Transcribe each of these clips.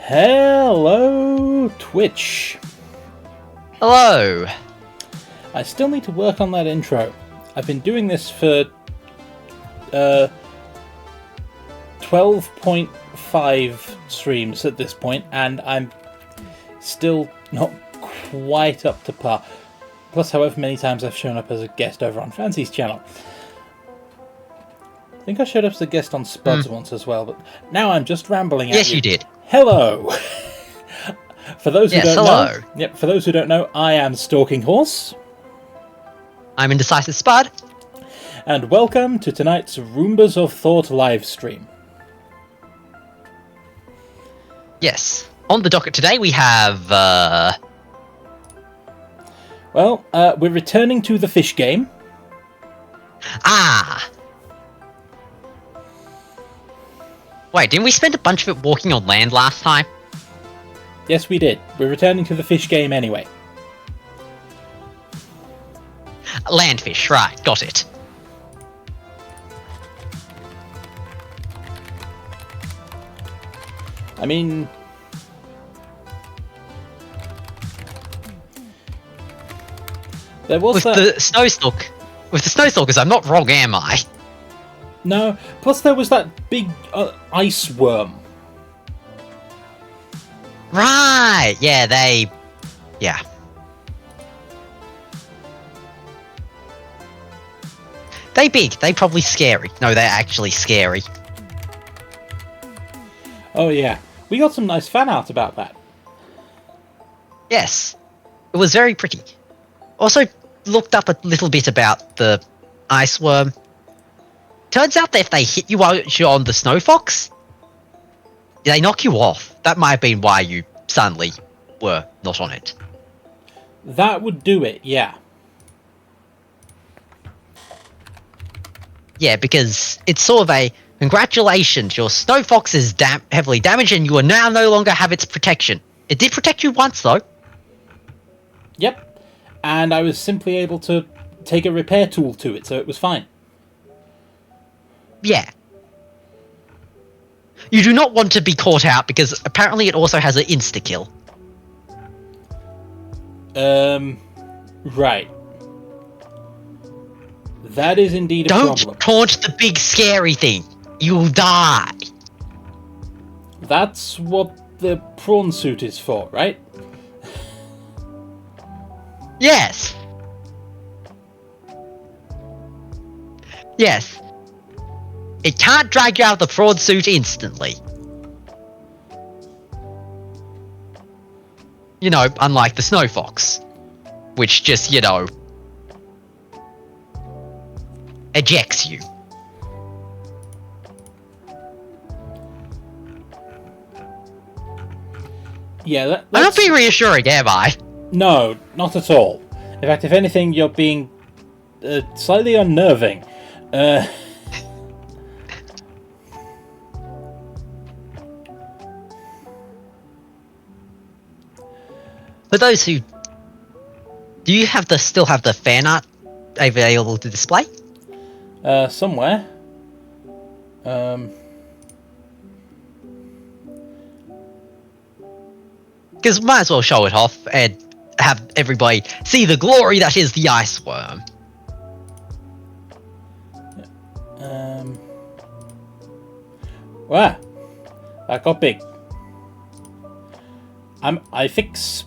Hello, Twitch. Hello. I still need to work on that intro. I've been doing this for 12.5 streams at this point, and I'm still not quite up to par. Plus, however many times I've shown up as a guest over on Fancy's channel. I think I showed up as a guest on Spuds once as well, but now I'm just rambling at you. Yes, you did. Hello! For those who don't hello. know, for those who don't know, I am Stalking Horse. I'm Indecisive Spud. And welcome to tonight's Roombas of Thought livestream. Yes. On the docket today we have, Well, we're returning to the fish game. Wait, didn't we spend a bunch of it walking on land last time? Yes, we did. We're returning to the fish game anyway. Landfish, right, got it. I mean... There was With the snowstalkers, I'm not wrong, am I? No, plus there was that big ice worm. Right, yeah, yeah. They big, they probably scary. No, they're actually scary. Oh yeah, we got some nice fan art about that. Yes, it was very pretty. Also, looked up a little bit about the ice worm. Turns out that if they hit you while you're on the snow fox, they knock you off. That might have been why you suddenly were not on it. That would do it, yeah. Yeah, because it's sort of a, congratulations, your snow fox is heavily damaged and you will now no longer have its protection. It did protect you once, though. Yep, and I was simply able to take a repair tool to it, so it was fine. Yeah. You do not want to be caught out because apparently it also has an insta-kill. Right. That is indeed a problem. Don't taunt the big scary thing. You'll die. That's what the prawn suit is for, right? Yes. Yes. It can't drag you out of the prawn suit instantly. You know, unlike the snow fox, which just, you know, ejects you. Yeah, that's... I'm not being reassuring, am I? No, not at all. In fact, if anything, you're being slightly unnerving. For those who... Do you have still have the fan art available to display? Somewhere. Because might as well show it off and have everybody see the glory that is the ice worm. Wow. That got big. I fix...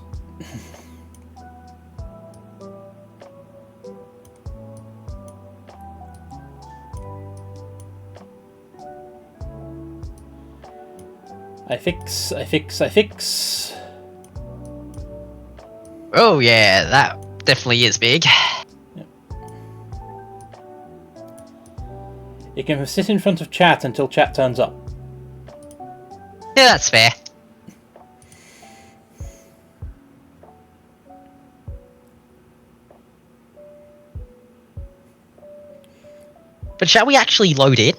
I fix. Oh yeah, that definitely is big. Yep. You can sit in front of chat until chat turns up. Yeah, that's fair. But shall we actually load in?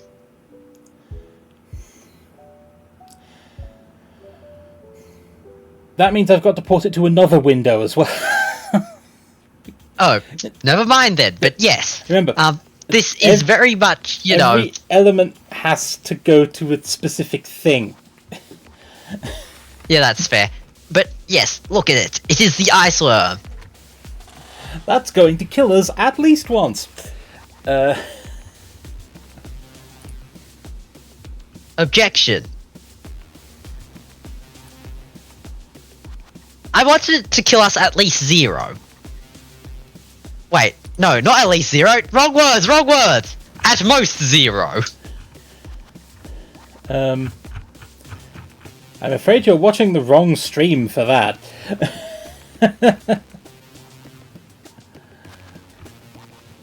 That means I've got to port it to another window as well. Oh, never mind then. But yes, remember, this is very much, you know... Every element has to go to a specific thing. Yeah, that's fair. But yes, look at it. It is the ice worm. That's going to kill us at least once. Objection. I wanted it to kill us at least 0. Wait, no, not at least 0. Wrong words, wrong words. At most 0. I'm afraid you're watching the wrong stream for that.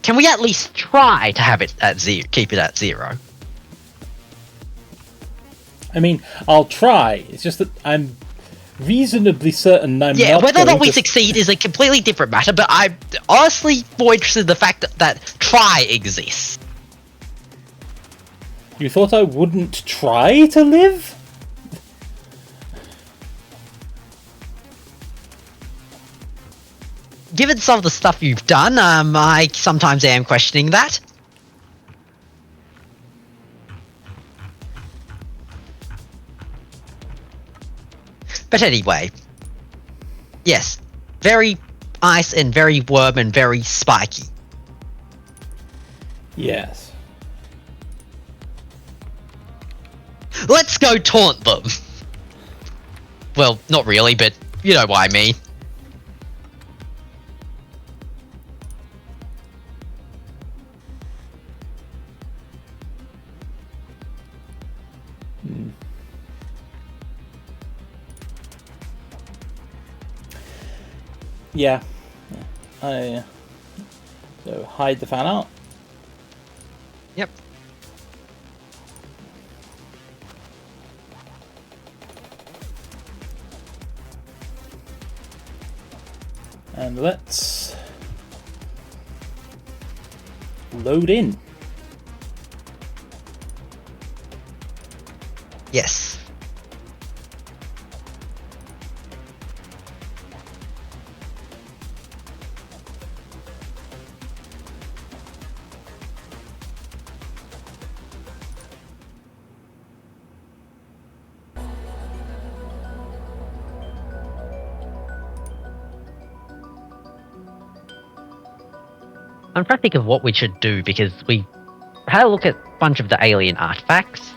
Can we at least try to have it at 0? Keep it at 0. I mean, I'll try. It's just that I'm reasonably certain I'm Yeah, not whether or not going we to... succeed is a completely different matter, but I'm honestly more interested in the fact that try exists. You thought I wouldn't try to live? Given some of the stuff you've done, I sometimes am questioning that. But anyway, yes, very ice and very worm and very spiky. Yes. Let's go taunt them. Well, not really, but you know what I mean. Yeah. So hide the fan art. Yep. And let's load in. Yes. I'm trying to think of what we should do because we had a look at a bunch of the alien artifacts.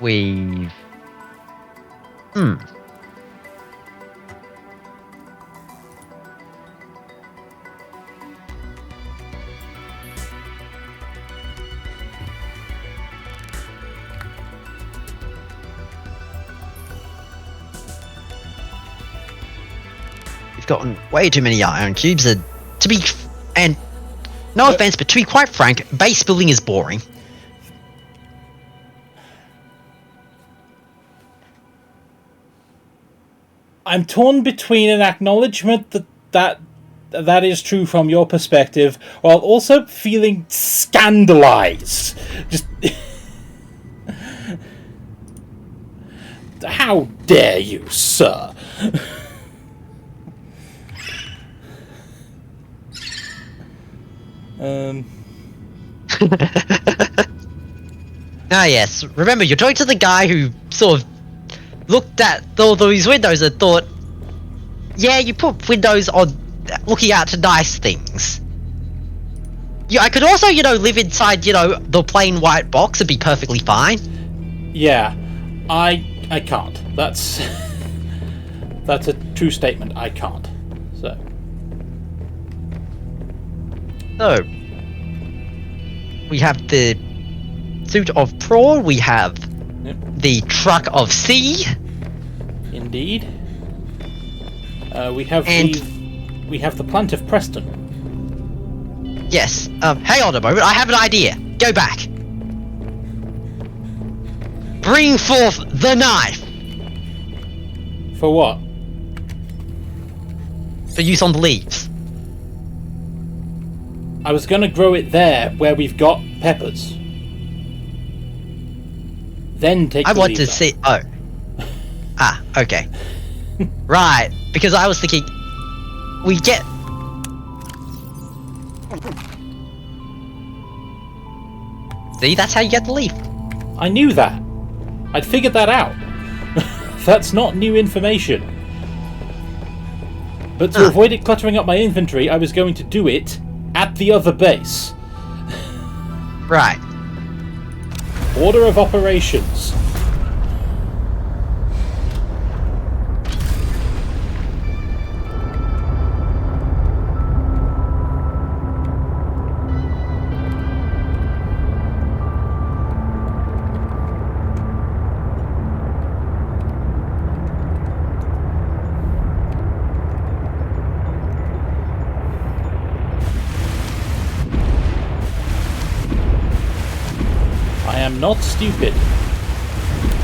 We've... We've gotten way too many iron cubes, and no offense, but to be quite frank, base building is boring. I'm torn between an acknowledgement that is true from your perspective, while also feeling scandalized. Just how dare you, sir? Ah yes, remember you're talking to the guy who sort of looked at all these windows and thought, yeah, you put windows on looking out to nice things. Yeah, I could also, live inside, the plain white box and be perfectly fine. Yeah, I can't. That's a true statement. I can't. So we have the suit of prawn, we have the truck of sea. Indeed. We have the plant of Preston. Yes. Hang on a moment. I have an idea. Go back. Bring forth the knife. For what? For use on the leaves. I was going to grow it there, where we've got peppers. Then take. I the want to leaves off. see. Oh. Ah. Okay. Right. Because I was thinking, we get. See, that's how you get the leaf. I knew that. I'd figured that out. That's not new information. But to avoid it cluttering up my inventory, I was going to do it at the other base. Right. Order of operations. I am not stupid.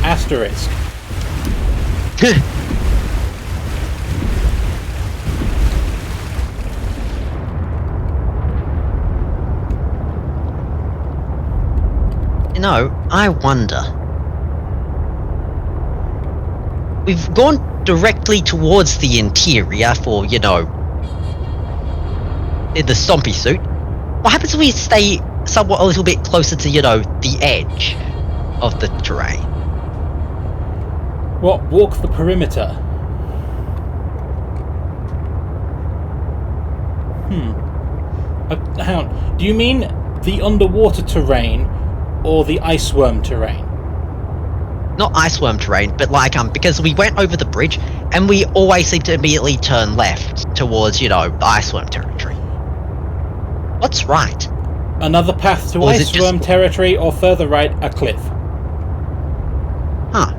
Asterisk. You know, I wonder. We've gone directly towards the interior for, you know, in the stompy suit. What happens if we stay somewhat a little bit closer to, you know, the edge of the terrain? What? Walk the perimeter? Hang on. Do you mean the underwater terrain or the iceworm terrain? Not iceworm terrain, but like because we went over the bridge and we always seem to immediately turn left towards, you know, the iceworm territory. What's right? Another path to Or is it iceworm just- territory, or further right, a cliff. Huh.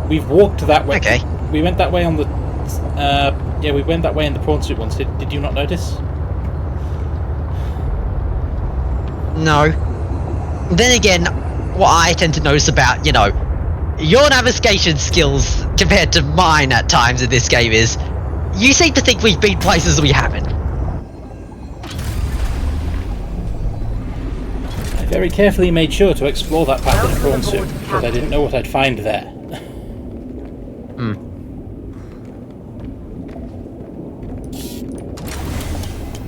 We've walked that way. Okay. We went that way on the... yeah, we went that way in the prawn suit once. Did you not notice? No. Then again, what I tend to notice about, you know, your navigation skills compared to mine at times in this game is, you seem to think we've been places we haven't. I very carefully made sure to explore that path in a prawn suit, because I didn't know what I'd find there.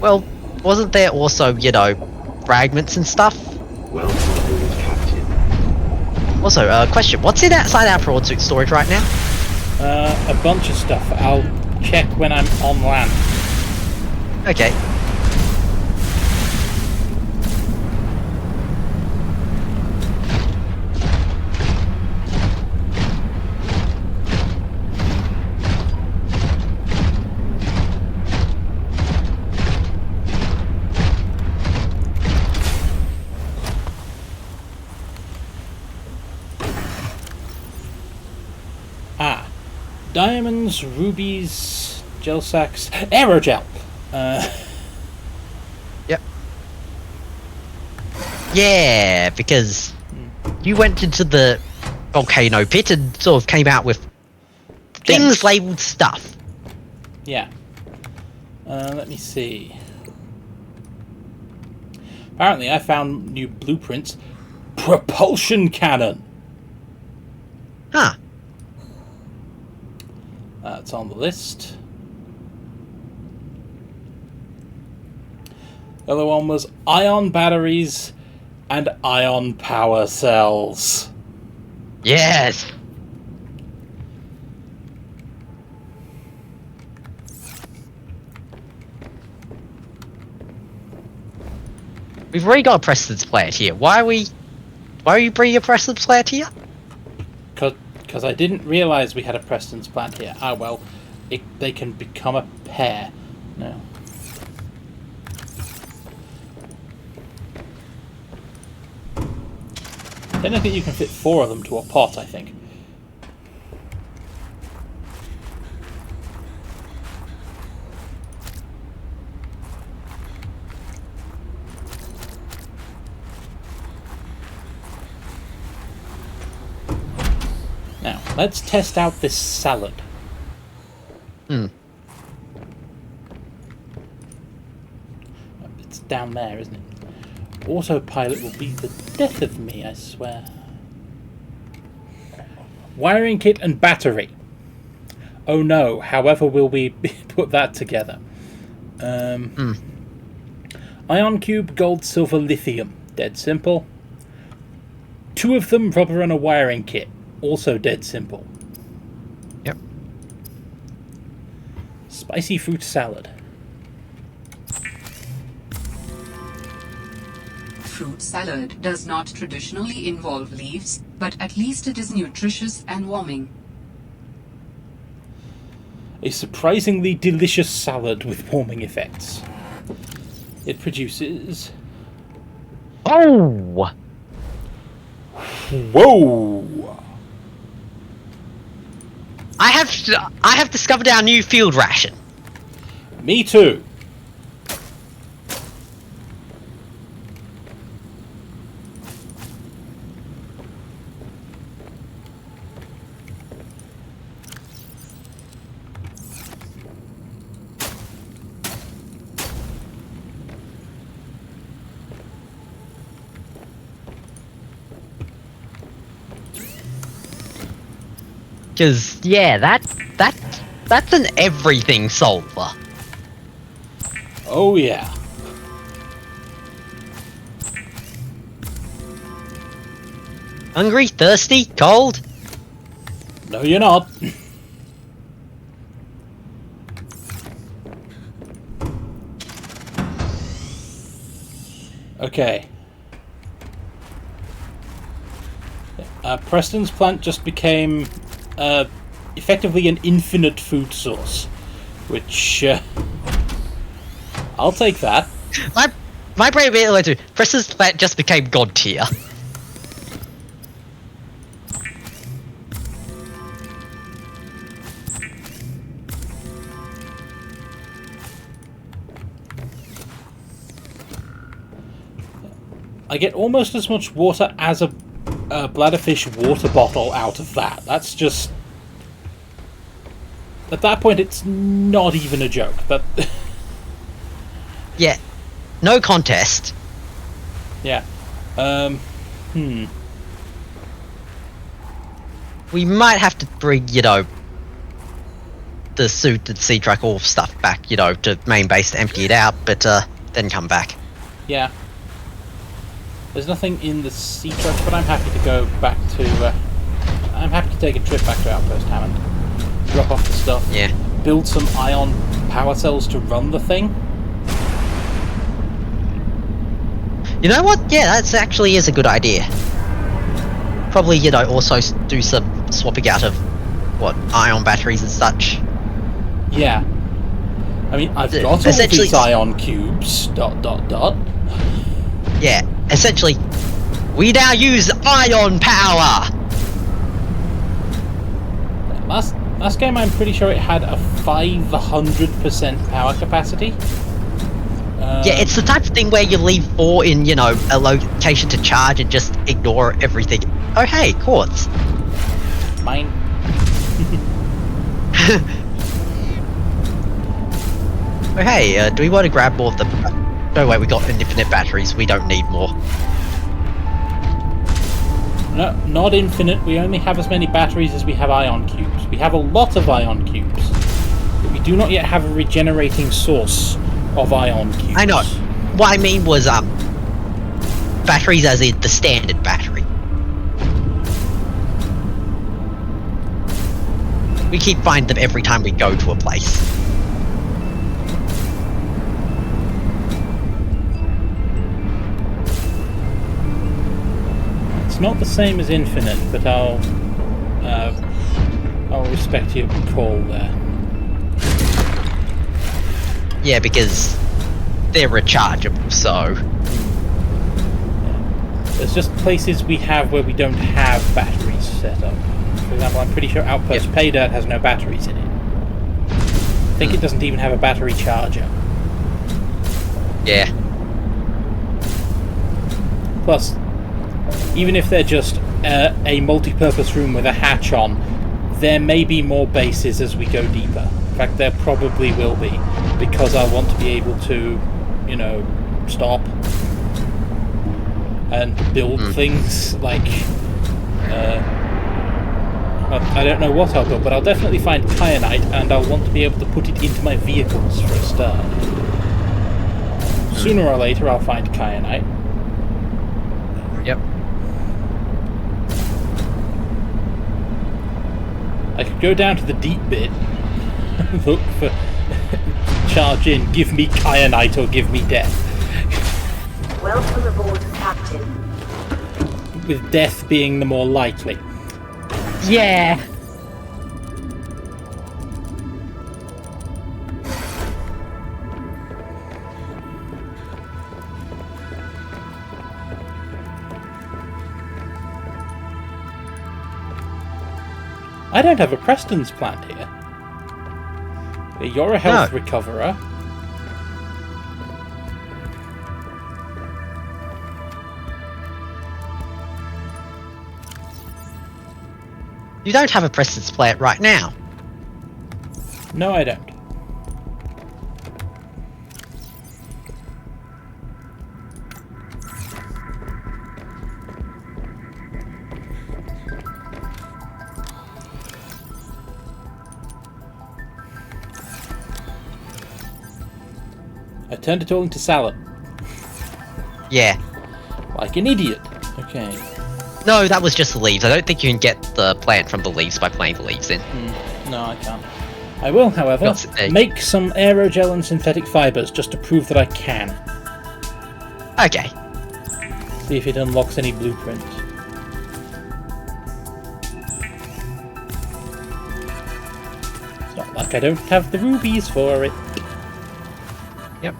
Well, wasn't there also, you know, fragments and stuff? Well done, Captain. Also, question, what's in outside our prawn suit storage right now? A bunch of stuff. I'll check when I'm on land. Okay. Diamonds, rubies, gel sacks, aerogel. Yep. Yeah, because you went into the volcano pit and sort of came out with things Gems. labeled stuff. Yeah. Let me see. Apparently, I found new blueprints. Propulsion cannon. Huh. That's on the list. The other one was ion batteries and ion power cells. Yes. We've already got a precedence plant here. Why are you bringing a precedence plant here? Because I didn't realise we had a Preston's plant here. Ah, well, they can become a pair. No. Technically, you can fit 4 of them to a pot, I think. Now, let's test out this salad. It's down there, isn't it? Autopilot will be the death of me, I swear. Wiring kit and battery. Oh no, however will we put that together? Ion cube, gold, silver, lithium. Dead simple. 2 of them, rubber and a wiring kit. Also dead simple. Yep. Spicy fruit salad. Fruit salad does not traditionally involve leaves, but at least it is nutritious and warming. A surprisingly delicious salad with warming effects. It produces... Oh! Whoa! I have discovered our new field ration. Me too. Cause yeah, that's an everything solver. Oh yeah. Hungry, thirsty, cold. No, you're not. Okay. Preston's plant just became effectively an infinite food source, which I'll take that. My brain went to Preston's plant just became god tier. I get almost as much water as a bladderfish water bottle out of that. That's just... At that point, it's not even a joke. That... Yeah, no contest. Yeah. We might have to bring, you know, the suit and sea truck all stuff back, you know, to main base to empty it out, but then come back. Yeah. There's nothing in the sea truck, but I'm happy to go back to... I'm happy to take a trip back to Outpost Hammond. Drop off the stuff. Yeah. Build some ion power cells to run the thing. You know what? Yeah, that actually is a good idea. Probably, you know, also do some swapping out of, what, ion batteries and such. Yeah. I mean, I've got all these ion cubes, ... Yeah, essentially, we now use ion power! Last game, I'm pretty sure it had a 500% power capacity. Yeah, it's the type of thing where you leave 4 in, you know, a location to charge and just ignore everything. Oh hey, quartz. Mine. Oh hey, do we want to grab more of the... No wait, we got infinite batteries, we don't need more. No, not infinite. We only have as many batteries as we have ion cubes. We have a lot of ion cubes, but we do not yet have a regenerating source of ion cubes. I know. What I mean was, batteries as in the standard battery. We keep finding them every time we go to a place. It's not the same as infinite, but I'll respect your call there. Yeah, because they're rechargeable, so... Yeah. There's just places we have where we don't have batteries set up. For example, I'm pretty sure Outpost Paydirt has no batteries in it. I think it doesn't even have a battery charger. Yeah. Plus, even if they're just a multi-purpose room with a hatch on, there may be more bases as we go deeper. In fact, there probably will be, because I want to be able to, you know, stop and build things like... I don't know what I'll build, but I'll definitely find kyanite, and I'll want to be able to put it into my vehicles for a start. Sooner or later, I'll find kyanite. Yep. I could go down to the deep bit, look for... charge in, give me kyanite or give me death. Welcome aboard, Captain. With death being the more likely. Yeah. I don't have a Preston's plant here. You're a health recoverer. You don't have a Preston's plant right now. No, I don't. I turned it all into salad. Yeah. Like an idiot. Okay. No, that was just the leaves. I don't think you can get the plant from the leaves by playing the leaves in. No, I can't. I will, however, make some aerogel and synthetic fibres just to prove that I can. Okay. See if it unlocks any blueprints. It's not like I don't have the rubies for it. Yep.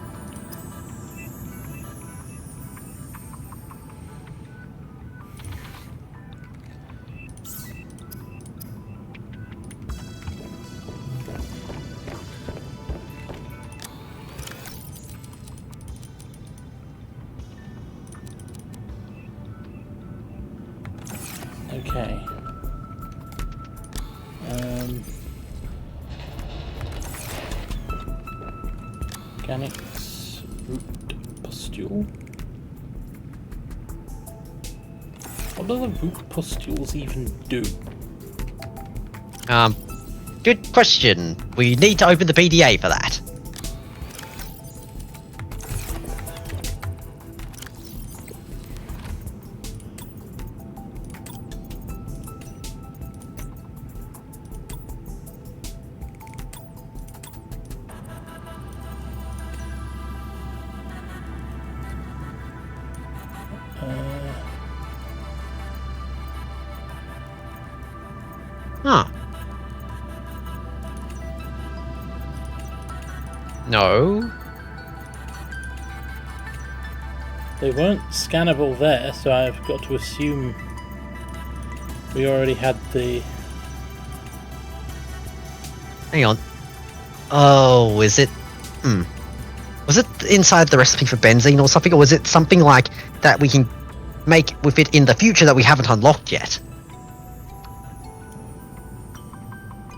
Okay. Organics, root pustule. What do the root pustules even do? Good question. We need to open the PDA for that. Huh. No. They weren't scannable there, so I've got to assume we already had the... Hang on. Oh, is it... Was it inside the recipe for benzene or something? Or was it something like that we can make with it in the future that we haven't unlocked yet?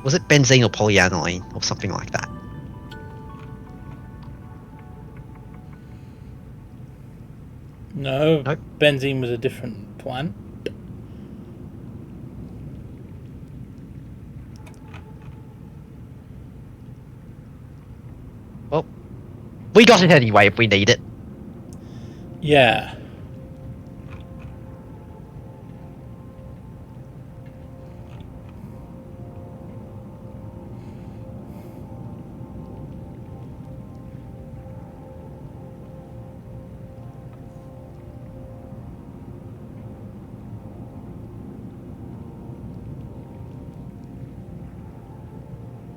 Was it benzene or polyaniline or something like that? No, Nope. benzene was a different plant. Well, we got it anyway if we need it. Yeah.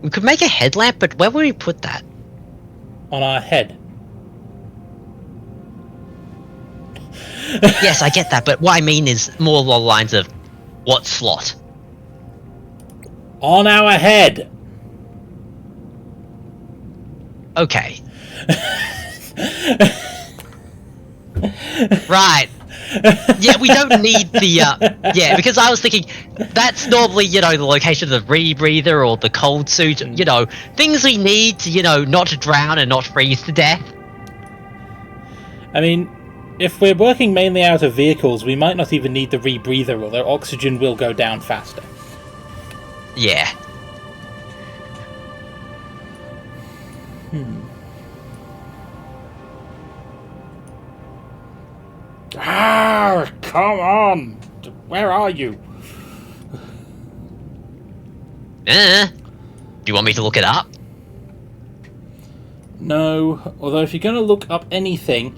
We could make a headlamp, but where would we put that? On our head. Yes, I get that, but what I mean is more along the lines of what slot? On our head! Okay. Right. Yeah, we don't need the, yeah, because I was thinking, that's normally, you know, the location of the rebreather or the cold suit, you know, things we need to, you know, not to drown and not freeze to death. I mean, if we're working mainly out of vehicles, we might not even need the rebreather, or their oxygen will go down faster. Yeah. Ah, come on! Where are you? Do you want me to look it up? No, although if you're going to look up anything,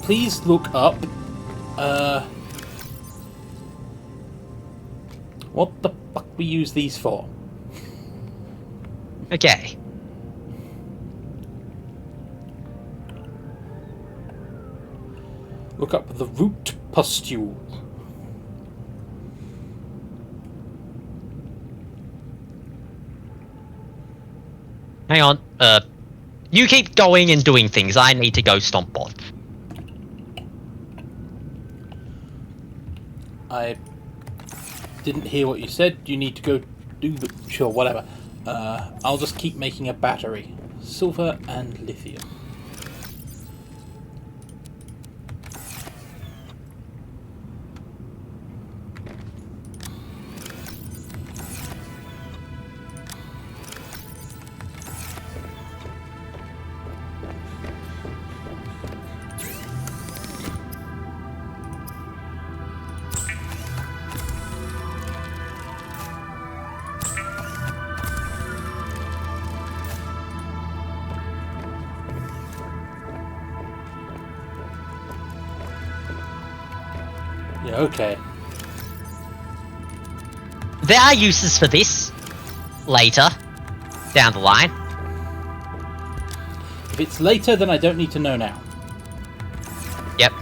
please look up what the fuck we use these for. Okay. Look up the root pustule. Hang on. You keep going and doing things. I need to go stomp on. I didn't hear what you said. You need to go do the... Sure, whatever. I'll just keep making a battery. Silver and lithium. Yeah, okay. There are uses for this later, down the line. If it's later, then I don't need to know now. Yep.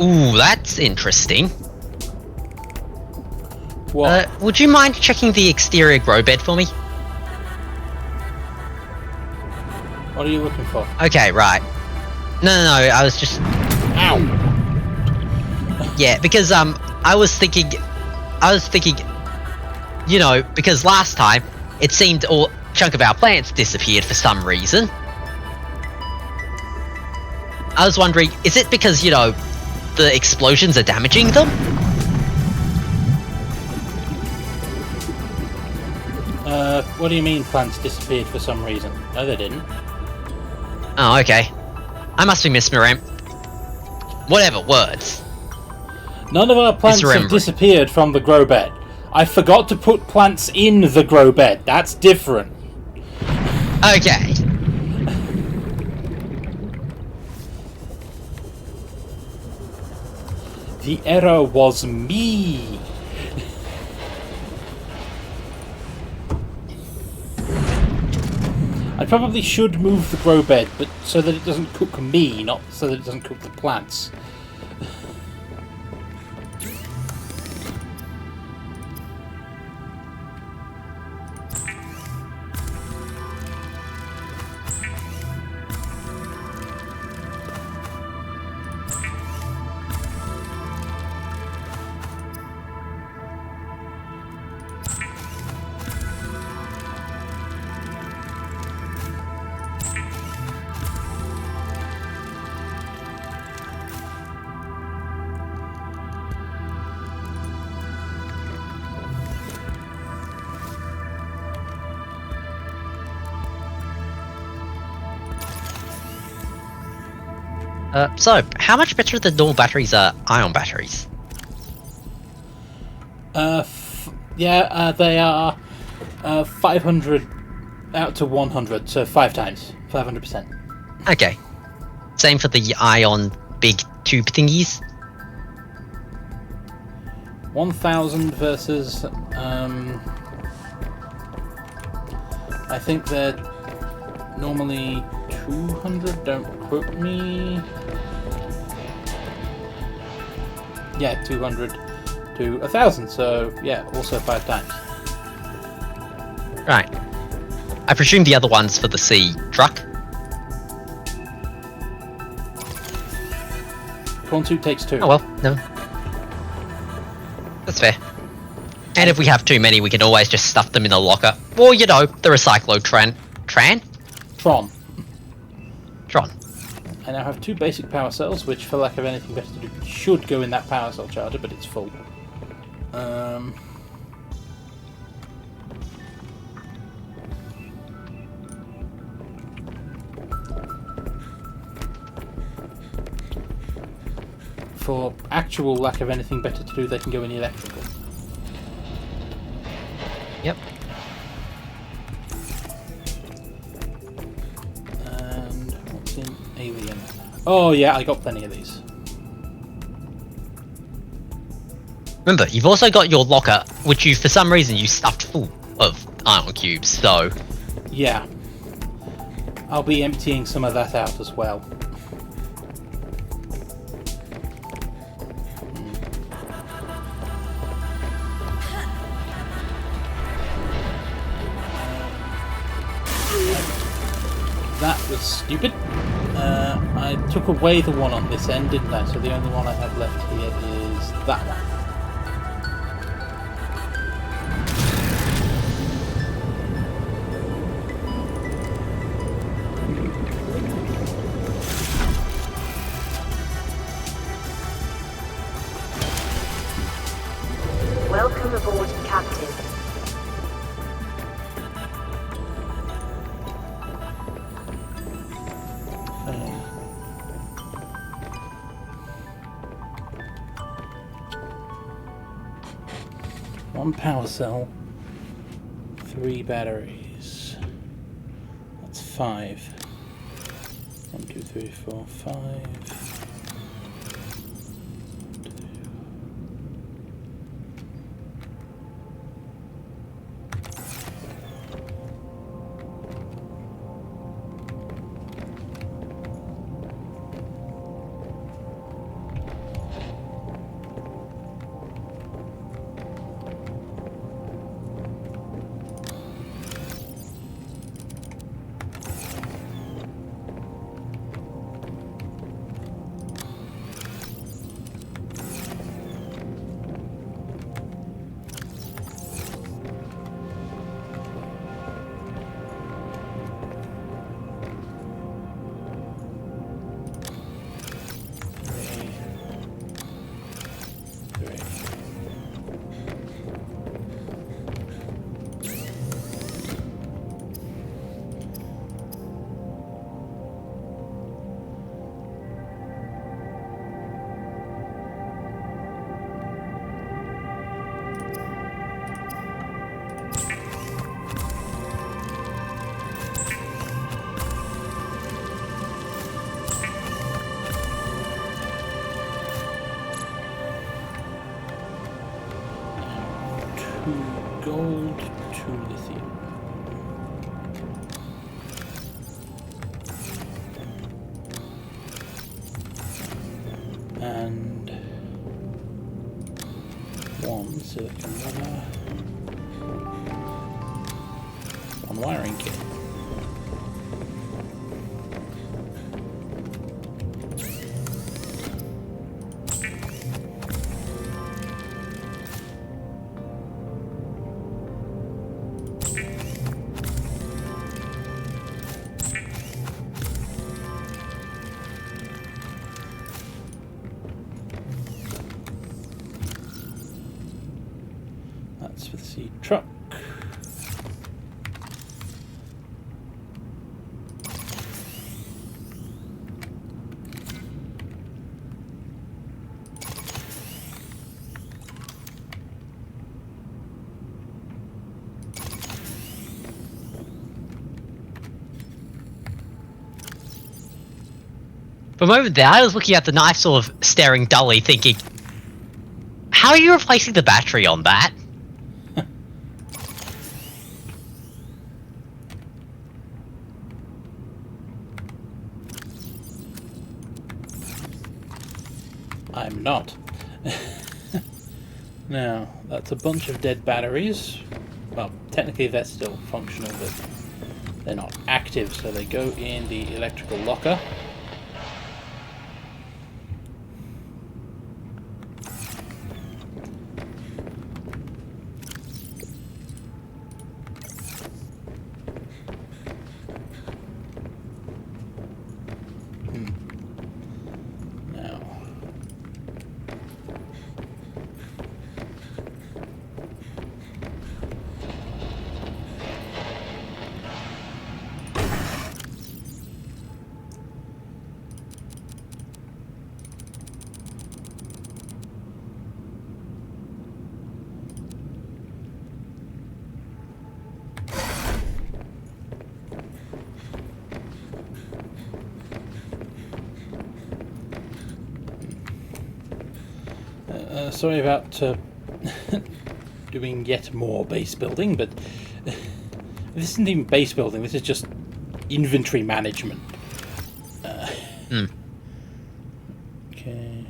Ooh, that's interesting. What? Would you mind checking the exterior grow bed for me? What are you looking for? Okay, right. No, I was just... Ow! Yeah, because, I was thinking, you know, because last time, it seemed a chunk of our plants disappeared for some reason. I was wondering, is it because, you know, the explosions are damaging them? What do you mean plants disappeared for some reason? No, they didn't. Oh, okay. I must be misremembering. Whatever, words. None of our plants have Misremembering. disappeared from the grow bed. I forgot to put plants in the grow bed. That's different. Okay. The error was me. I probably should move the grow bed, but so that it doesn't cook me, not so that it doesn't cook the plants. So, how much better the normal batteries are ion batteries? They are 500 out to 100, so 5 times, 500%. Okay. Same for the ion big tube thingies? 1,000 versus, I think they're normally 200, don't quote me. Yeah, 200 to 1,000, so yeah, also 5 times. Right. I presume the other one's for the sea truck? Prawn suit takes 2. Oh well, no. That's fair. And if we have too many, we can always just stuff them in the locker. Or, you know, the recyclotron. Tron. I now have 2 basic power cells, which, for lack of anything better to do, should go in that power cell charger, but it's full. For actual lack of anything better to do, they can go in electrical. Yep. And what's in alien? Oh yeah, I got plenty of these. Remember, you've also got your locker, which you, for some reason, you stuffed full of ion cubes, so... Yeah. I'll be emptying some of that out as well. That was stupid. I took away the one on this end, didn't I? So the only one I have left here is that one. Welcome aboard, Captain. One power cell, 3 batteries. That's 5. 1, 2, 3, 4, 5. Gold to lithium. And 1 silicon rubber. 1 wiring kit. That's for the seed truck. For a moment there, I was looking at the knife, sort of staring dully, thinking, how are you replacing the battery on that? I'm not. Now, that's a bunch of dead batteries. Well, technically they're still functional, but they're not active, so they go in the electrical locker. Now, sorry about doing yet more base building, but this isn't even base building, this is just inventory management. Okay.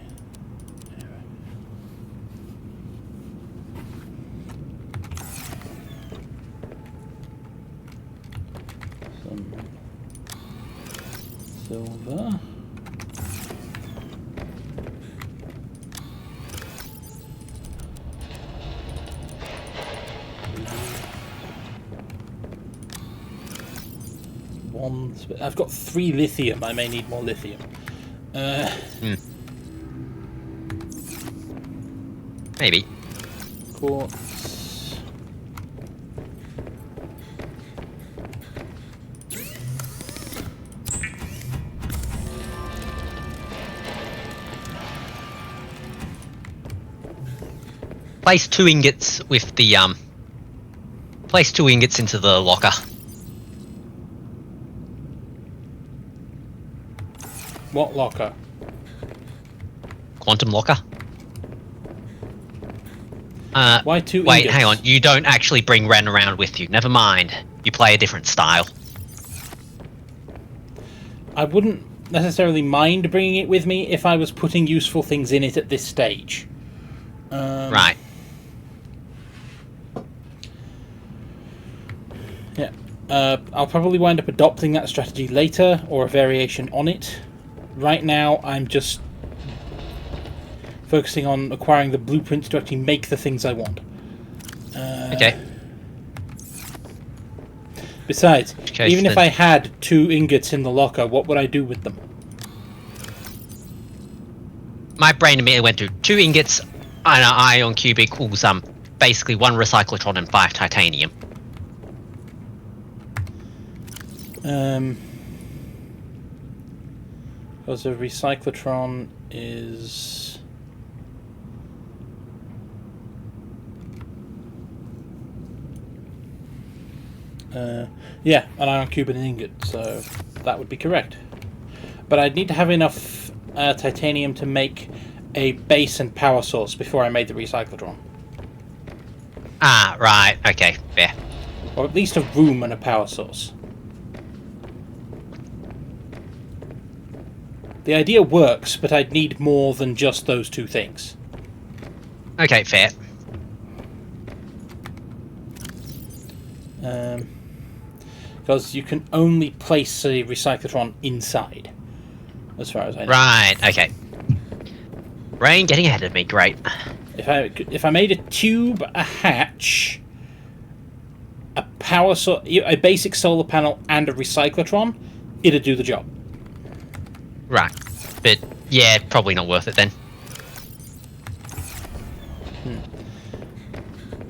Some silver. I've got 3 lithium. I may need more lithium. Maybe. Quartz. Place 2 ingots with the, place 2 ingots into the locker. What locker? Quantum locker. Why 2 Wait, ingots? hang on. You don't actually bring Ren around with you. Never mind. You play a different style. I wouldn't necessarily mind bringing it with me if I was putting useful things in it at this stage. Right. Yeah. I'll probably wind up adopting that strategy later, or a variation on it. Right now, I'm just focusing on acquiring the blueprints to actually make the things I want. Okay. Besides, Okay, even if then- I had 2 ingots in the locker, what would I do with them? My brain immediately went to 2 ingots and an ion cube equals basically 1 recyclotron and 5 titanium. Because a recyclotron is... yeah, an ion cube and an ingot, so that would be correct. But I'd need to have enough titanium to make a base and power source before I made the recyclotron. Ah, right. Okay, fair. Or at least a room and a power source. The idea works, but I'd need more than just those 2 things. Okay, fair. Because you can only place a recyclotron inside, as far as I know. Right, okay. Rain getting ahead of me, great. If I made a tube, a hatch, a power a basic solar panel, and a recyclotron, it'd do the job. Right. But, yeah, probably not worth it then.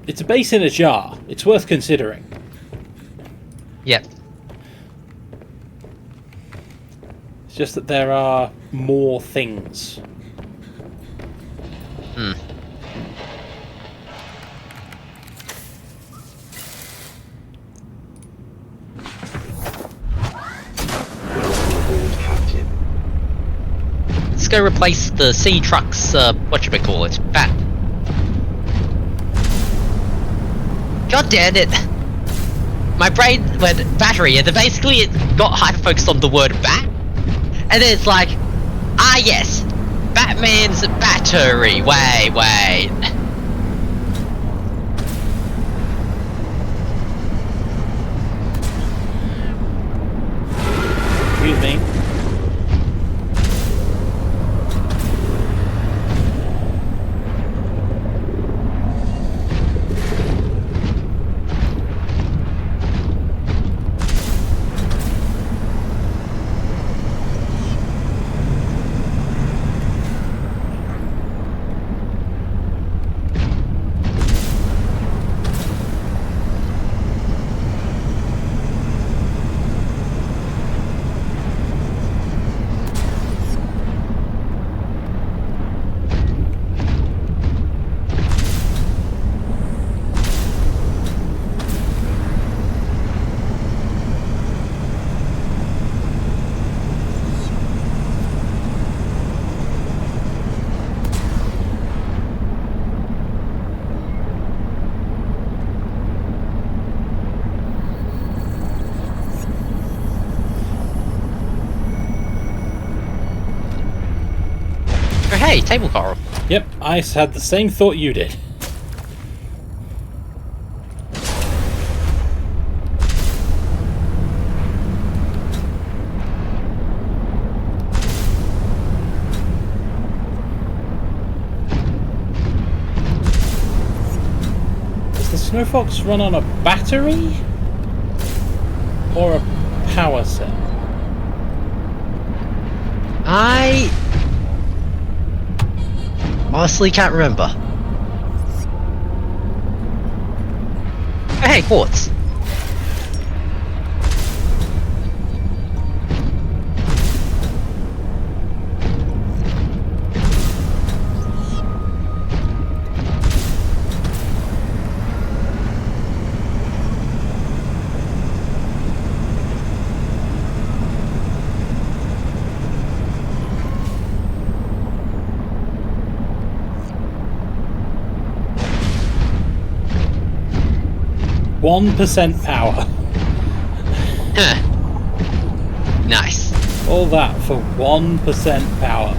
It's a base in a jar. It's worth considering. Yep. It's just that there are more things. Welcome aboard, Captain. go replace the C truck's, whatchamacallit, God damn it! My brain went battery, and then basically it got hyper-focused on the word bat, and then it's like, ah yes, Batman's battery, wait. Excuse me. Oh, hey, table coral. Yep, I had the same thought you did. Does the Snow Fox run on a battery? Or a power cell? I honestly can't remember. Oh, hey, quartz. One 1% power. Nice. All that for 1% power.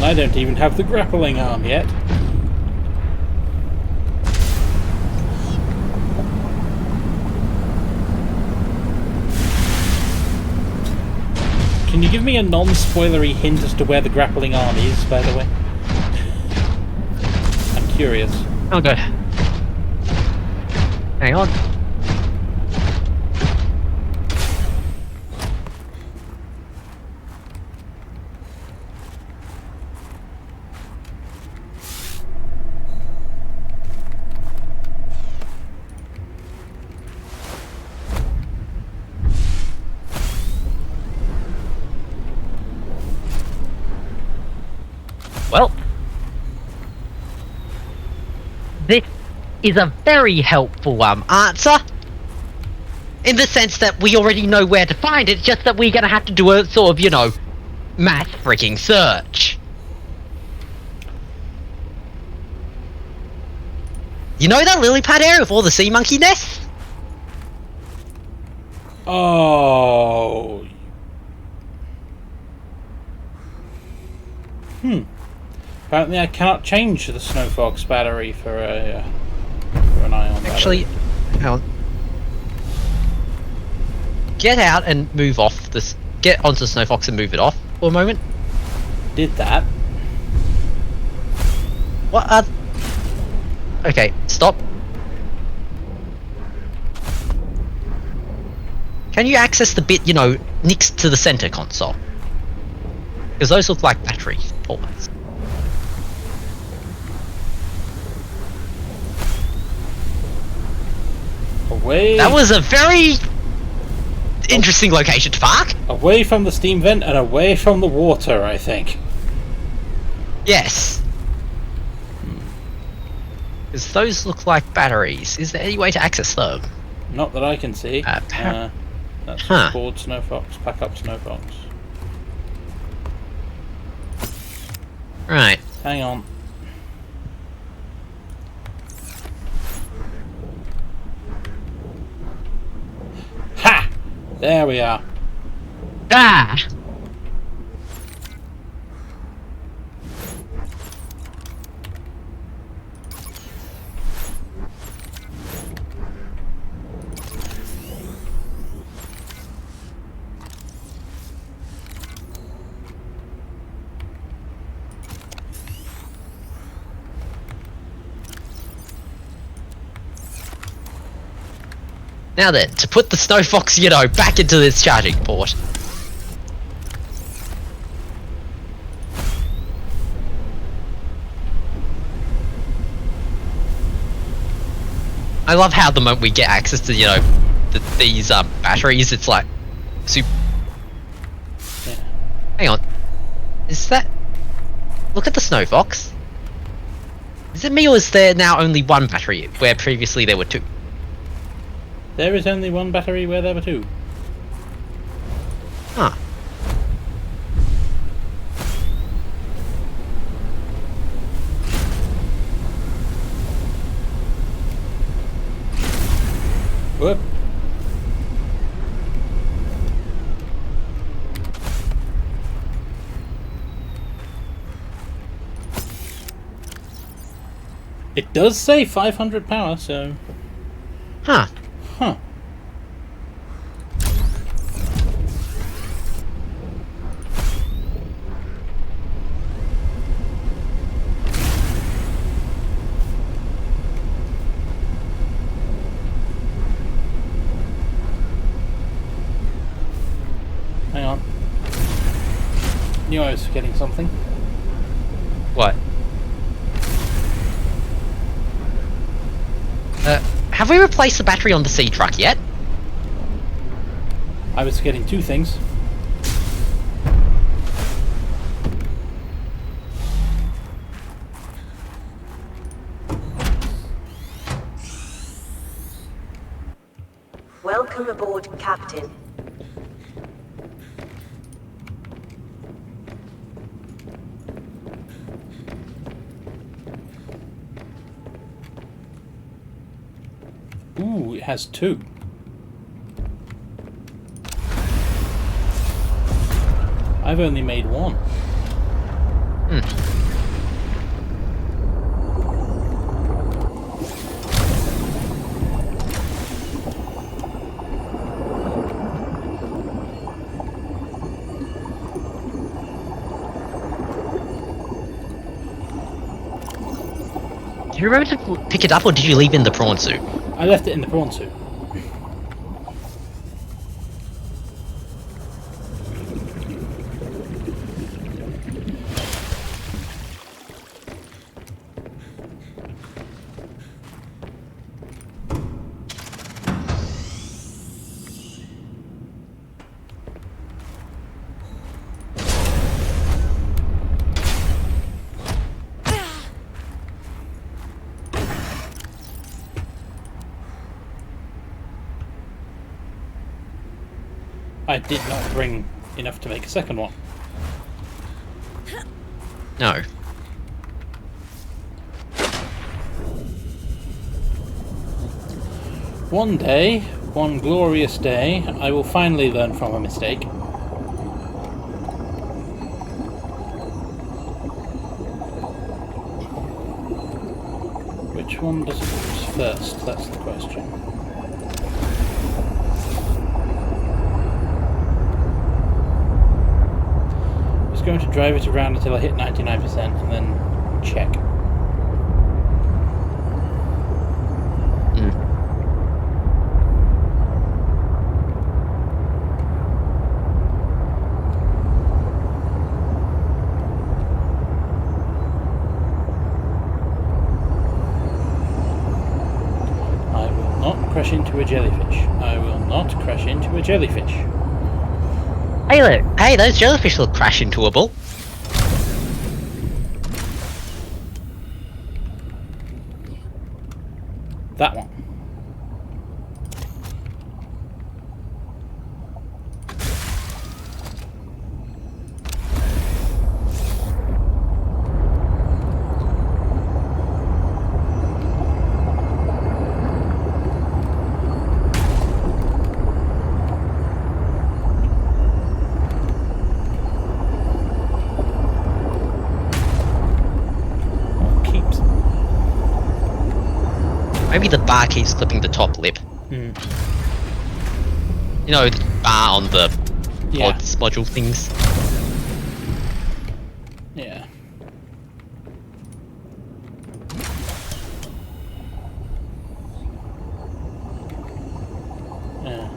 I don't even have the grappling arm yet. Can you give me a non-spoilery hint as to where the grappling arm is, by the way? I'm curious. Oh, good. Hang on. Well, this is a very helpful answer, in the sense that we already know where to find it, just that we're gonna have to do a sort of, you know, mass freaking search. You know that lily pad area with all the sea monkey nests? Oh. Apparently I cannot change the Snow Fox battery for a for an ion battery. Actually, hang on. Get out and move off this. Get onto Snow Fox and move it off for a moment. Did that. What are... Okay, stop. Can you access the bit, you know, next to the center console? Because those look like battery ports. Away. That was a very Interesting location to park. Away from the steam vent and away from the water, I think. Yes. Because those look like batteries. Is there any way to access them? Not that I can see. That's Huh. board Snowfox. Pack up Snowfox. Right. Hang on. Ha! There we are. Ah! Now then, to put the Snow Fox, back into this charging port. I love how the moment we get access to, these batteries, it's like, super. Yeah. Hang on. Is that... Look at the Snow Fox. Is it me or is there now only one battery, where previously there were two? There is only one battery where there were two. Huh. Whoop. It does say 500 power, so... Huh. Huh. Hang on. Knew I was forgetting something. What? Have we replaced the battery on the sea truck yet? I was forgetting two things. Welcome aboard, Captain. Ooh, it has two. I've only made one. Do you remember to pick it up, or did you leave it in the prawn suit? I left it in the prawn suit. I did not bring enough to make a second one. No. One day, one glorious day, I will finally learn from a mistake. Which one does it use first? That's the question. I'm going to drive it around until I hit 99% and then check. I will not crash into a jellyfish. I will not crash into a jellyfish. Hey, look. Hey, those jellyfish look crash intoable. That one. Keeps. Maybe the bar keeps clipping the top lip. Hmm. You know, the bar on the Yeah. pods module things. Yeah. Yeah.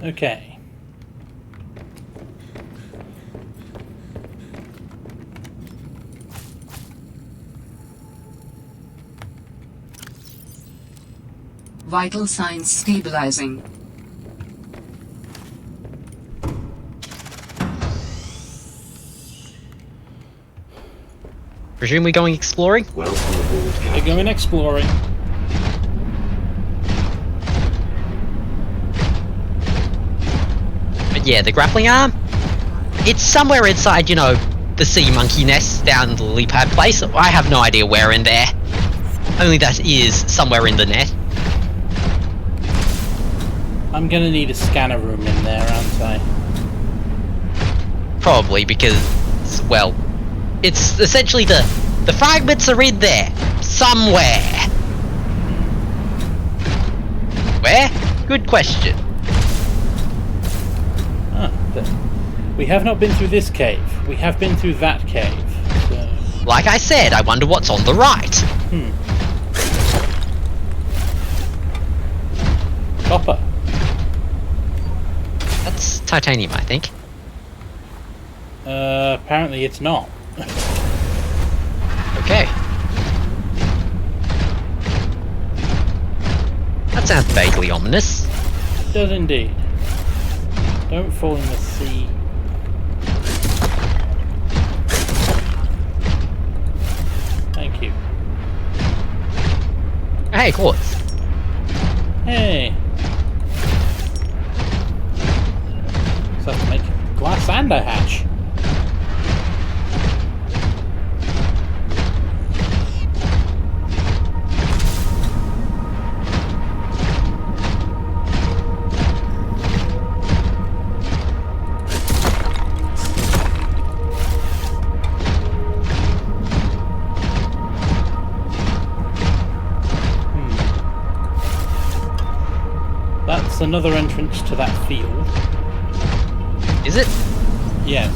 Okay. Vital signs stabilizing. Presume we're going exploring? Welcome aboard, We're Captain. going exploring. But yeah, the grappling arm, it's somewhere inside, you know, the sea monkey nest down the lily pad place. I have no idea where in there. Only that is somewhere in the net. I'm gonna need a scanner room in there, aren't I? Probably because, well, it's essentially the fragments are in there. Somewhere. Where? Good question. Ah, we have not been through this cave. We have been through that cave. So. Like I said, I wonder what's on the right. Copper. That's titanium, I think. Apparently it's not. Okay. That sounds vaguely ominous. It does indeed. Don't fall in the sea. Thank you. Hey, quartz. Hey. So I have to make glass and a hatch. That's another entrance to that field. Is it? Yes,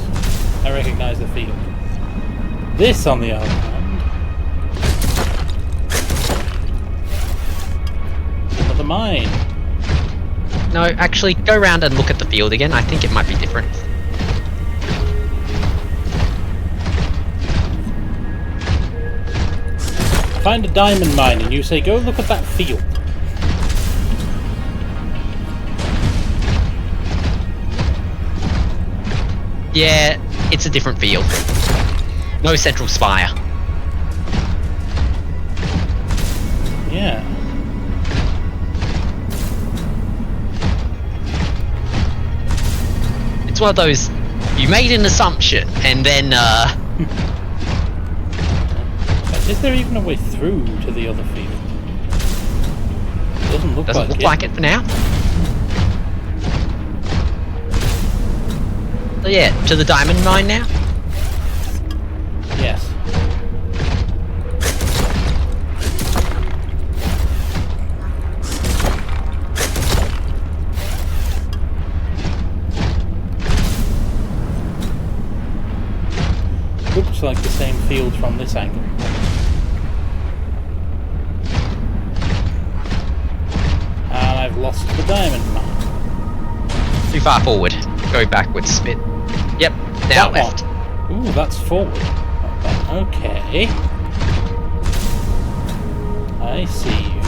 I recognise the field. This, on the other hand, another mine. No, actually, go round and look at the field again. I think it might be different. Find a diamond mine and you say, go look at that field. Yeah, it's a different field. No central spire. Yeah. It's one of those, you made an assumption, and then, Is there even a way through to the other field? Doesn't look doesn't like look it. like it for now. So yeah, to the diamond mine now? Yes. looks like the same field from this angle. And I've lost the diamond mine. Too far forward. Go backwards a bit. Yep, now That left. one. Ooh, that's forward. Okay. I see you.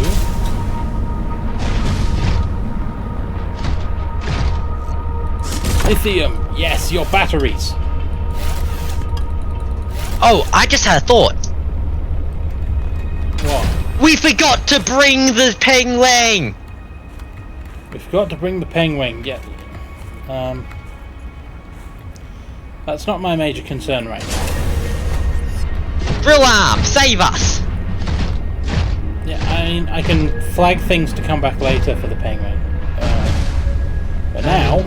Lithium! Yes, your batteries! Oh, I just had a thought. What? We forgot to bring the penguin! We forgot to bring the penguin. Yeah. That's not my major concern right now. Drill arm, save us! Yeah, I mean, I can flag things to come back later for the penguin. But now...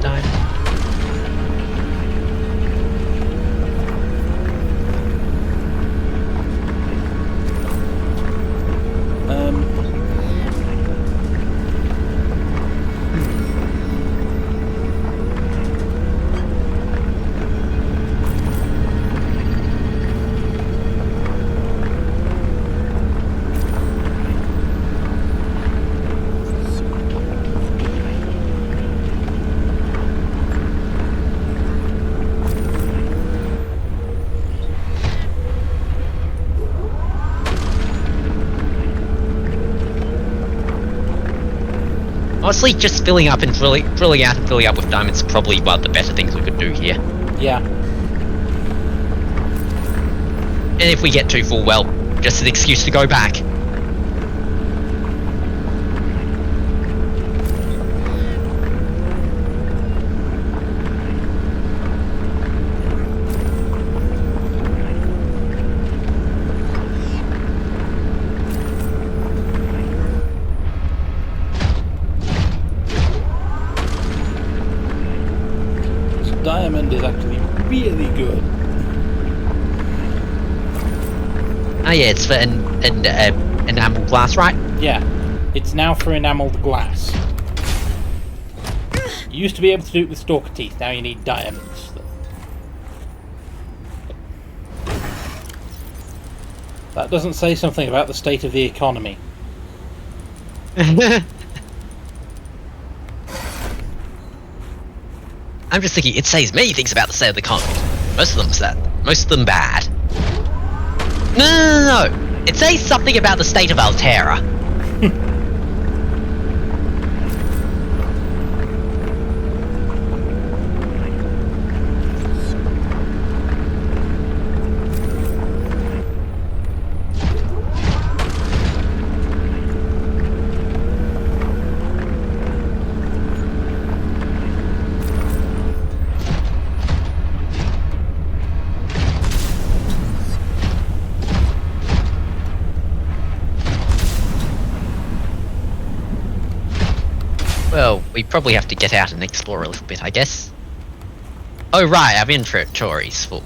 Honestly, just filling up and drilling out and filling up with diamonds is probably one of the better things we could do here. Yeah. And if we get too full, well, just an excuse to go back. Diamond is actually really good. Oh yeah, it's for enamel glass, right? Yeah, it's now for enameled glass. You used to be able to do it with stalker teeth, now you need diamonds. That doesn't say something about the state of the economy. I'm just thinking, it says many things about the state of the economy. Most of them bad. No. It says something about the state of Altera. Well, we probably have to get out and explore a little bit, I guess. Oh right, our inventory's full.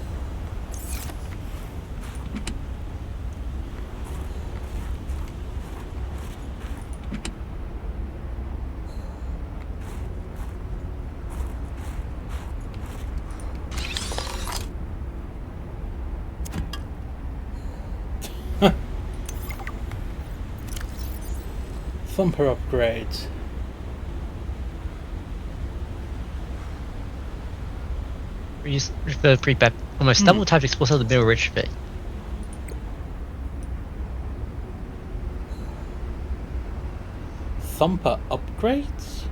Thumper upgrades. Refer prepap almost double type explosive of the middle rich bit. Thumper upgrades?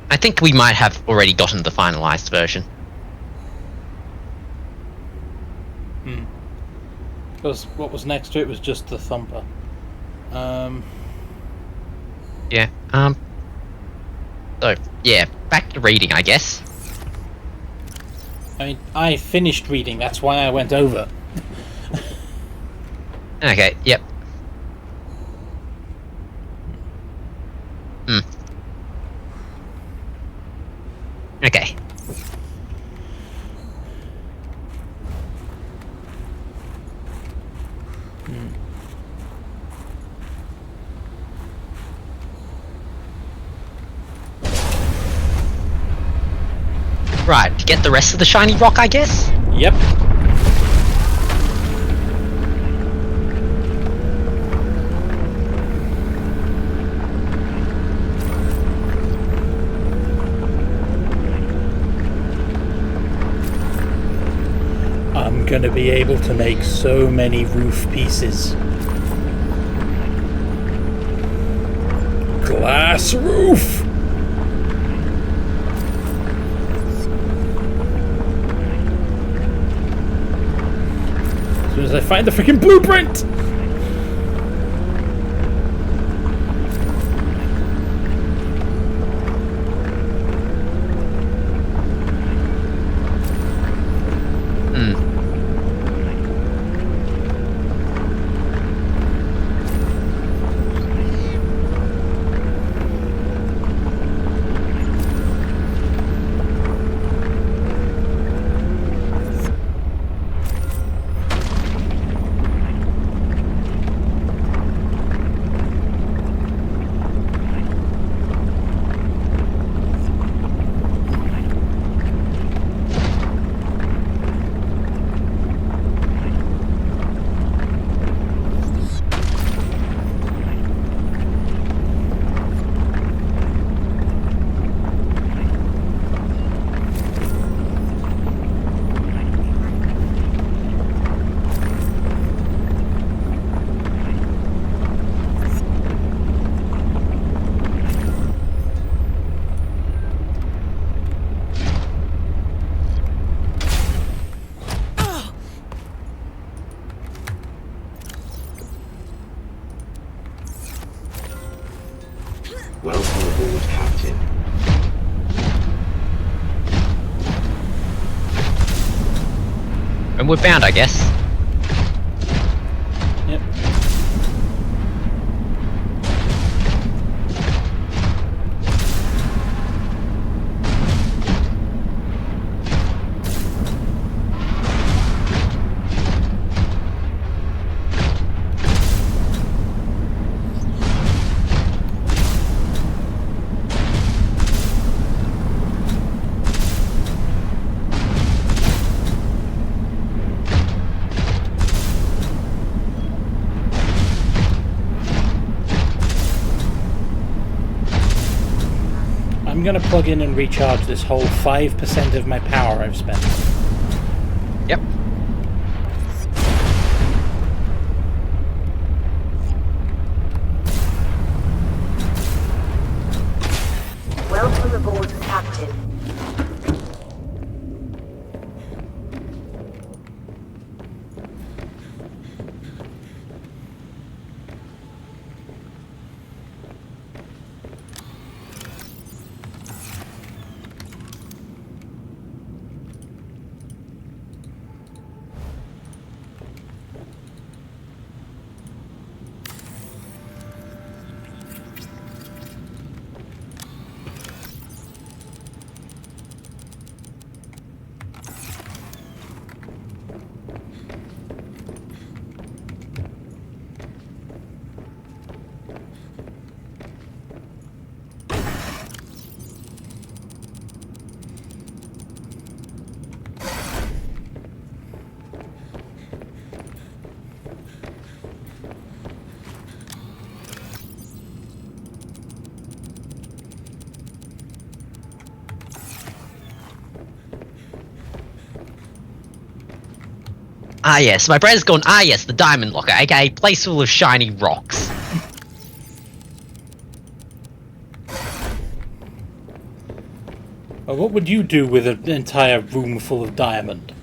I think we might have already gotten the finalized version. Because what was next to it was just the thumper. Yeah. So yeah, back to reading, I guess. I mean, I finished reading, that's why I went over. Okay, yep. Okay. Right, to get the rest of the shiny rock, I guess? Yep. I'm gonna be able to make so many roof pieces. Glass roof! As soon as I find the freaking blueprint! Welcome aboard, Captain. And we're bound, I guess. Yep. I'm gonna plug in and recharge this whole 5% of my power I've spent. Yep. Welcome aboard, Captain. Ah yes, my brain's gone, ah yes, the diamond locker, aka place full of shiny rocks. Well, what would you do with an entire room full of diamond?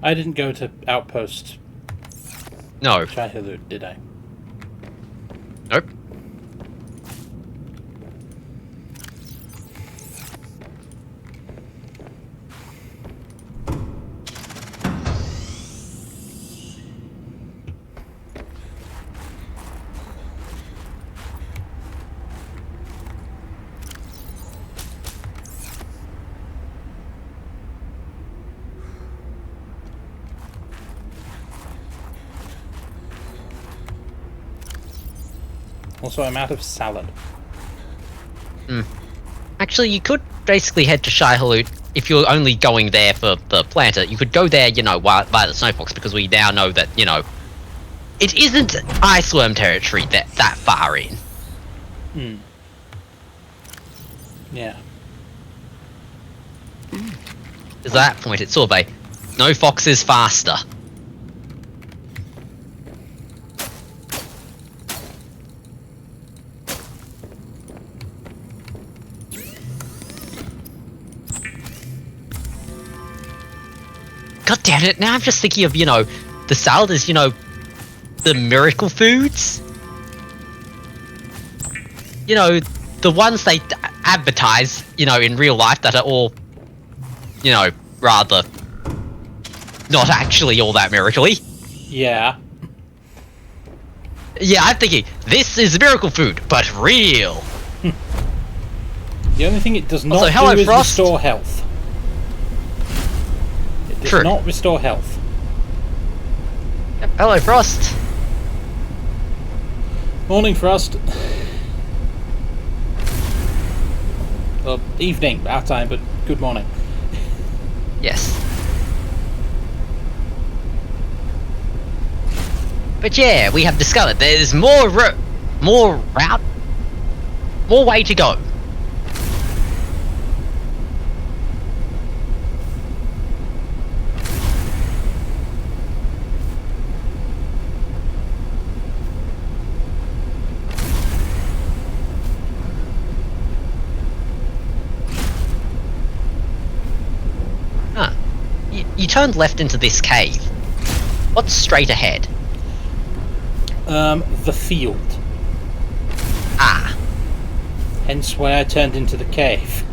I didn't go to Outpost No. Shai-Hulud, did I? Nope. Also, I'm out of salad. Actually, you could basically head to Shai-Hulud if you're only going there for the planter. You could go there, you know, via the Snowfox, because we now know that, you know, it isn't iceworm territory that far in. Hmm. Yeah. At that point, it's sorbet. No fox is faster. God damn it, now I'm just thinking of, the salad is, the miracle foods. The ones they advertise, in real life that are all, rather not actually all that miracle-y. Yeah. Yeah, I'm thinking, this is miracle food, but real. The only thing it does not Also, hello, do is Frost. restore health. It does True. not restore health. Yep, hello, Frost. Morning, Frost. Well, evening, our time, but good morning. Yes. But yeah, we have discovered there's more route, more way to go. Huh. You turned left into this cave. What's straight ahead? The field. Ah. Hence why I turned into the cave.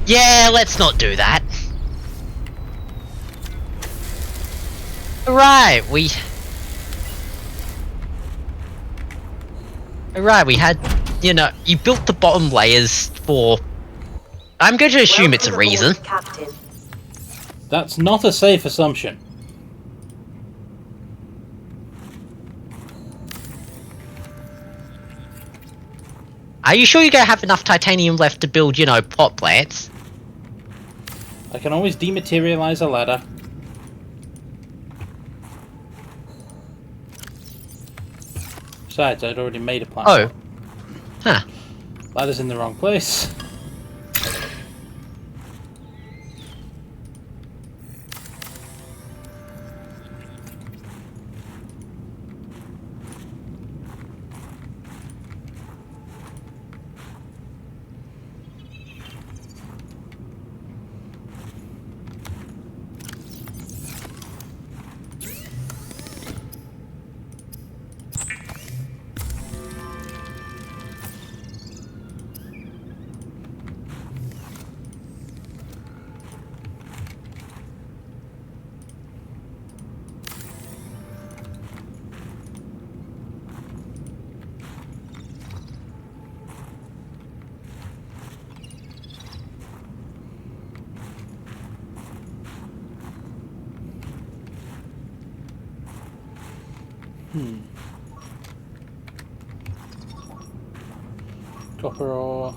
Yeah, let's not do that. Alright, we had, you built the bottom layers for... I'm going to assume it's a Welcome reason. aboard, Captain. That's not a safe assumption. Are you sure you're going to have enough titanium left to build, pot plants? I can always dematerialize a ladder. Besides, I'd already made a plan. Oh. Huh. Ladder's in the wrong place. Copper ore.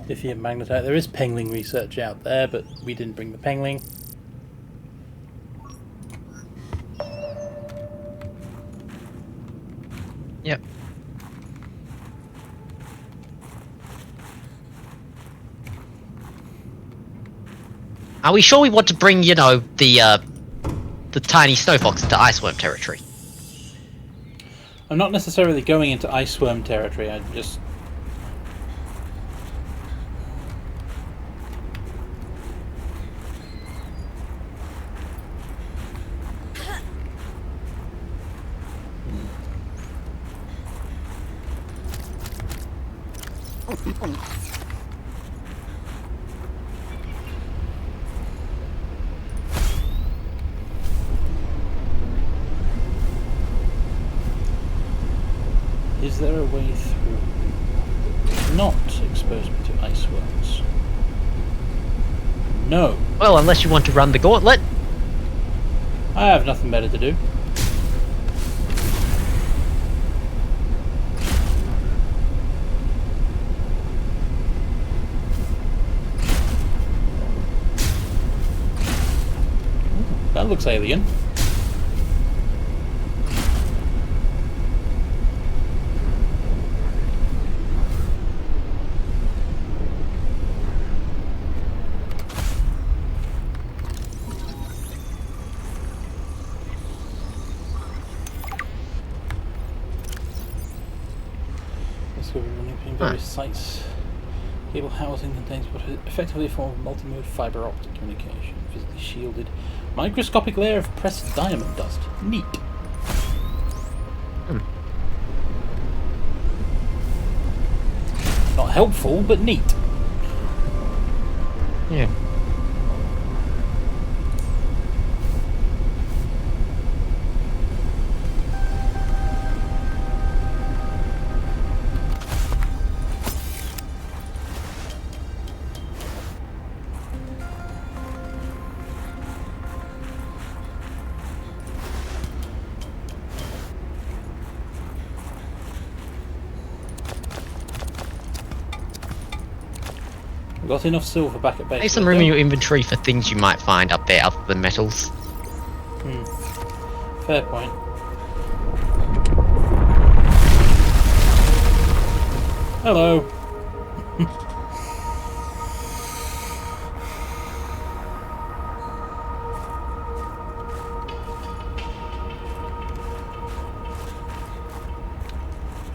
Lithium magnetite. There is pengling research out there, but we didn't bring the pengling. Yep. Are we sure we want to bring, the tiny snow fox into iceworm territory? I'm not necessarily going into iceworm territory, I just... Is there a way through that would not expose me to iceworms? No. Well, unless you want to run the gauntlet. I have nothing better to do. That looks alien. will be running between various sites. Cable housing contains what is effectively a form of multimode fiber optic communication, physically shielded. Microscopic layer of pressed diamond dust. Neat. Not helpful, but neat. Yeah. We've got enough silver back at base. Save some room in your inventory for things you might find up there other than metals. Fair point. Hello.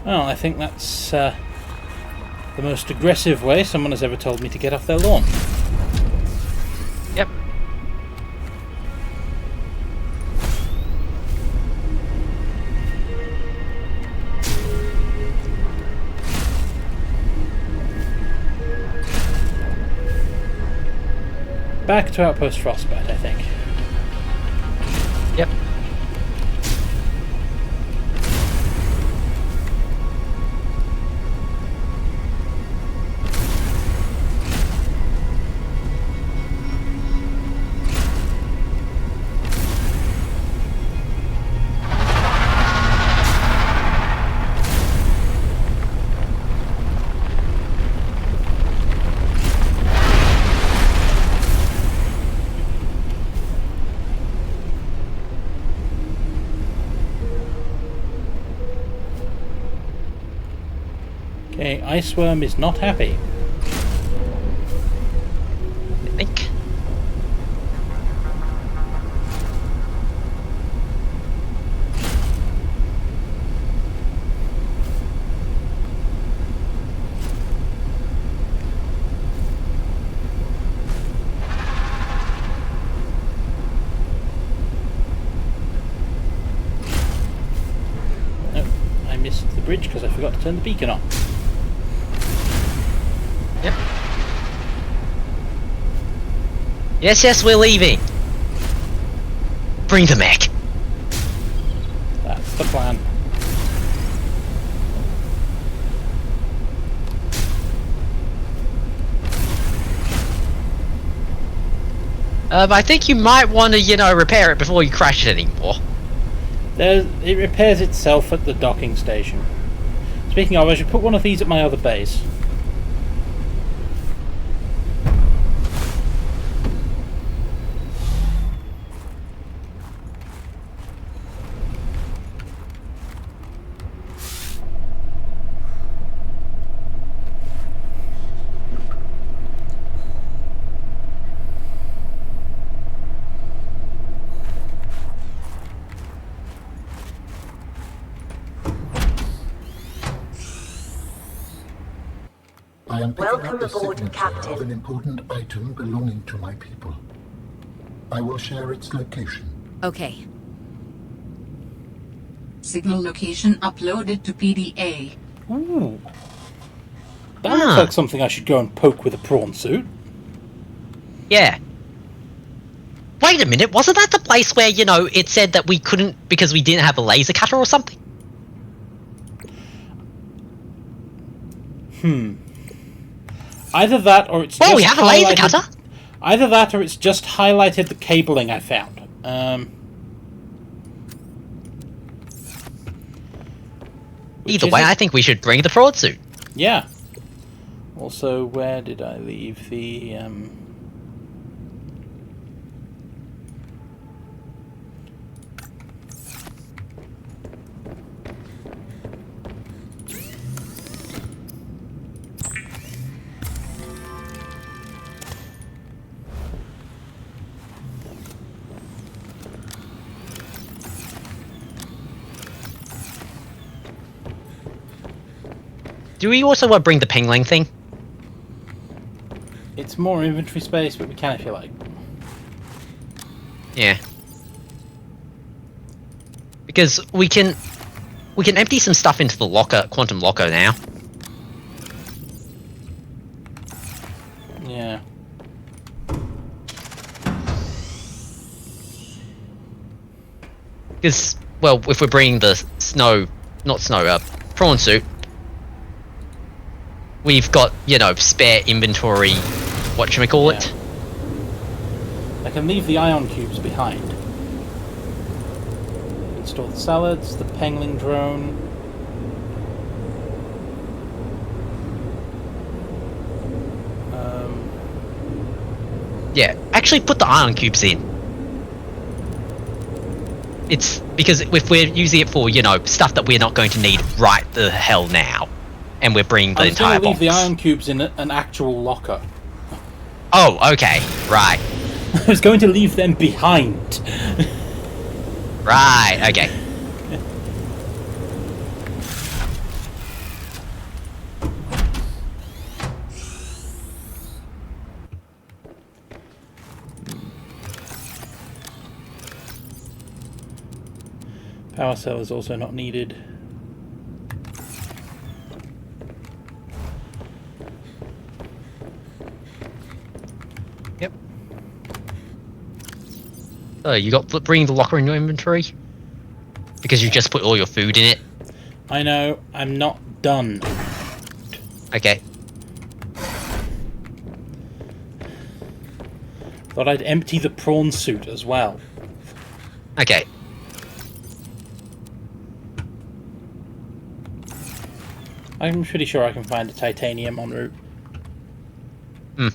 Well, I think that's the most aggressive way someone has ever told me to get off their lawn. Yep. Back to Outpost Frostbite, I think. Yep. Okay, Iceworm is not happy. I think. Nope, I missed the bridge because I forgot to turn the beacon on. Yep. Yes, yes, we're leaving. Bring the mech. That's the plan. I think you might want to, repair it before you crash it anymore. It repairs itself at the docking station. Speaking of, I should put one of these at my other base. I am picking Welcome up the aboard, signature Captain. of an important item belonging to my people. I will share its location. Okay. Signal location uploaded to PDA. Ooh. That looks like something I should go and poke with a prawn suit. Yeah. Wait a minute, wasn't that the place where, it said that we couldn't because we didn't have a laser cutter or something? Either that or it's Well, just we have a laser highlighted- cutter. Either that or it's just highlighted the cabling I found. Which Either way, isn't- I think we should bring the fraud suit. Yeah. Also, where did I leave the... Do we also want to bring the Pengling thing? It's more inventory space, but we can if you like. Yeah. Because we can empty some stuff into the locker, quantum locker now. Yeah. Because, well, if we're bringing the prawn suit, we've got, you know, spare inventory, whatchamacallit. I can leave the ion cubes behind. Install the salads, the Pengling drone. Yeah, actually put the ion cubes in. It's because if we're using it for, you know, stuff that we're not going to need right the hell now, and we're bringing the entire I was going to leave box. the ion cubes in an actual locker. Oh, okay, right. I was going to leave them behind. Right, okay. Power cell is also not needed. Yep. So you got bringing the locker in your inventory? Because you just put all your food in it? I know, I'm not done. Okay. Thought I'd empty the prawn suit as well. Okay. I'm pretty sure I can find a titanium en route. Hmm.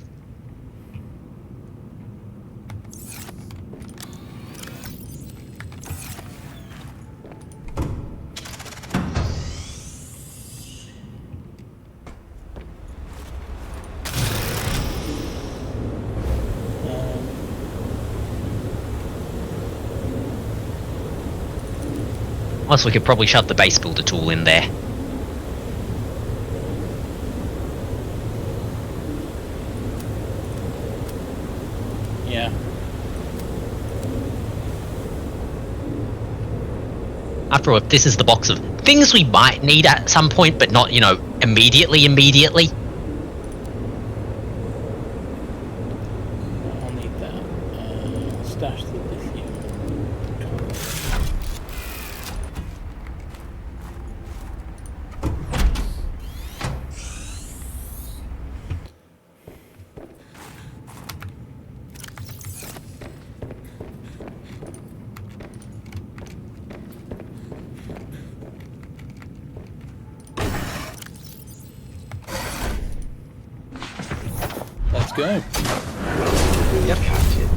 Also, we could probably shove the base builder tool in there. Yeah. After all, if this is the box of things we might need at some point, but not, you know, immediately. I'll need that. Stash the lithium. Let's go. Yep. Captain.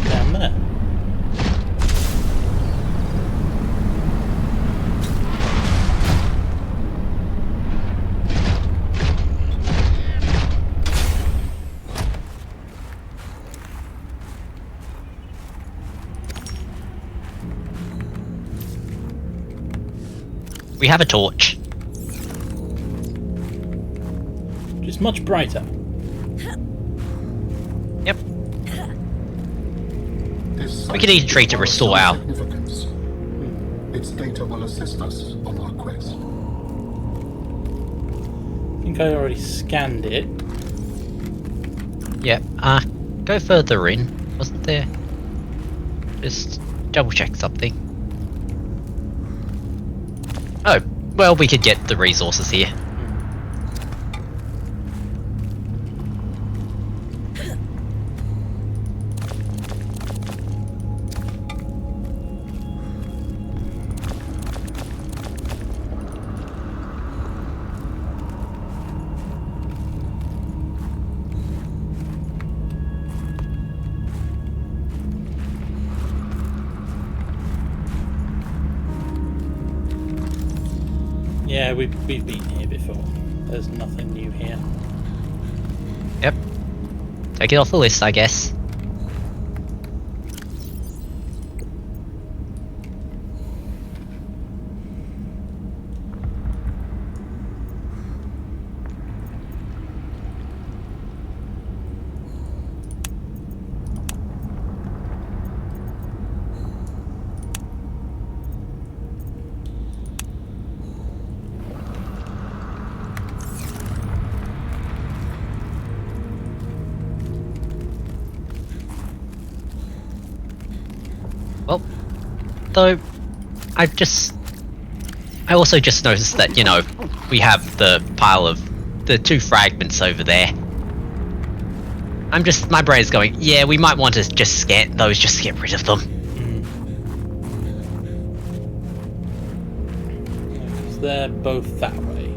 Down there. We have a torch. Just much brighter. Yep. This We could even try to restore our... significance. Its data will assist us on our quest. I think I already scanned it. Yep. Go further in. Wasn't there? Just double check something. Oh, well, we could get the resources here. Yeah, we've been here before. There's nothing new here. Yep. Take it off the list, I guess. Well, though, I also just noticed that, you know, we have the pile of the 2 fragments over there. My brain's going, yeah, we might want to just scan those, just to get rid of them. Because they're both that way.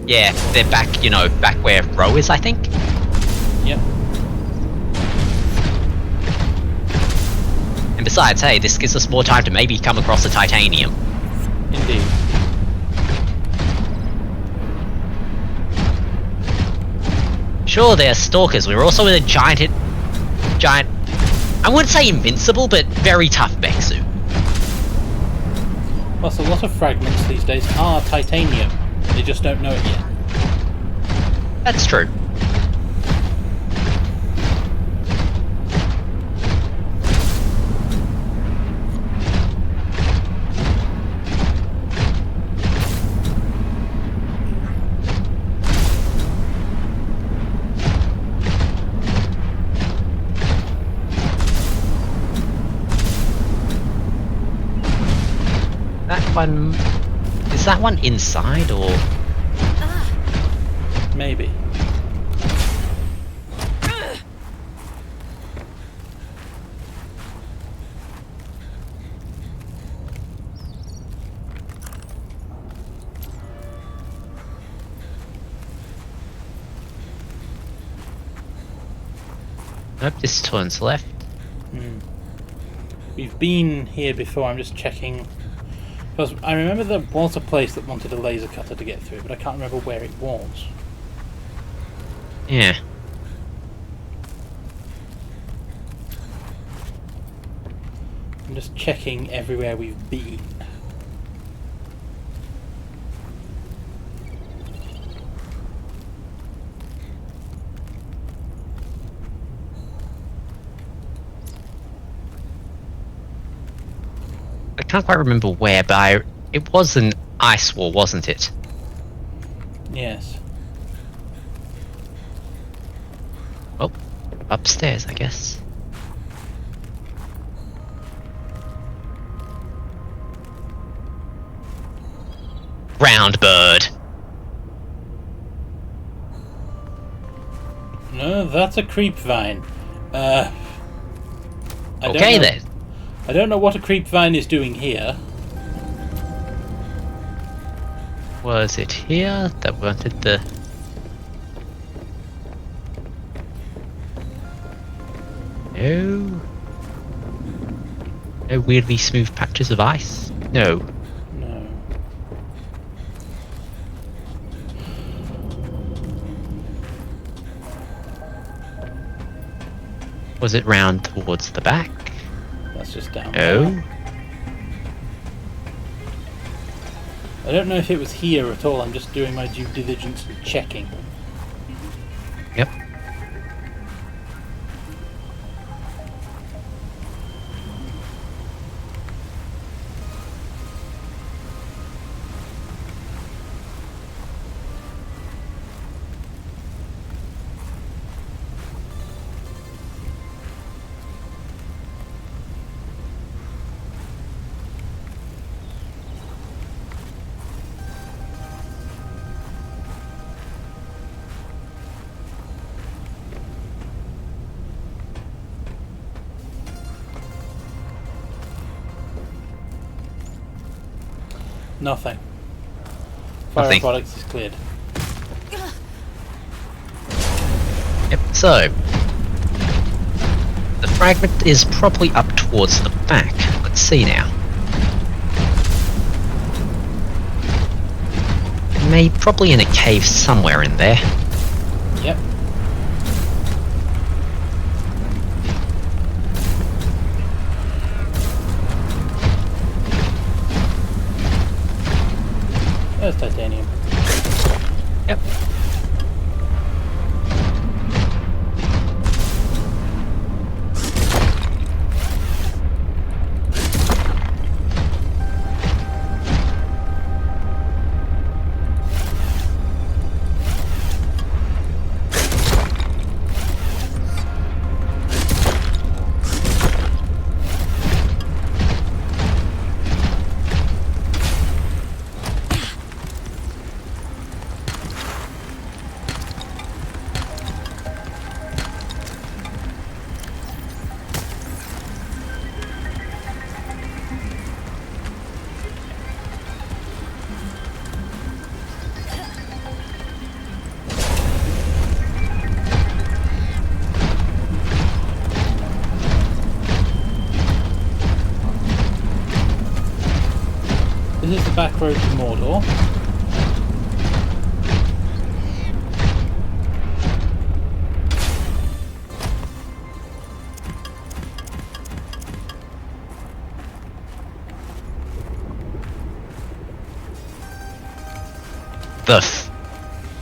Yeah, they're back, you know, back where Row is, I think. Yep. And besides, hey, this gives us more time to maybe come across a titanium. Indeed. Sure, they're stalkers. We're also in a giant, I wouldn't say invincible, but very tough mech suit. Plus, a lot of fragments these days are titanium. They just don't know it yet. That's true. Is that one inside or? Maybe. Nope, this turns left. We've been here before, I'm just checking. Because I remember there was a place that wanted a laser cutter to get through, but I can't remember where it was. Yeah. I'm just checking everywhere we've been. I can't quite remember where, but it was an ice wall, wasn't it? Yes. Well, upstairs, I guess. Round bird. No, that's a creep vine. I don't Okay know- then. I don't know what a creep vine is doing here. Was it here that wanted the... No. No weirdly smooth patches of ice? No. No. Was it round towards the back? That's just down No. there. I don't know if it was here at all, I'm just doing my due diligence and checking. Yep. Nothing. Fire Nothing. products is cleared. Yep, so... The fragment is probably up towards the back. Let's see now. Probably in a cave somewhere in there. Yep. There's titanium. Yep. This is the back road to Mordor.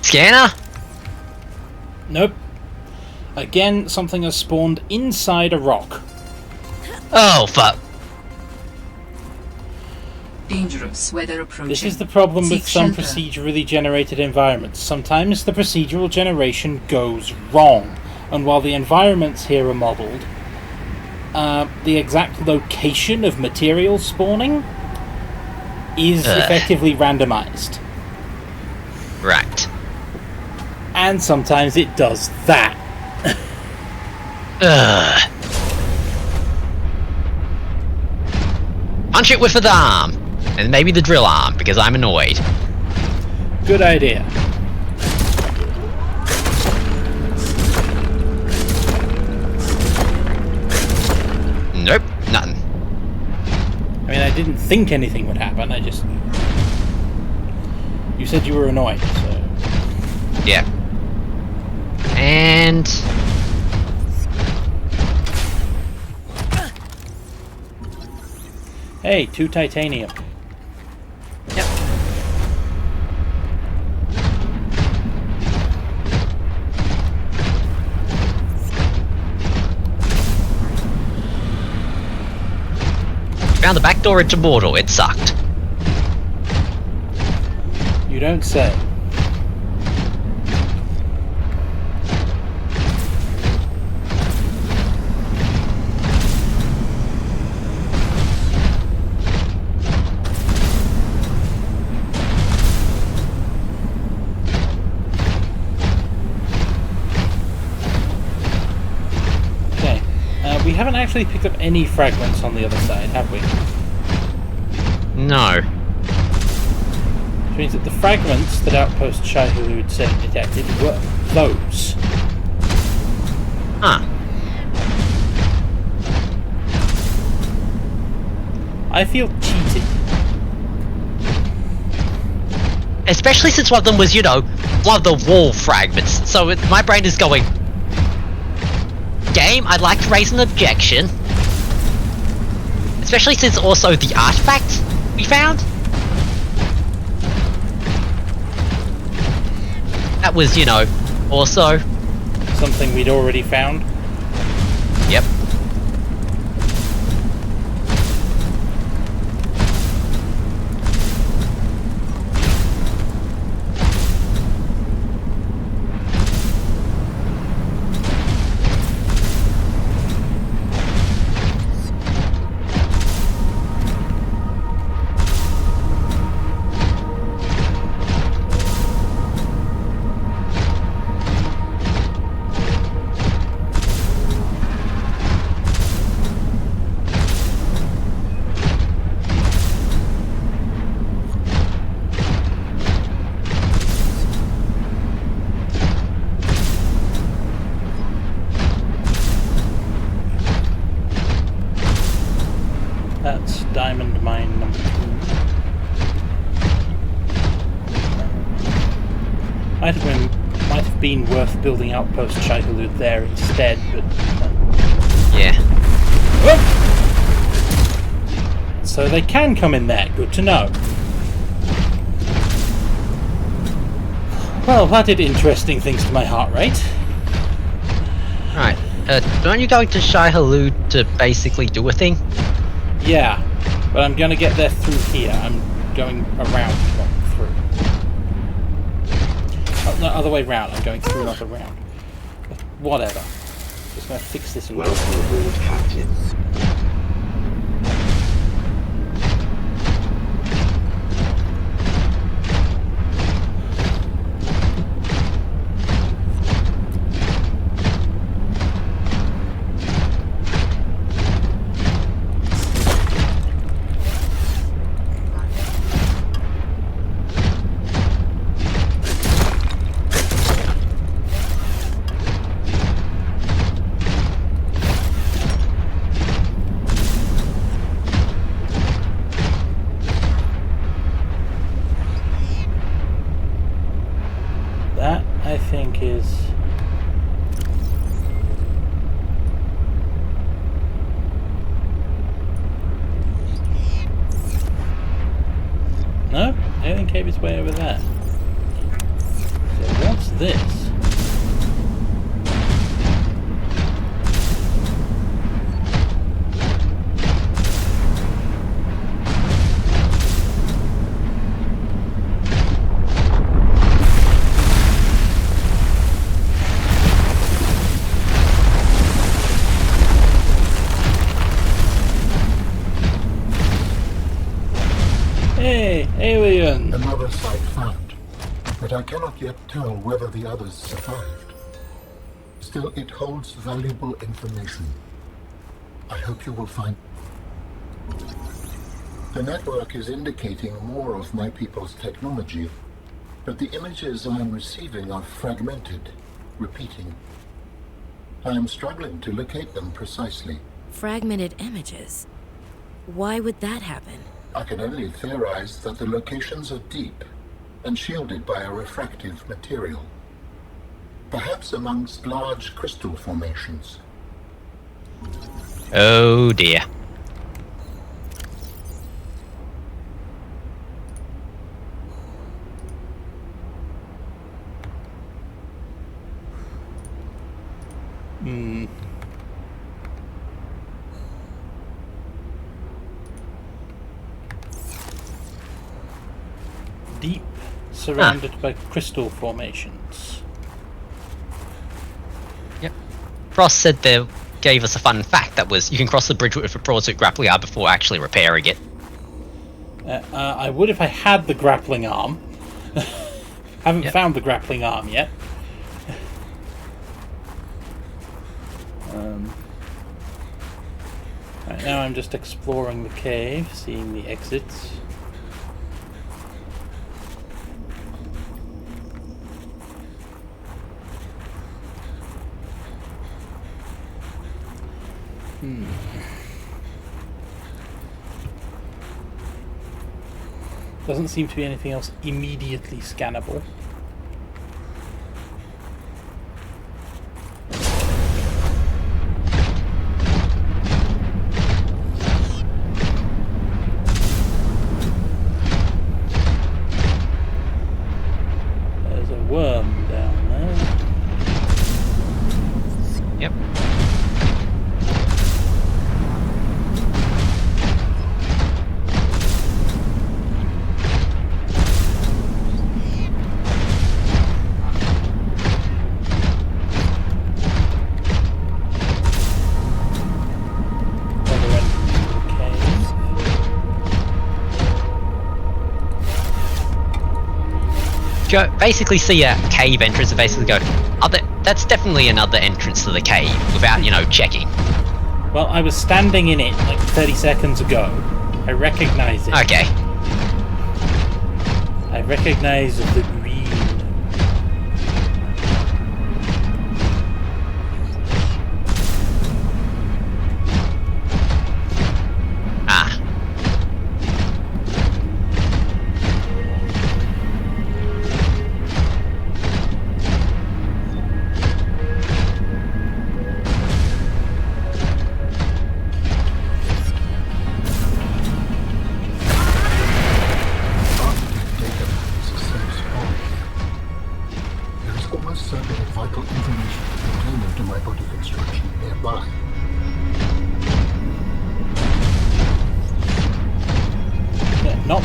Scanner? Nope. Again, something has spawned inside a rock. Oh, fuck. Dangerous weather approaching. This is the problem with Seek some shelter. procedurally generated environments. Sometimes the procedural generation goes wrong, and while the environments here are modelled, the exact location of material spawning is effectively randomized. Right. And sometimes it does that. Ugh. Punch it with the arm. And maybe the drill arm, because I'm annoyed. Good idea. Nope, nothing. I mean, I didn't think anything would happen, I just... You said you were annoyed, so... Yeah. And... Hey, 2 titanium. Yep. Found the back door into Mordor. It sucked. You don't say. Okay. We haven't actually picked up any fragments on the other side, have we? No. Which means that the fragments that Outpost Shai-Hulud had said it detected were those. Huh. I feel cheated. Especially since one of them was, you know, one of the wall fragments. So my brain is going... Game, I'd like to raise an objection. Especially since also the artifact we found. That was, you know, also... Something we'd already found. Yep. That's diamond mine number 2. Might have been worth building outpost Shaihalud there instead, but... Yeah. Oh! So they can come in there, good to know. Well, that did interesting things to my heart rate. Right. Aren't you going to Shai-Hulud to basically do a thing? Yeah, but I'm gonna get there through here. I'm going around, not through. Oh, no, other way round. I'm going through, not around. Whatever. Just gonna fix this. Welcome aboard, Captain. That, I think, is... No? Alien cave is way over there. So what's this? Hey, alien! Another site found, but I cannot yet tell whether the others survived. Still, it holds valuable information. I hope you will find... The network is indicating more of my people's technology, but the images I am receiving are fragmented, repeating. I am struggling to locate them precisely. Fragmented images? Why would that happen? I can only theorize that the locations are deep and shielded by a refractive material. Perhaps amongst large crystal formations. Oh dear. Deep, surrounded by crystal formations. Yep. Ross said they gave us a fun fact that was you can cross the bridge with a broadsuit grappling arm before actually repairing it. I would if I had the grappling arm. Haven't Yep. found the grappling arm yet. Right now I'm just exploring the cave, seeing the exits. Doesn't seem to be anything else immediately scannable. There's a worm down there. Yep. Other entrance to the cave. Go basically see a cave entrance and basically go, oh, that's definitely another entrance to the cave without, checking. Well, I was standing in it like 30 seconds ago. I recognize it. Okay. I recognize the green. Ah.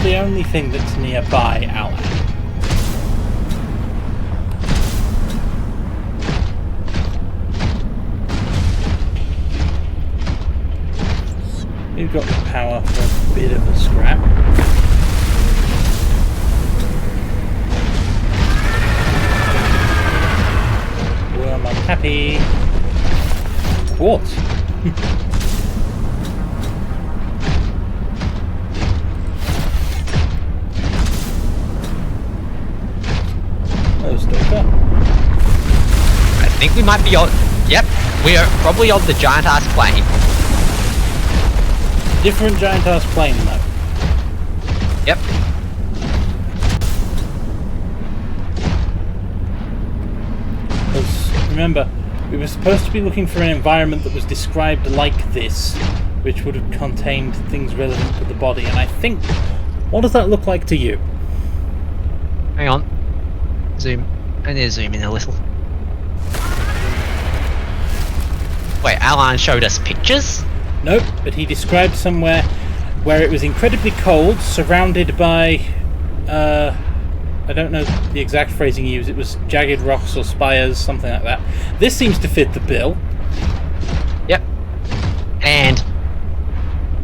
the only thing that's nearby, Alan. We've got the power for a bit of a scrap. Worm unhappy. Quartz. Hello, Stalker. I think we might be on... Yep, we are probably on the giant-ass plane. Different giant-ass plane, though. Yep. Because, remember, we were supposed to be looking for an environment that was described like this, which would have contained things relevant to the body, and I think... What does that look like to you? Hang on. Zoom. I need to zoom in a little. Wait, Alan showed us pictures? Nope, but he described somewhere where it was incredibly cold, surrounded by... I don't know the exact phrasing he used. It was jagged rocks or spires, something like that. This seems to fit the bill. Yep. And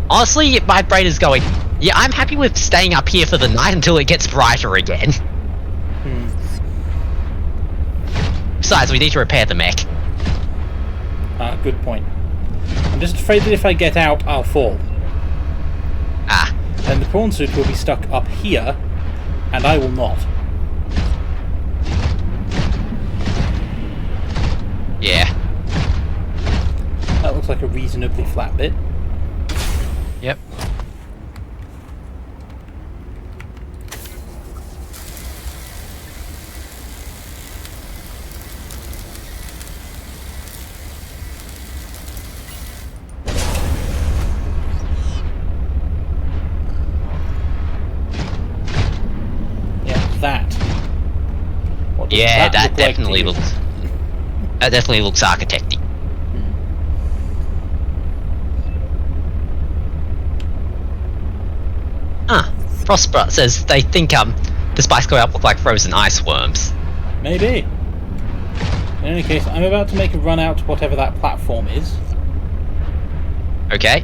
honestly, my brain is going, yeah, I'm happy with staying up here for the night until it gets brighter again. Besides, we need to repair the mech. Ah, good point. I'm just afraid that if I get out, I'll fall. Ah. Then the prawn suit will be stuck up here, and I will not. Yeah. That looks like a reasonably flat bit. Yep. That. What does Yeah, that look definitely like to you? looks... That definitely looks architecty. Prosper says they think the spikes going up look like frozen ice worms. Maybe. In any case, I'm about to make a run out to whatever that platform is. Okay.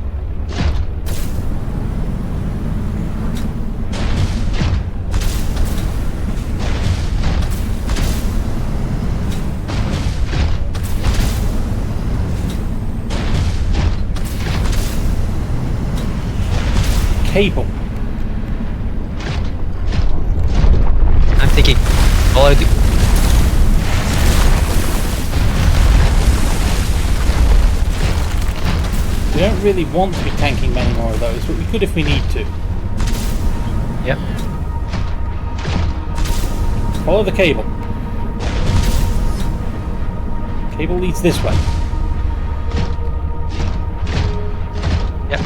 Cable. I'm thinking, follow the... We don't really want to be tanking many more of those, but we could if we need to. Yep. Follow the cable. Cable leads this way. Yep.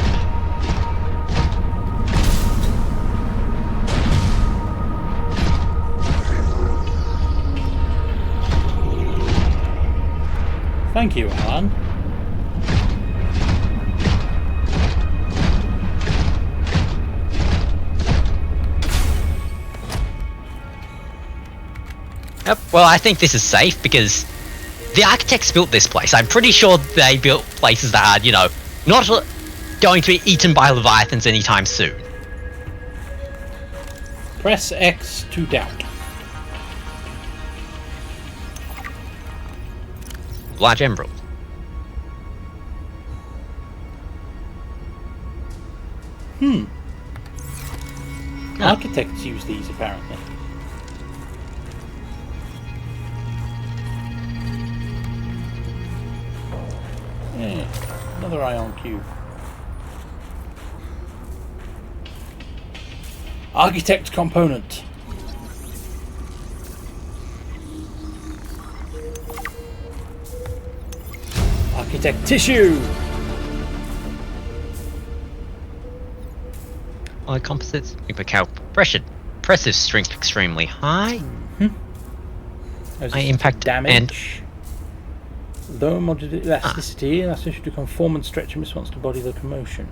Thank you, Alan. Yep. Well, I think this is safe because the architects built this place. I'm pretty sure they built places that are, you know, not going to be eaten by leviathans anytime soon. Press X to doubt. Large emerald. Architects use these, apparently. Yeah, another ion cube. Architect component. Architect tissue. Composites. Pressive strength extremely high. There's High impact damage. Low moderate elasticity. Elasticity to conform and stretch in response to body locomotion.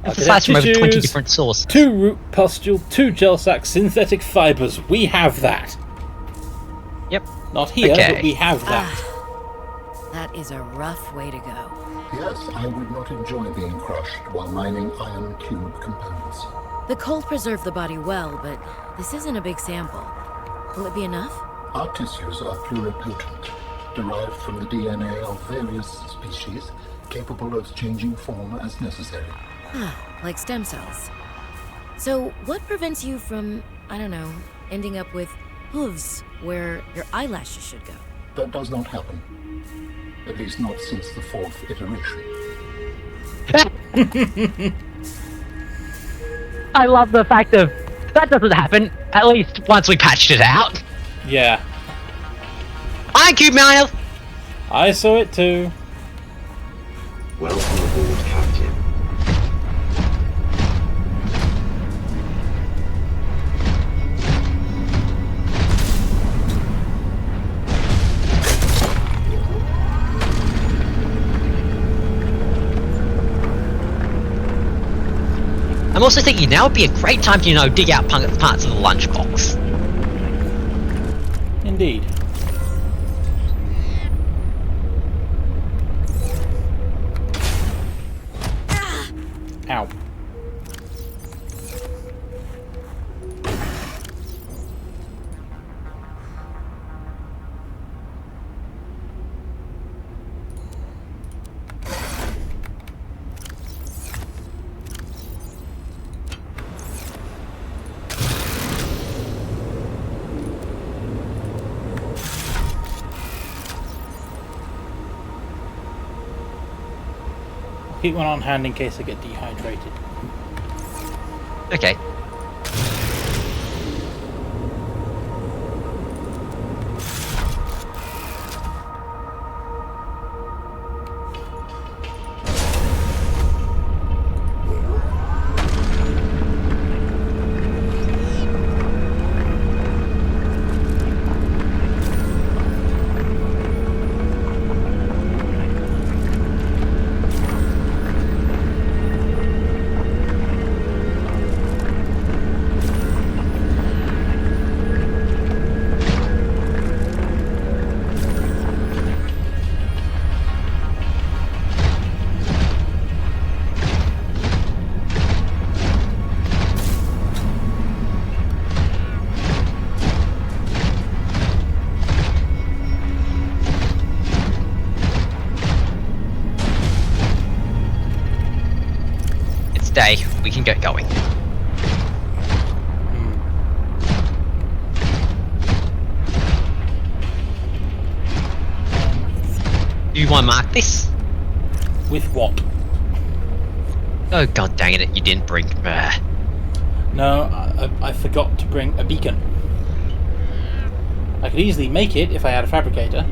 Emphasized from over 20 tissues, different sources. 2 root pustule, 2 gel sac, synthetic fibers. We have that. Yep. Not here, Okay. but we have that. That is a rough way to go. Yes, I would not enjoy being crushed while mining iron cube components. The cold preserved the body well, but this isn't a big sample. Will it be enough? Our tissues are pluripotent, derived from the DNA of various species, capable of changing form as necessary. Like stem cells. So, what prevents you from, I don't know, ending up with hooves where your eyelashes should go? That does not happen. At least not since the 4th iteration. I love the fact of that doesn't happen, at least once we patched it out. Yeah. Iron Cube Mile! I saw it too. Welcome aboard, Captain. I'm also thinking now would be a great time to, dig out parts of the lunchbox. Indeed. Ow. Keep one on hand in case I get dehydrated. Okay. Day, we can get going. Do you want to mark this? With what? Oh god dang it, you didn't bring... No, I forgot to bring a beacon. I could easily make it if I had a fabricator.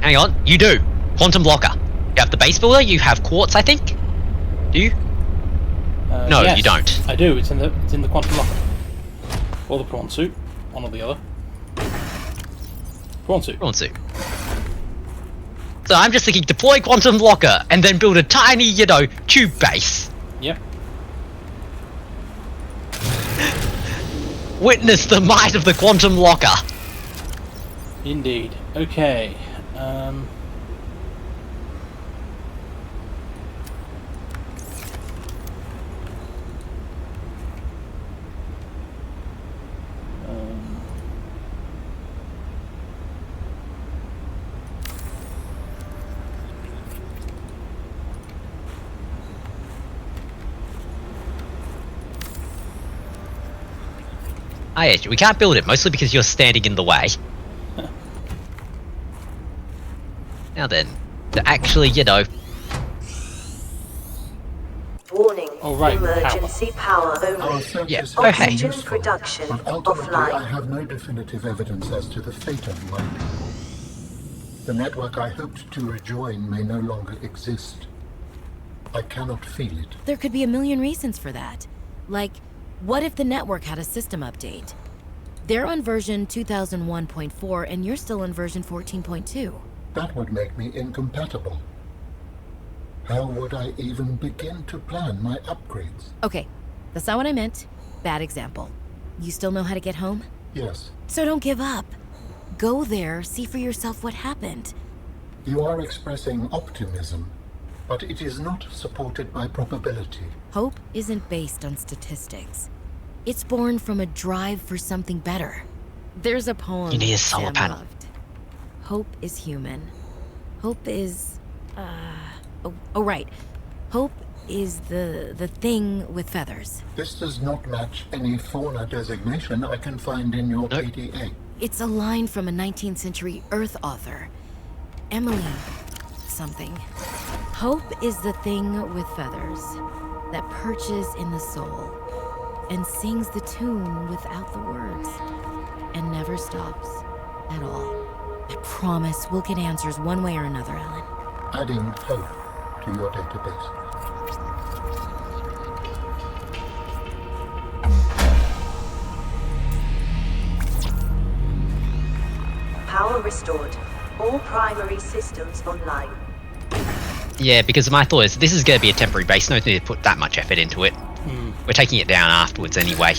Hang on, you do! Quantum blocker. You have the base builder, you have quartz, I think? Do you? No, yes, you don't. I do. It's in the quantum locker. Or the prawn suit. One or the other. Prawn suit. Prawn suit. So I'm just thinking deploy quantum blocker and then build a tiny, tube base. Yep. Witness the might of the quantum locker. Indeed. Okay. We can't build it, mostly because you're standing in the way. Now then, to actually, Warning. Oh, right, Emergency power Our only. search Yeah, is okay. useful, Oxygen production but ultimately offline. I have no definitive evidence as to the fate of my people. The network I hoped to rejoin may no longer exist. I cannot feel it. There could be a million reasons for that. Like, what if the network had a system update? They're on version 2001.4 and you're still on version 14.2. That would make me incompatible. How would I even begin to plan my upgrades? Okay, that's not what I meant. Bad example. You still know how to get home? Yes, So don't give up. Go there, see for yourself what happened. you are expressing optimism, but it is not supported by probability. Hope isn't based on statistics. It's born from a drive for something better. There's a poem You need a solar Sam panel. loved. Hope is human. Hope is... Oh, right. Hope is the thing with feathers. This does not match any fauna designation I can find in your Nope. PDA. It's a line from a 19th century Earth author. Emily something. Hope is the thing with feathers that perches in the soul and sings the tune without the words and never stops at all. I promise we'll get answers one way or another, Ellen. Adding hope to your database. Power restored. All primary systems online. Yeah, because my thought is this is going to be a temporary base. No need to put that much effort into it. We're taking it down afterwards anyway.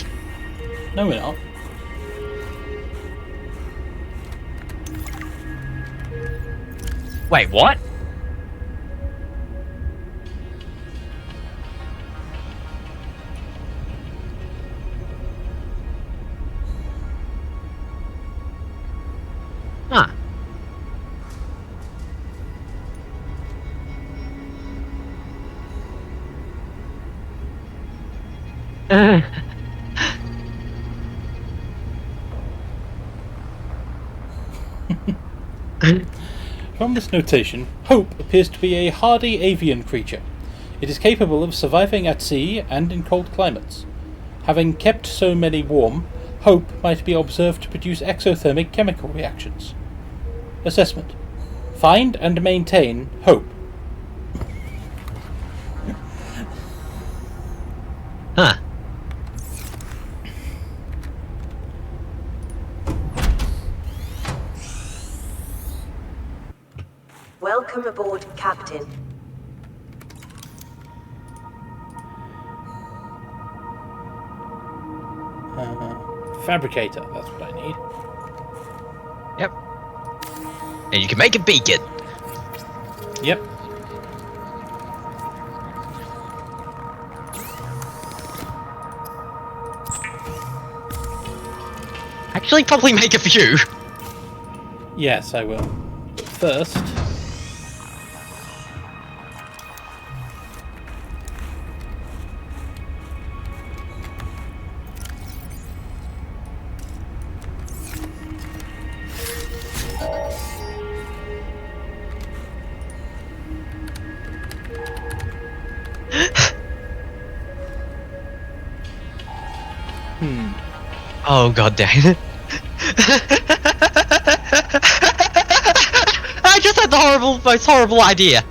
No, we're not. Wait, what? Huh. From this notation, Hope appears to be a hardy avian creature. It is capable of surviving at sea and in cold climates. Having kept so many warm, Hope might be observed to produce exothermic chemical reactions. Assessment. Find and maintain Hope. Huh. Welcome aboard, Captain. Fabricator, that's what I need. Yep. And you can make a beacon. Yep. Actually, probably make a few. Yes, I will. But first... Oh god damn it. I just had the most horrible idea.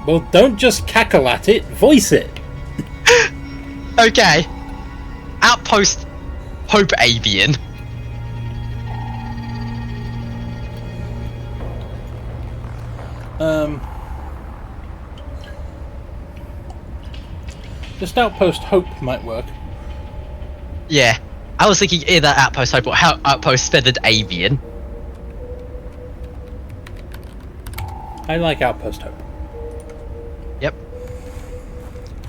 Well, don't just cackle at it, voice it! Okay. Outpost Hope Avian. Just Outpost Hope might work. Yeah. I was thinking either Outpost Hope or Outpost Feathered Avian. I like Outpost Hope. Yep.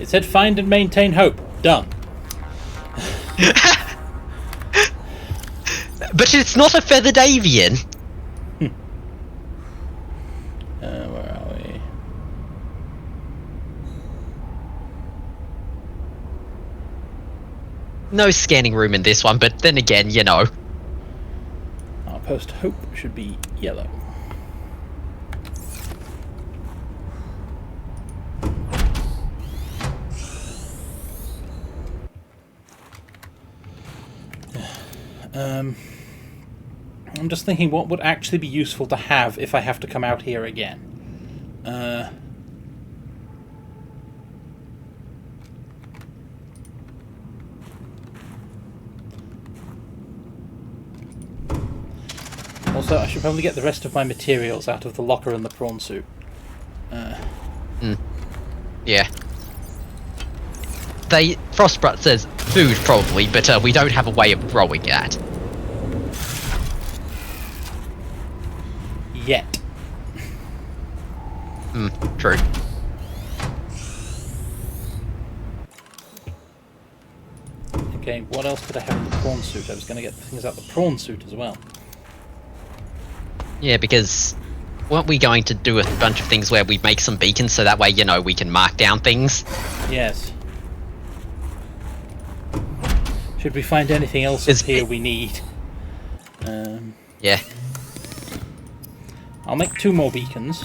It said find and maintain Hope. Done. But it's not a Feathered Avian. Where are we? No scanning room in this one, but then again, you know. Outpost Hope should be yellow. I'm just thinking what would actually be useful to have if I have to come out here again. Also, I should probably get the rest of my materials out of the locker and the prawn suit. Yeah. Frostbrat says food probably, but we don't have a way of growing that. Yet. True. Okay, what else could I have in the prawn suit? I was going to get things out the prawn suit as well. Yeah, because weren't we going to do a bunch of things where we make some beacons so that way, you know, we can mark down things? Yes. Should we find anything else up here we need? Yeah. I'll make 2 more beacons.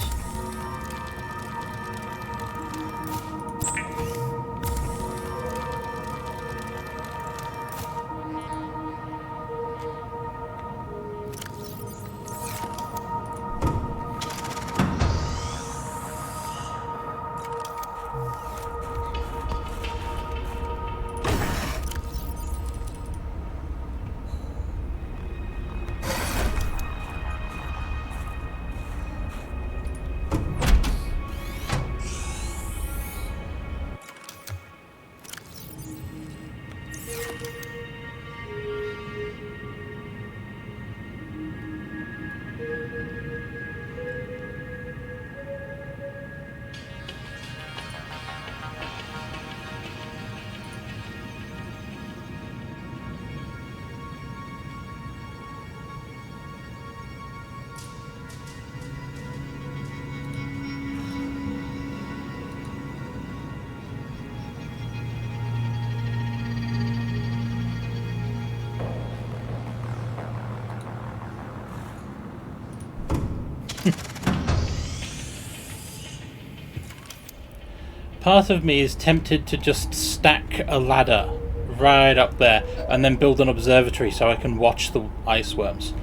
Part of me is tempted to just stack a ladder right up there and then build an observatory so I can watch the ice worms.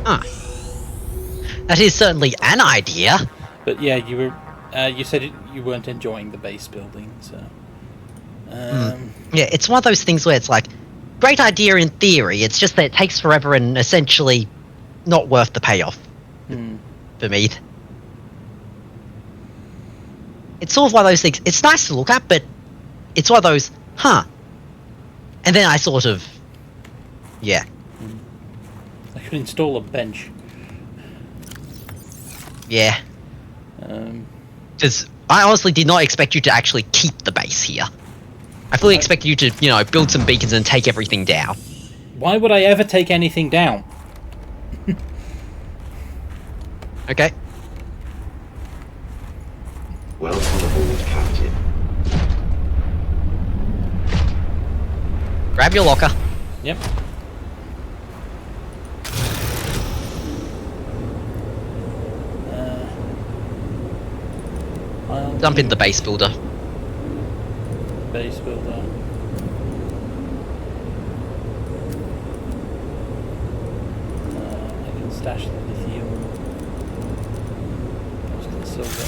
Ah. That is certainly an idea. But yeah, you said you weren't enjoying the base building, so... Yeah, it's one of those things where it's like, great idea in theory, it's just that it takes forever and essentially not worth the payoff for me. It's sort of one of those things, it's nice to look at, but it's one of those, huh. And then I sort of, yeah. I could install a bench. Yeah. Because I honestly did not expect you to actually keep the base here. I fully expected you to, you know, build some beacons and take everything down. Why would I ever take anything down? Okay. Welcome aboard, Captain. Grab your locker. Yep. Dump in the base builder. Base builder. I can stash the lithium. Most of the silver.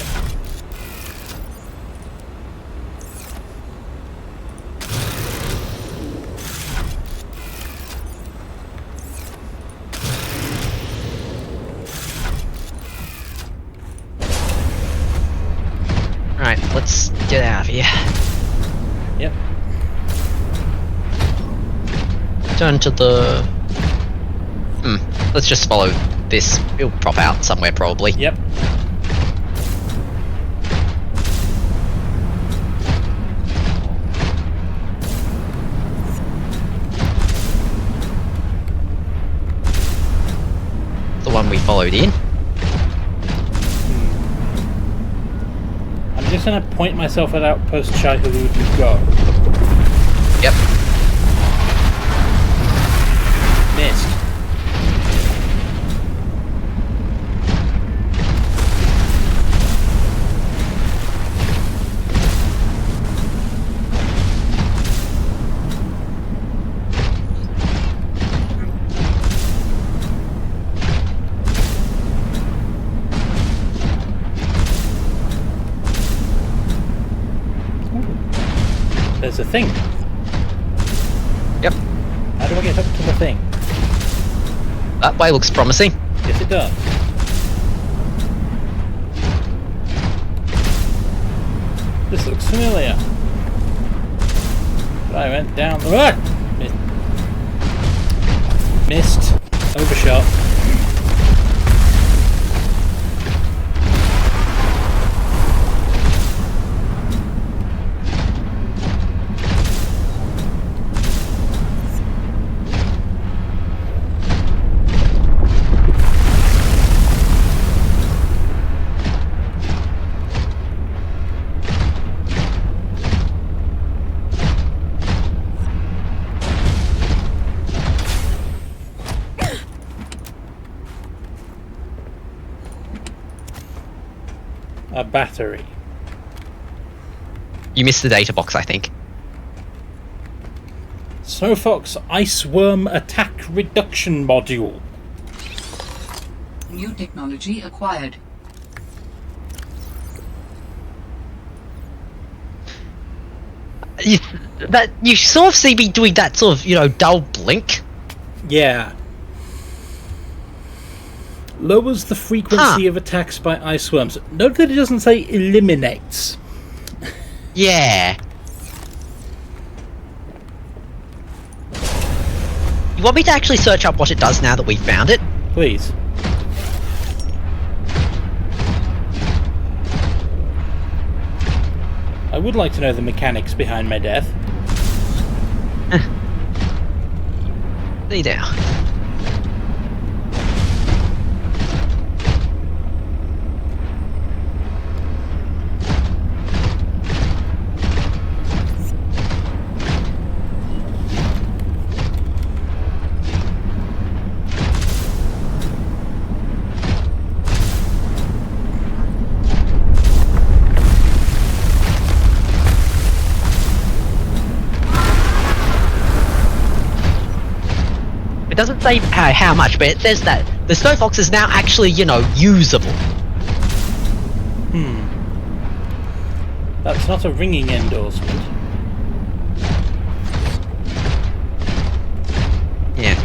Alright, let's get out of here. Yep. Turn to the... let's just follow this. It'll prop out somewhere, probably. Yep. The one we followed in. I'm just going to point myself at Outpost Shai-Hulud and go. Yep. Missed. There's a thing. Yep. How do I get up to the thing? That way looks promising. Yes, it does. This looks familiar. But I went down. Ah! Missed. Overshot. A battery. You missed the data box, I think. Snowfox Iceworm Attack Reduction Module. New technology acquired. You sort of see me doing that sort of, dull blink. Yeah. Lowers the frequency of attacks by iceworms. Note that it doesn't say eliminates. Yeah. You want me to actually search up what it does now that we've found it? Please. I would like to know the mechanics behind my death. See there. It doesn't say how much, but it says that the snow fox is now actually, usable. That's not a ringing endorsement. Yeah.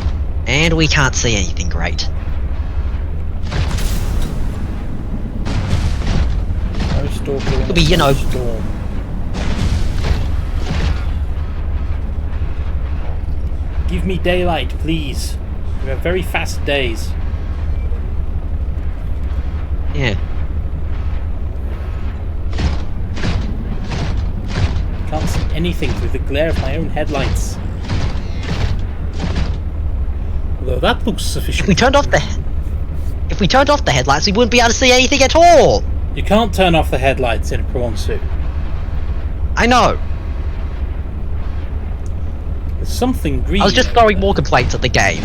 And we can't see anything great. No stalker in It'll be, a storm. Give me daylight, please. We have very fast days. Yeah. Can't see anything through the glare of my own headlights. Although that looks sufficient. If we turned off the headlights, we wouldn't be able to see anything at all. You can't turn off the headlights in a prawn suit. I know. There's something green. I was just throwing more complaints at the game.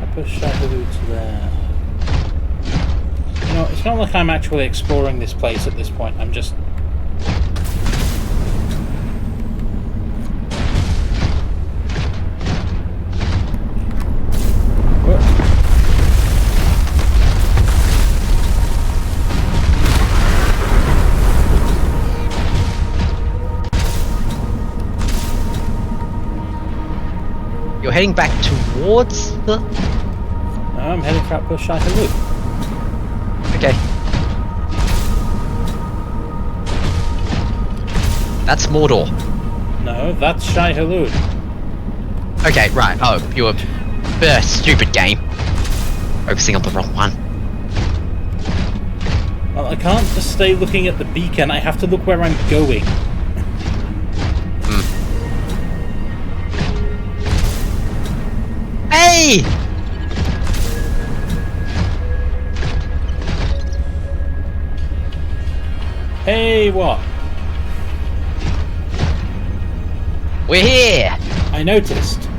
I push Shadowwood to there. It's not like I'm actually exploring this place at this point. I'm just... You're heading back towards the... No, I'm heading for Outpost Shadowwood. Okay. That's Mordor. No, that's Shai Hulud. Okay, right. Oh, you were... stupid game. Focusing on the wrong one. Well, I can't just stay looking at the beacon. I have to look where I'm going. Hey! Hey, what? We're here! I noticed.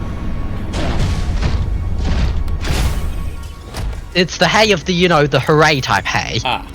It's the hay of the, the hooray type hay. Ah.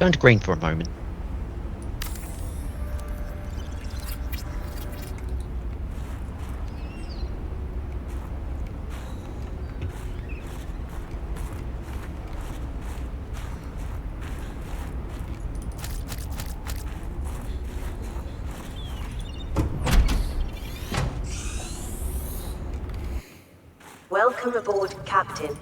Turned green for a moment. Welcome aboard, Captain.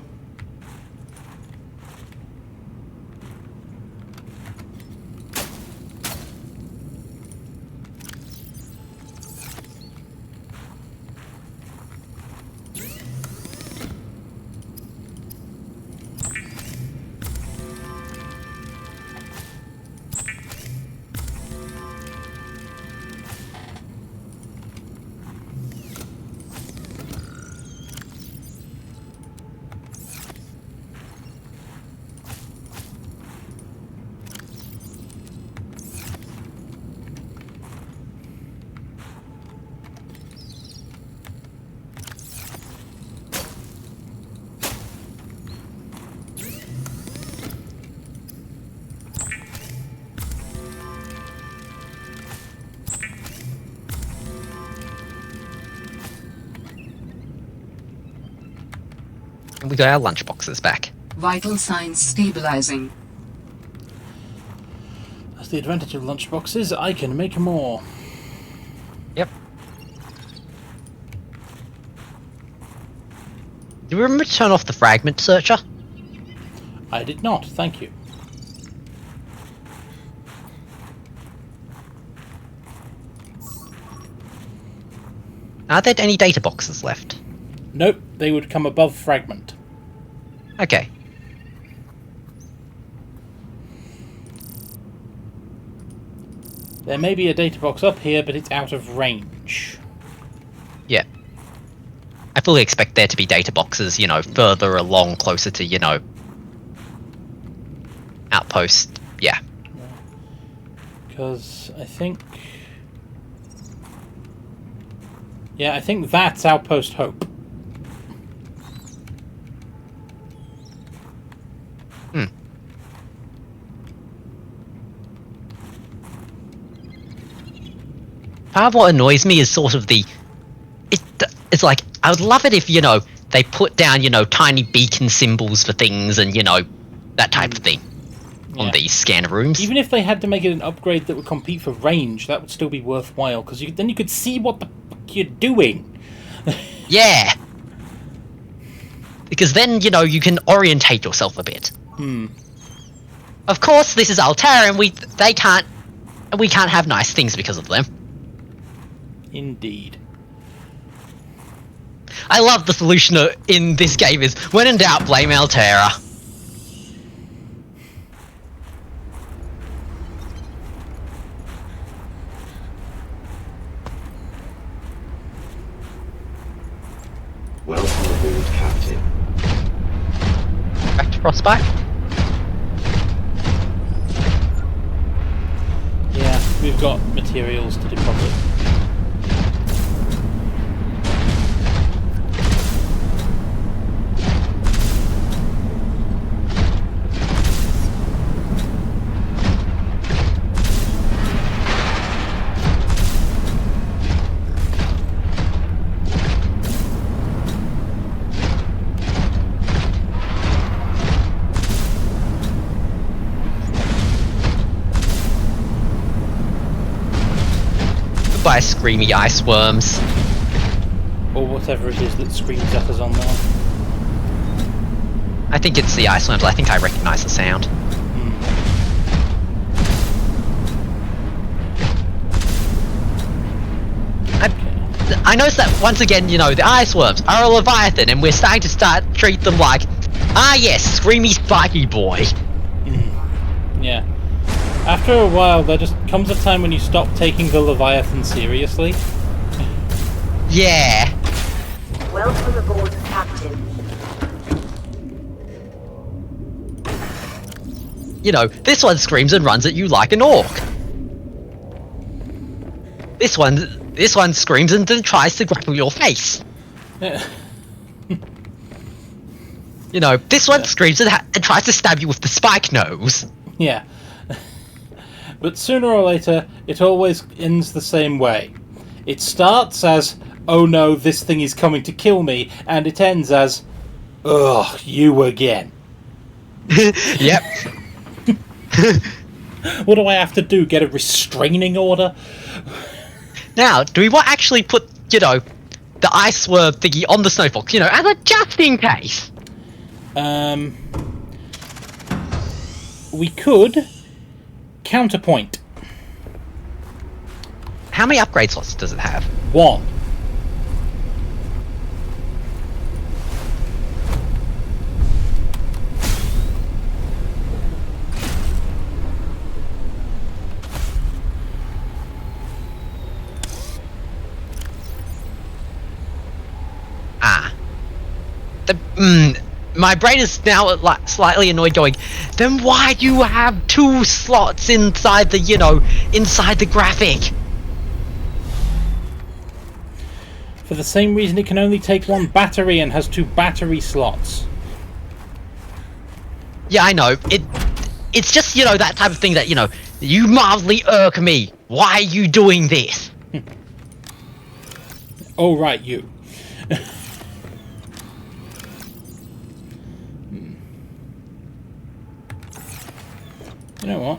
And we got our lunchboxes back. Vital signs stabilizing. That's the advantage of lunchboxes. I can make more. Yep. Do we remember to turn off the fragment searcher? I did not, thank you. Are there any data boxes left? Nope, they would come above fragment. Okay. There may be a data box up here, but it's out of range. Yeah. I fully expect there to be data boxes, further along, closer to, outpost. Yeah. Because I think... Yeah, I think that's Outpost Hope. Part of what annoys me is sort of it's like, I would love it if, they put down, tiny beacon symbols for things and, that type of thing on these scanner rooms. Even if they had to make it an upgrade that would compete for range, that would still be worthwhile, because then you could see what the fuck you're doing. Yeah! Because then, you can orientate yourself a bit. Of course, this is Altair, and we can't have nice things because of them. Indeed. I love the solution in this game is, when in doubt, blame Altair. Welcome aboard, Captain. Back to Frostbite? Yeah, we've got materials to deposit. By screamy ice worms. Or whatever it is that screams at us on there. I think it's the ice worms. I think I recognise the sound. I noticed that once again, the ice worms are a leviathan, and we're starting to treat them like, yes, screamy spiky boy. Yeah. After a while, there just comes a time when you stop taking the Leviathan seriously. Yeah. Welcome aboard, Captain. This one screams and runs at you like an orc. This one screams and then tries to grapple your face. This one screams and tries to stab you with the spike nose. Yeah. But sooner or later, it always ends the same way. It starts as, oh no, this thing is coming to kill me, and it ends as, ugh, you again. Yep. What do I have to do? Get a restraining order? Now, do we want actually put, the ice worm thingy on the snow fox, as a just in case? We could counterpoint. How many upgrade slots does it have? 1. My brain is now slightly annoyed going, then why do you have 2 slots inside the, inside the graphic? For the same reason it can only take 1 battery and has 2 battery slots. Yeah, I know. It's just, that type of thing that, you mildly irk me. Why are you doing this? Oh, right, you. You know what?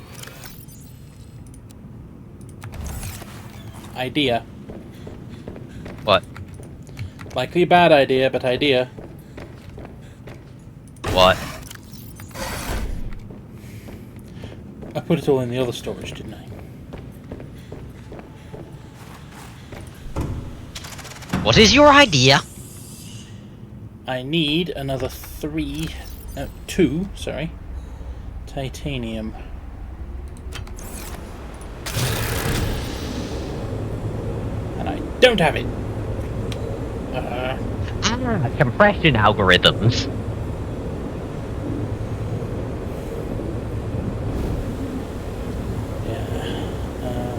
Idea. What? Likely a bad idea, but idea. What? I put it all in the other storage, didn't I? What is your idea? I need another 2, sorry. Titanium. And I don't have it. Compression algorithms. Yeah.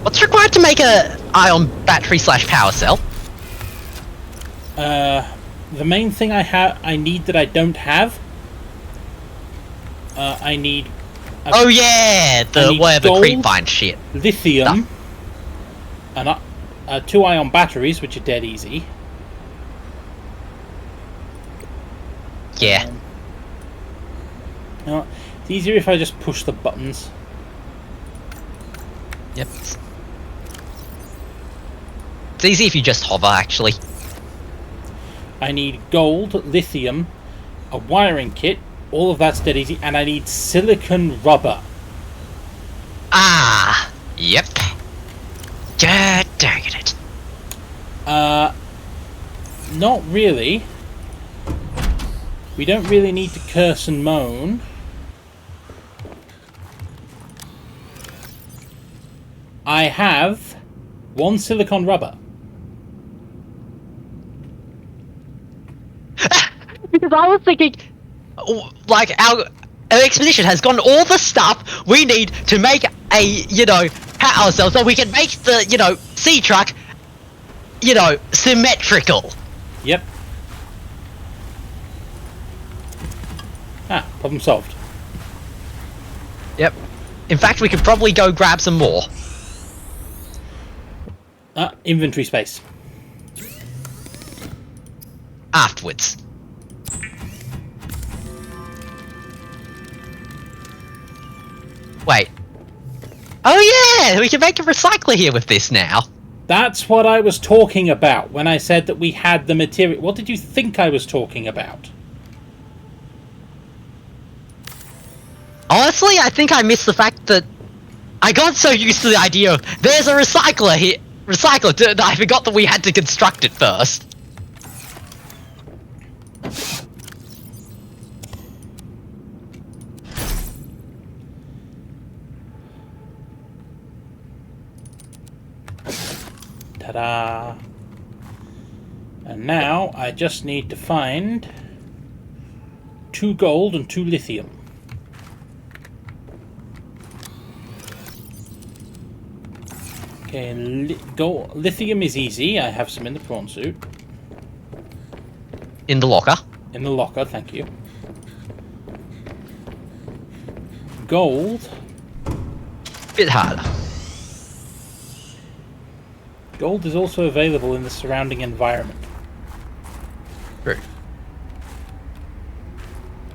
What's required to make a ion battery / power cell? The main thing I need that I don't have. I need. Oh yeah, the whatever gold, creepvine shit. Lithium. And 2 ion batteries, which are dead easy. Yeah. You know, it's easier if I just push the buttons. Yep. It's easy if you just hover, actually. I need gold, lithium, a wiring kit. All of that's dead easy, and I need silicon rubber. Ah, yep. God dang it. Not really. We don't really need to curse and moan. I have 1 silicon rubber. Because I was thinking, like, our expedition has gotten all the stuff we need to make a, power cell so we can make the, sea truck, symmetrical. Yep. Problem solved. Yep. In fact, we could probably go grab some more. Inventory space. Afterwards. Wait. Oh yeah! We can make a recycler here with this now. That's what I was talking about when I said that we had the material. What did you think I was talking about? Honestly, I think I missed the fact that I got so used to the idea of there's a recycler here, that I forgot that we had to construct it first. Ta-da! And now I just need to find 2 gold and 2 lithium. Okay, lithium is easy. I have some in the prawn suit. In the locker. In the locker, thank you. Gold. bit harder. Gold is also available in the surrounding environment. True.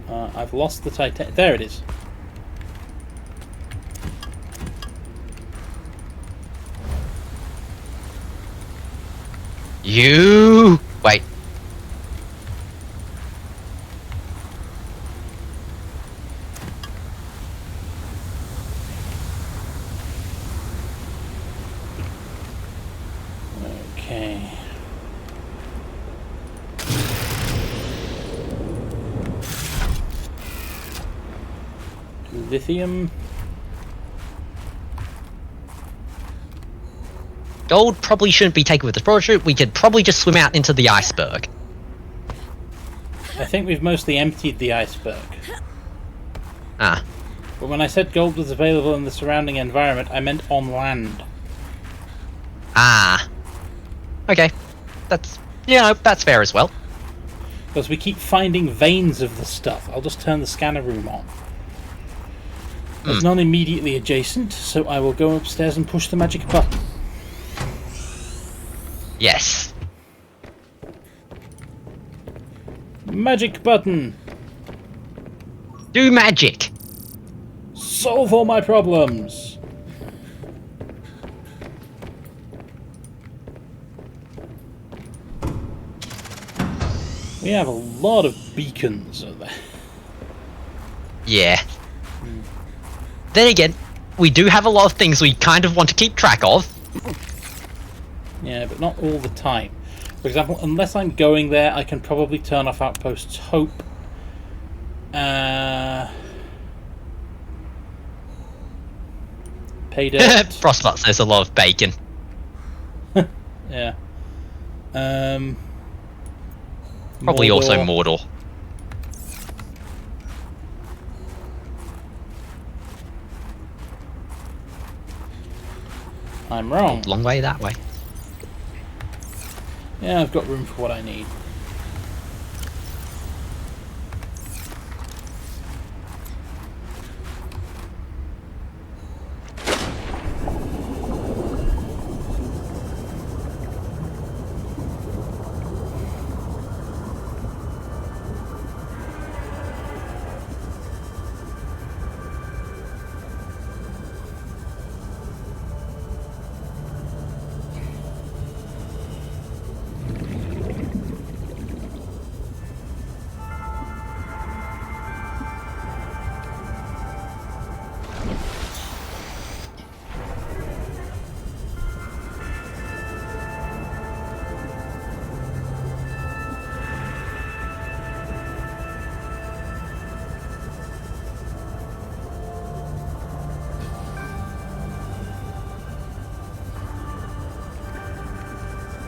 I've lost the titanium. There it is. You wait. Okay. Lithium. Gold probably shouldn't be taken with the parachute. We could probably just swim out into the iceberg. I think we've mostly emptied the iceberg. Ah, But when I said gold was available in the surrounding environment, I meant on land. ah. Okay, that's that's fair as well. Because we keep finding veins of the stuff. I'll just turn the scanner room on. There's none immediately adjacent, so I will go upstairs and push the magic button. Yes. Magic button! Do magic. Solve all my problems! We have a lot of beacons over there. Yeah. Then again, we do have a lot of things we kind of want to keep track of. Yeah, but not all the time. For example, unless I'm going there, I can probably turn off Outposts Hope. Pay dirt. Frostbot says a lot of bacon. Yeah. Probably also Mordor. I'm wrong. Long way that way. Yeah, I've got room for what I need.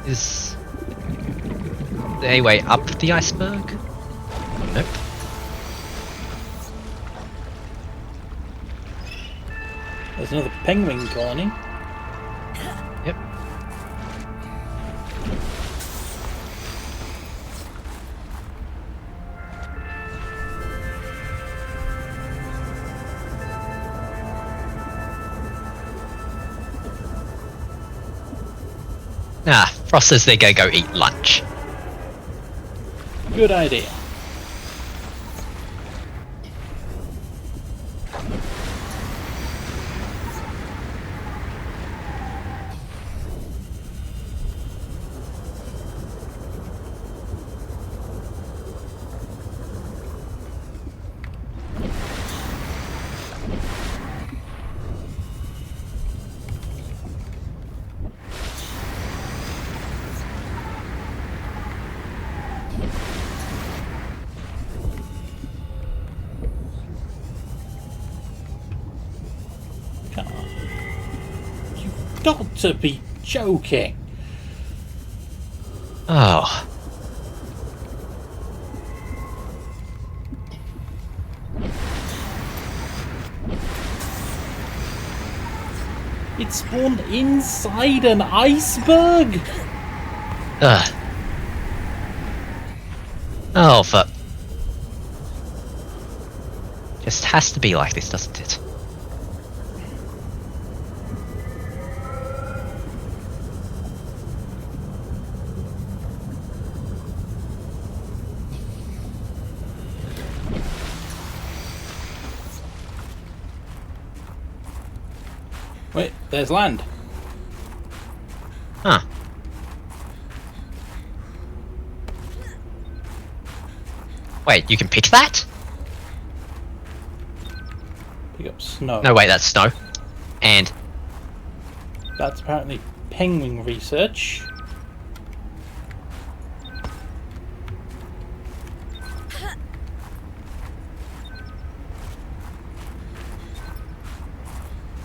Is there a way up the iceberg? Nope. There's another penguin colony. Yep. Ah, Frost says they're gonna go eat lunch. Good idea. You've got to be joking. Oh. It spawned inside an iceberg? Ugh. Oh, fuck. Just has to be like this, doesn't it? Wait, there's land. Huh. Wait, you can pick that? Pick up snow. No, wait, that's snow. And That's apparently penguin research.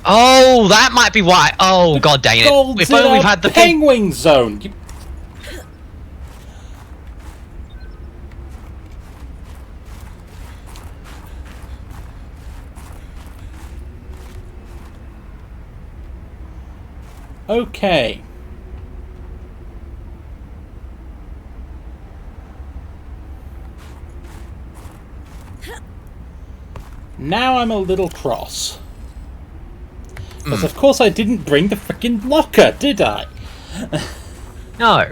oh, that might be why. Oh, god dang it! Gold's If only in we've a had the penguin zone. Okay. Now I'm a little cross. Because of course I didn't bring the frickin' locker, did I? No.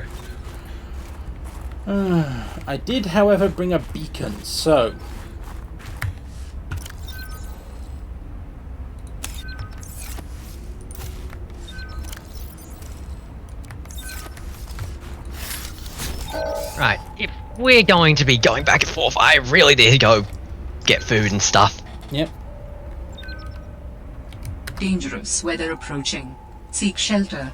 I did, however, bring a beacon, so... Right. If we're going to be going back and forth, I really need to go get food and stuff. Yep. Dangerous weather approaching. Seek shelter.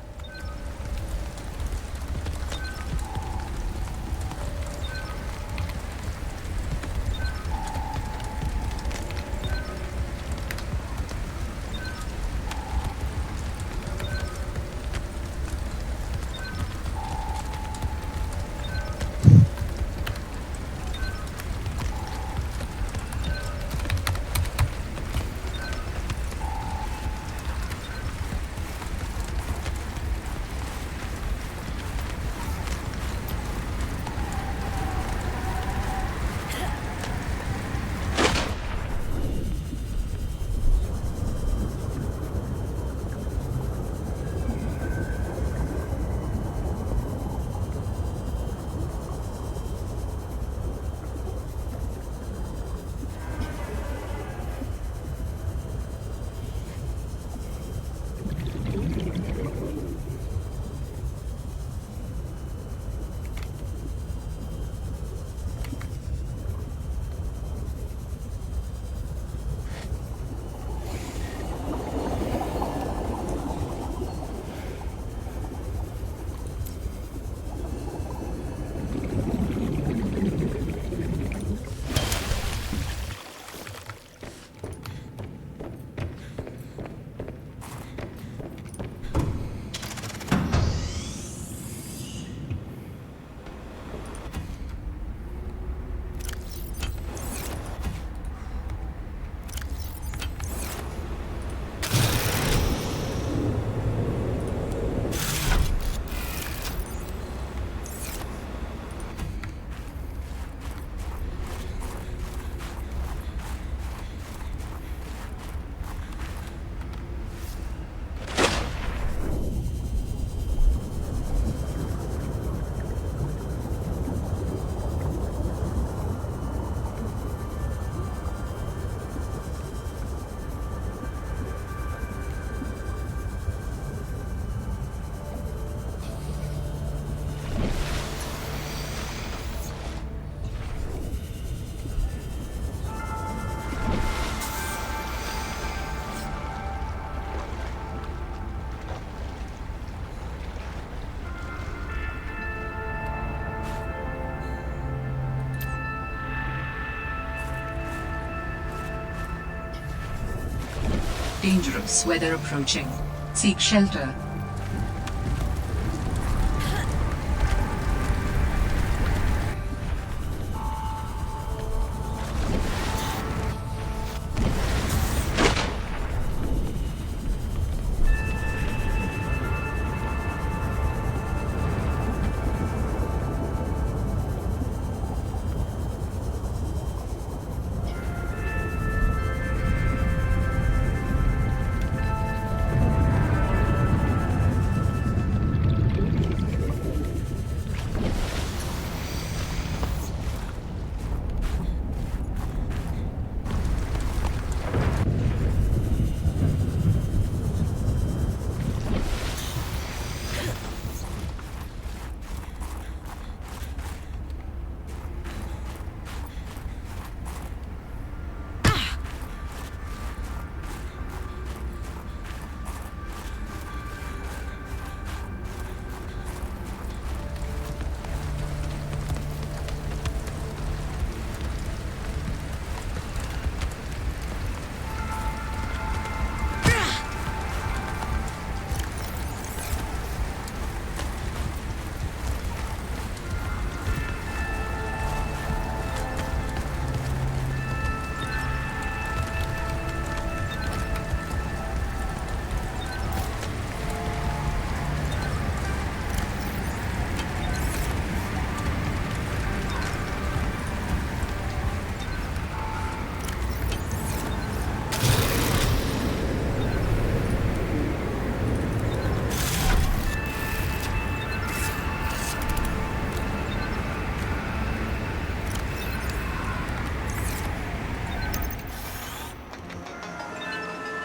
Dangerous weather approaching. Seek shelter.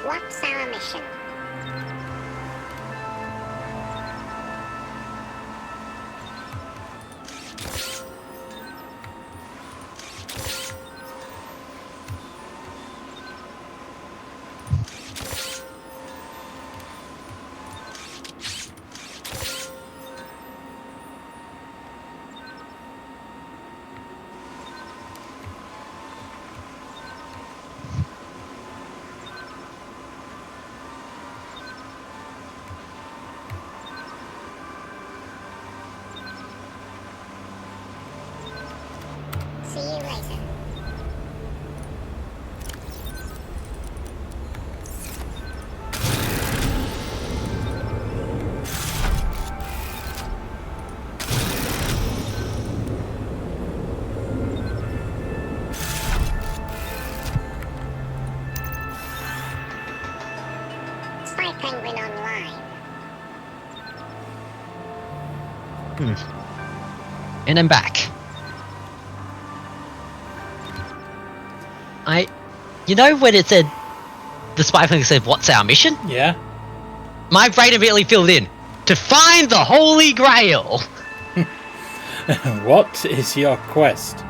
What's our mission? See you later. Spy Penguin online. And I'm back. You know when it said, the spy thing said, what's our mission? Yeah. My brain immediately filled in, to find the Holy Grail! What is your quest?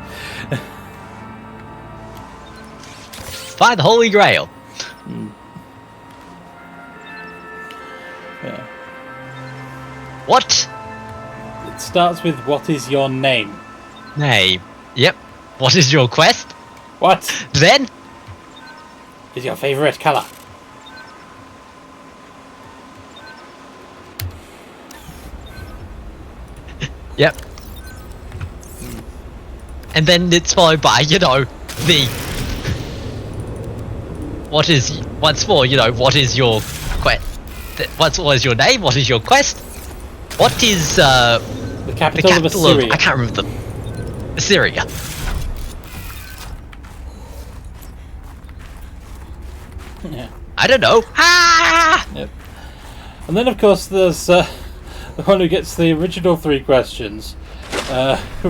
Find the Holy Grail. Yeah. What? It starts with what is your name? Name. Yep. What is your quest? What Then? is your favorite color? Yep. And then it's followed by, you know, the... What is your quest? What is your name? What is your quest? What is, The capital of Assyria. I can't remember Assyria. Yeah. I don't know. Ah! Yep. And then, of course, there's the one who gets the original 3 questions. Answers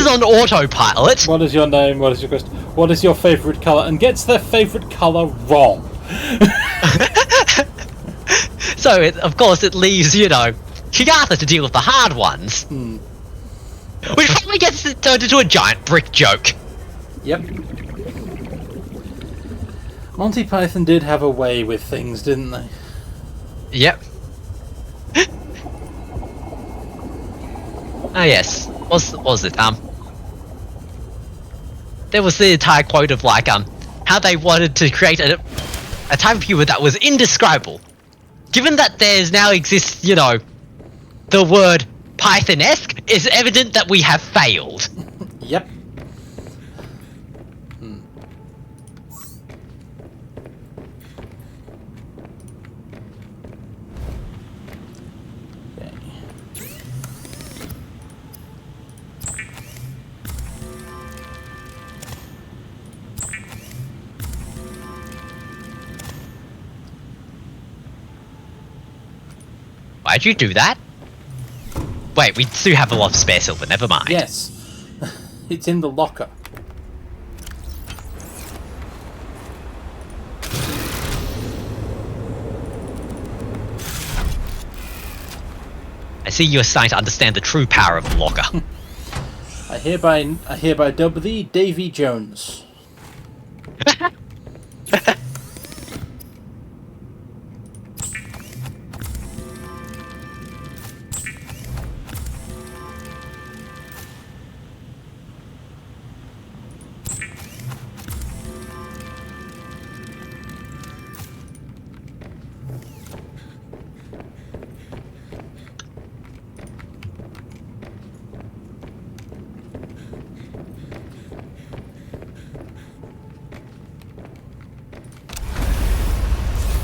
on autopilot. What is your name? What is your quest? What is your favourite colour? And gets their favourite colour wrong. So, of course, it leaves, you know, Shigatha to deal with the hard ones. Which probably gets it turned into a giant brick joke. Yep. Monty Python did have a way with things, didn't they? Yep. Oh yes. What was it? There was the entire quote of like how they wanted to create a type of humor that was indescribable. Given that there's now exists, you know, the word Python-esque, it's evident that we have failed. Yep. Okay. Why'd you do that? Wait, we do have a lot of spare silver, never mind. Yes. It's in the locker. I see you're starting to understand the true power of the locker. I hereby dub thee Davy Jones.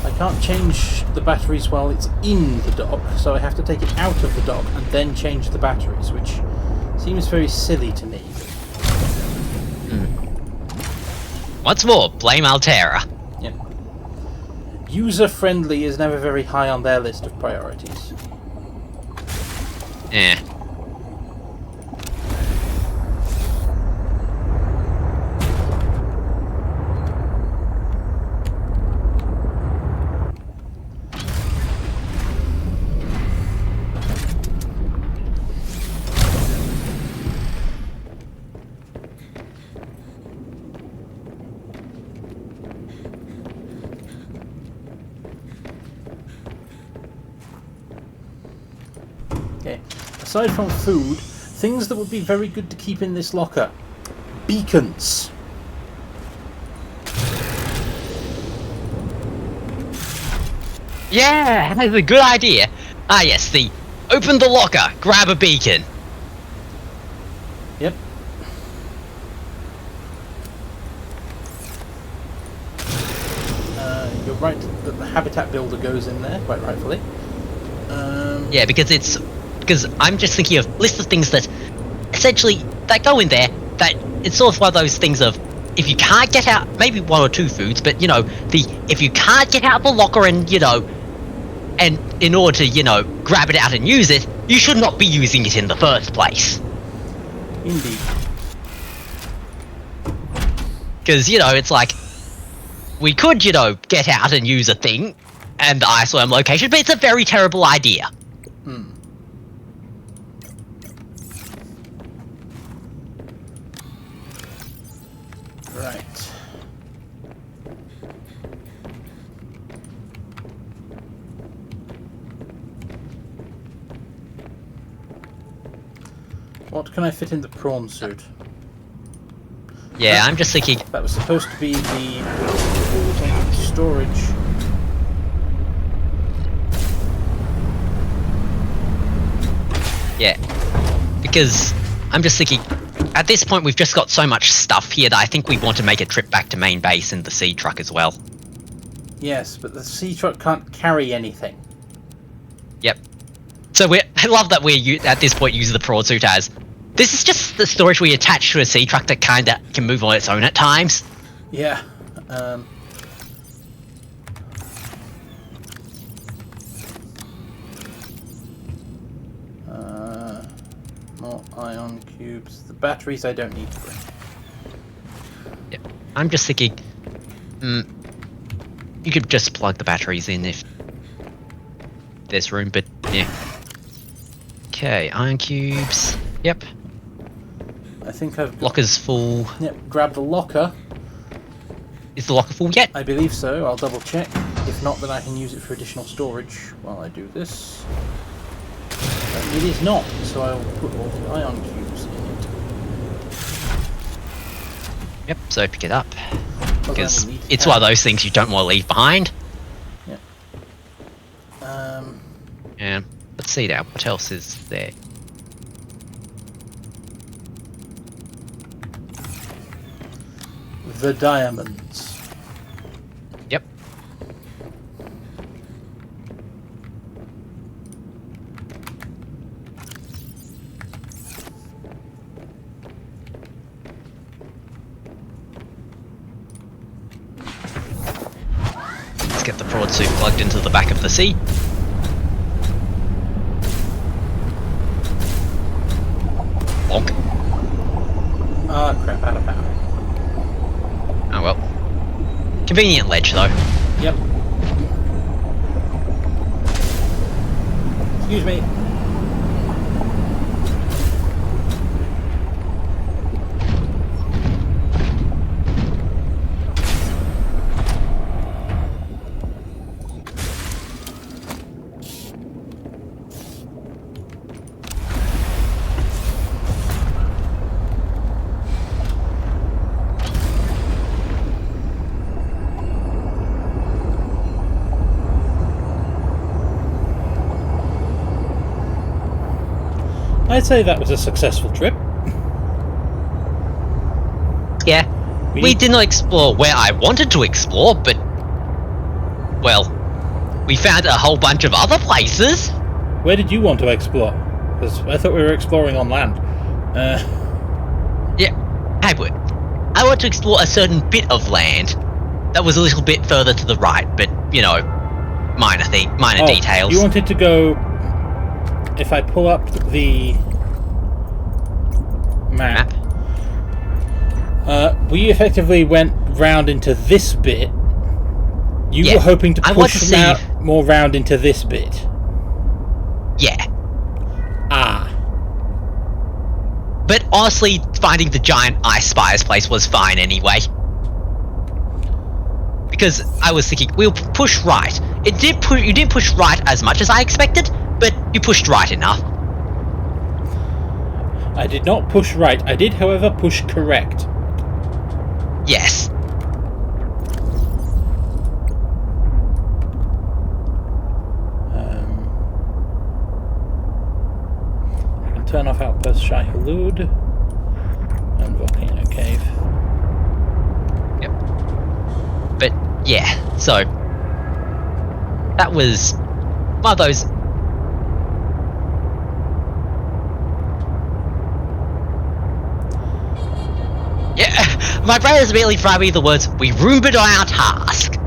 I can't change the batteries while it's in the dock, so I have to take it out of the dock and then change the batteries, which seems very silly to me. Once more, blame Altera. Yep. User-friendly is never very high on their list of priorities. Eh. aside from food, things that would be very good to keep in this locker. Beacons. Yeah, that's a good idea. Ah, yes, open the locker, grab a beacon. Yep. You're right that the habitat builder goes in there, quite rightfully. Yeah, because I'm just thinking of list of things that essentially that go in there. That it's sort of one of those things of if you can't get out, maybe one or two foods, but if you can't get out the locker and and in order to grab it out and use it, you should not be using it in the first place. Indeed. Because it's like we could get out and use a thing and the ice worm location, but it's a very terrible idea. Right. What can I fit in the prawn suit? Yeah, I'm just thinking. That was supposed to be the storage. Yeah, because I'm just thinking. At this point, we've just got so much stuff here that I think we want to make a trip back to main base in the sea truck as well. Yes, but the sea truck can't carry anything. Yep. So I love that we're at this point using the prawn suit as this is just the storage we attach to a sea truck that kind of can move on its own at times. Yeah. More ion cubes. The batteries I don't need to bring. Yep. I'm just thinking, you could just plug the batteries in if there's room, but yeah. Okay, ion cubes. Yep. I think I've... Locker's full. Yep, grab the locker. Is the locker full yet? I believe so, I'll double check. If not, then I can use it for additional storage while I do this. It is not, so I'll put all the ion cubes in it. Yep, so pick it up. Because it's one of those things you don't want to leave behind. Yep. Yeah, let's see now, what else is there? The diamonds. Yep. Let's get the prawn suit plugged into the back of the sea. Bonk. Ah, crap, out of power. Oh well. Convenient ledge though. Yep. Excuse me. I'd say that was a successful trip. Yeah. We did not explore where I wanted to explore, but... well, we found a whole bunch of other places. Where did you want to explore? Because I thought we were exploring on land. Yeah, I want to explore a certain bit of land that was a little bit further to the right, but, minor details. You wanted to go... If I pull up the map. We effectively went round into this bit. You were hoping to push more round into this bit. Yeah. Ah. But honestly, finding the giant ice spires place was fine anyway. Because I was thinking, we'll push right. You didn't push right as much as I expected, but you pushed right enough. I did not push right. I did, however, push correct. Yes. I can turn off Outpost Shai Hulud and Volcano Cave. Yep. But yeah, so that was one of those. Yeah, my brain is immediately throwing me the words, "We rumored on our task."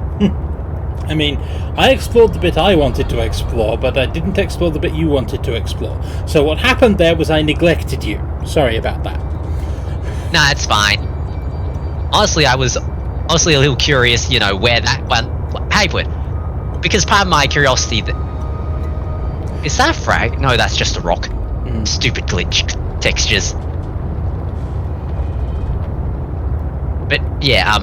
I mean, I explored the bit I wanted to explore, but I didn't explore the bit you wanted to explore. So what happened there was I neglected you. Sorry about that. Nah, it's fine. Honestly, I was a little curious, you know, where that one. How you put it? Because part of my curiosity is that a frag? No, that's just a rock. Stupid glitch textures. But yeah,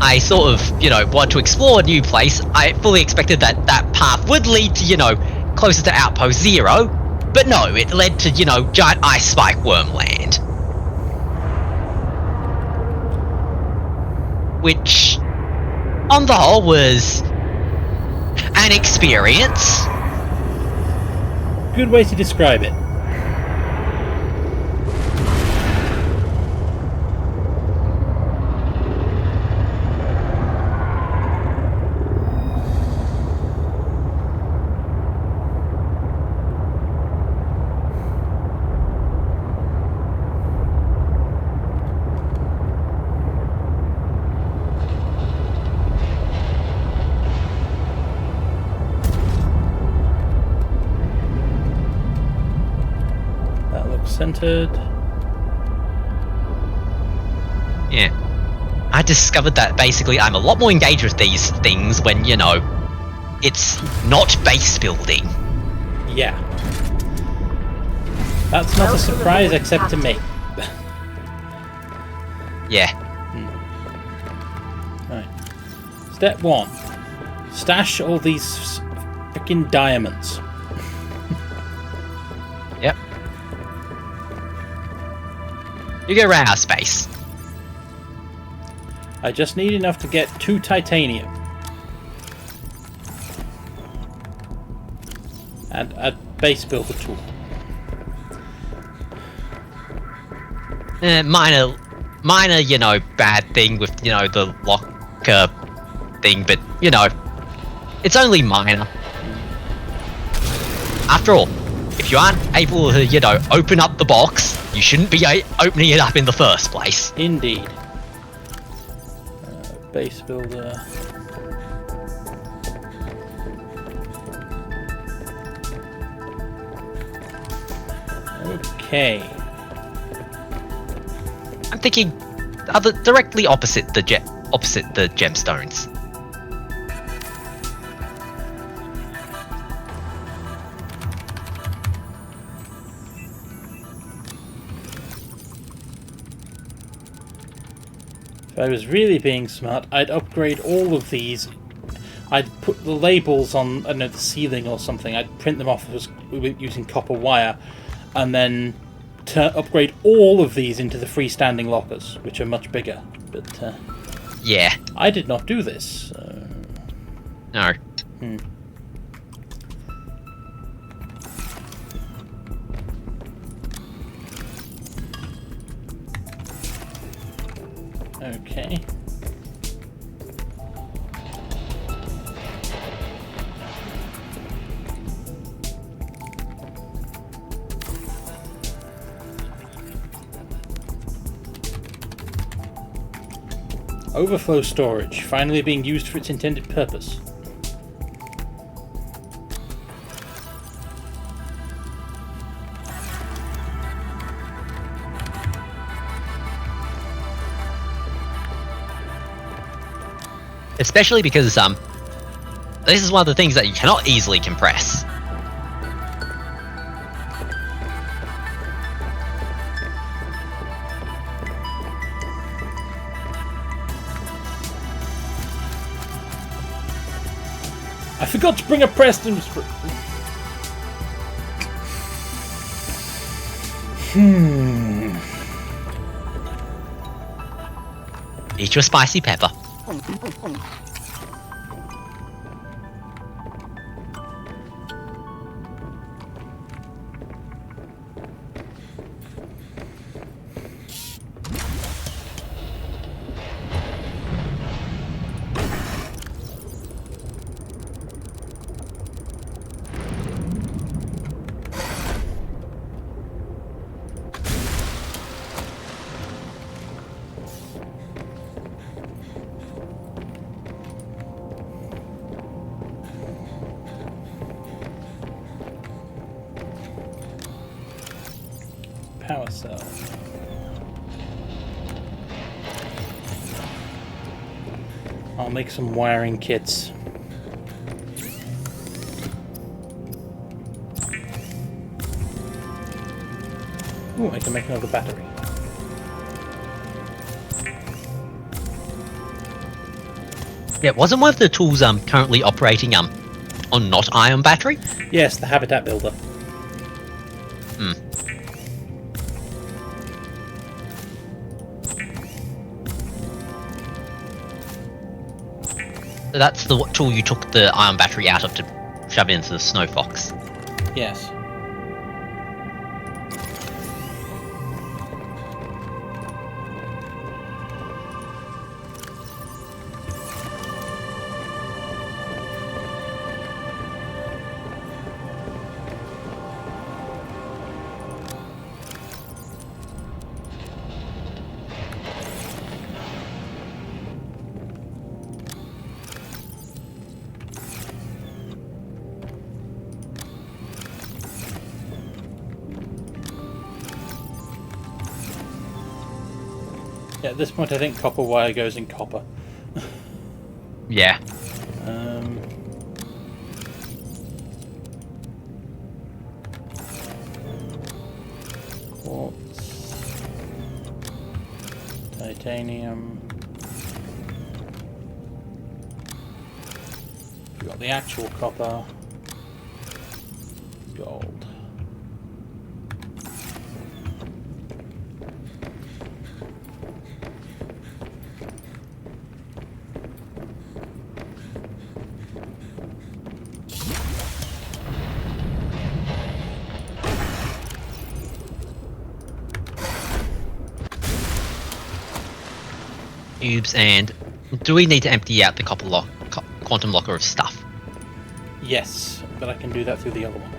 I sort of, you know, wanted to explore a new place. I fully expected that that path would lead to, you know, closer to Outpost Zero, but no, it led to, you know, giant ice spike wormland. Which, on the whole, was an experience. Good way to describe it. That looks centered. Yeah. I discovered that basically I'm a lot more engaged with these things when, you know, it's not base building. Yeah. That's not a surprise except to me. Yeah. Right. Step 1. Stash all these freaking diamonds. Yep. You go around our space. I just need enough to get 2 titanium. And a base builder tool. Minor, you know, bad thing with, you know, the locker thing, but, you know, it's only minor. After all, if you aren't able to, you know, open up the box, you shouldn't be opening it up in the first place. Indeed. Base builder. Okay. I'm thinking directly opposite the gemstones. If I was really being smart, I'd upgrade all of these. I'd put the labels on, I don't know, the ceiling or something. I'd print them off using copper wire, and then upgrade all of these into the freestanding lockers, which are much bigger. But yeah, I did not do this. no. Okay. Overflow storage, finally being used for its intended purpose. Especially because this is one of the things that you cannot easily compress. I forgot to bring a Preston. Eat your spicy pepper. Power cell. I'll make some wiring kits. Ooh, I can make another battery. Yeah, wasn't one of the tools currently operating on not ion battery? Yes, the habitat builder. Hmm. So that's the tool you took the ion battery out of to shove it into the snow fox. Yes. Yeah, at this point I think copper wire goes in copper. Yeah. Quartz. Titanium. We've got the actual copper. Gold. Cubes, and do we need to empty out the quantum locker of stuff? Yes, but I can do that through the other one.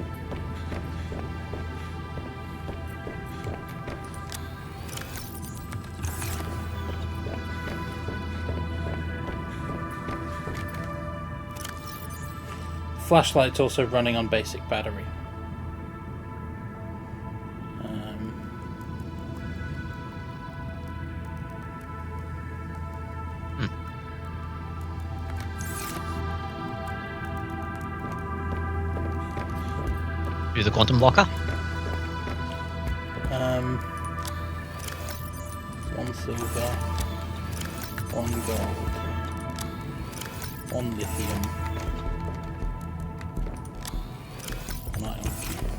Flashlight's also running on basic battery. Do the quantum locker? One silver, one gold, one lithium, one ion cube.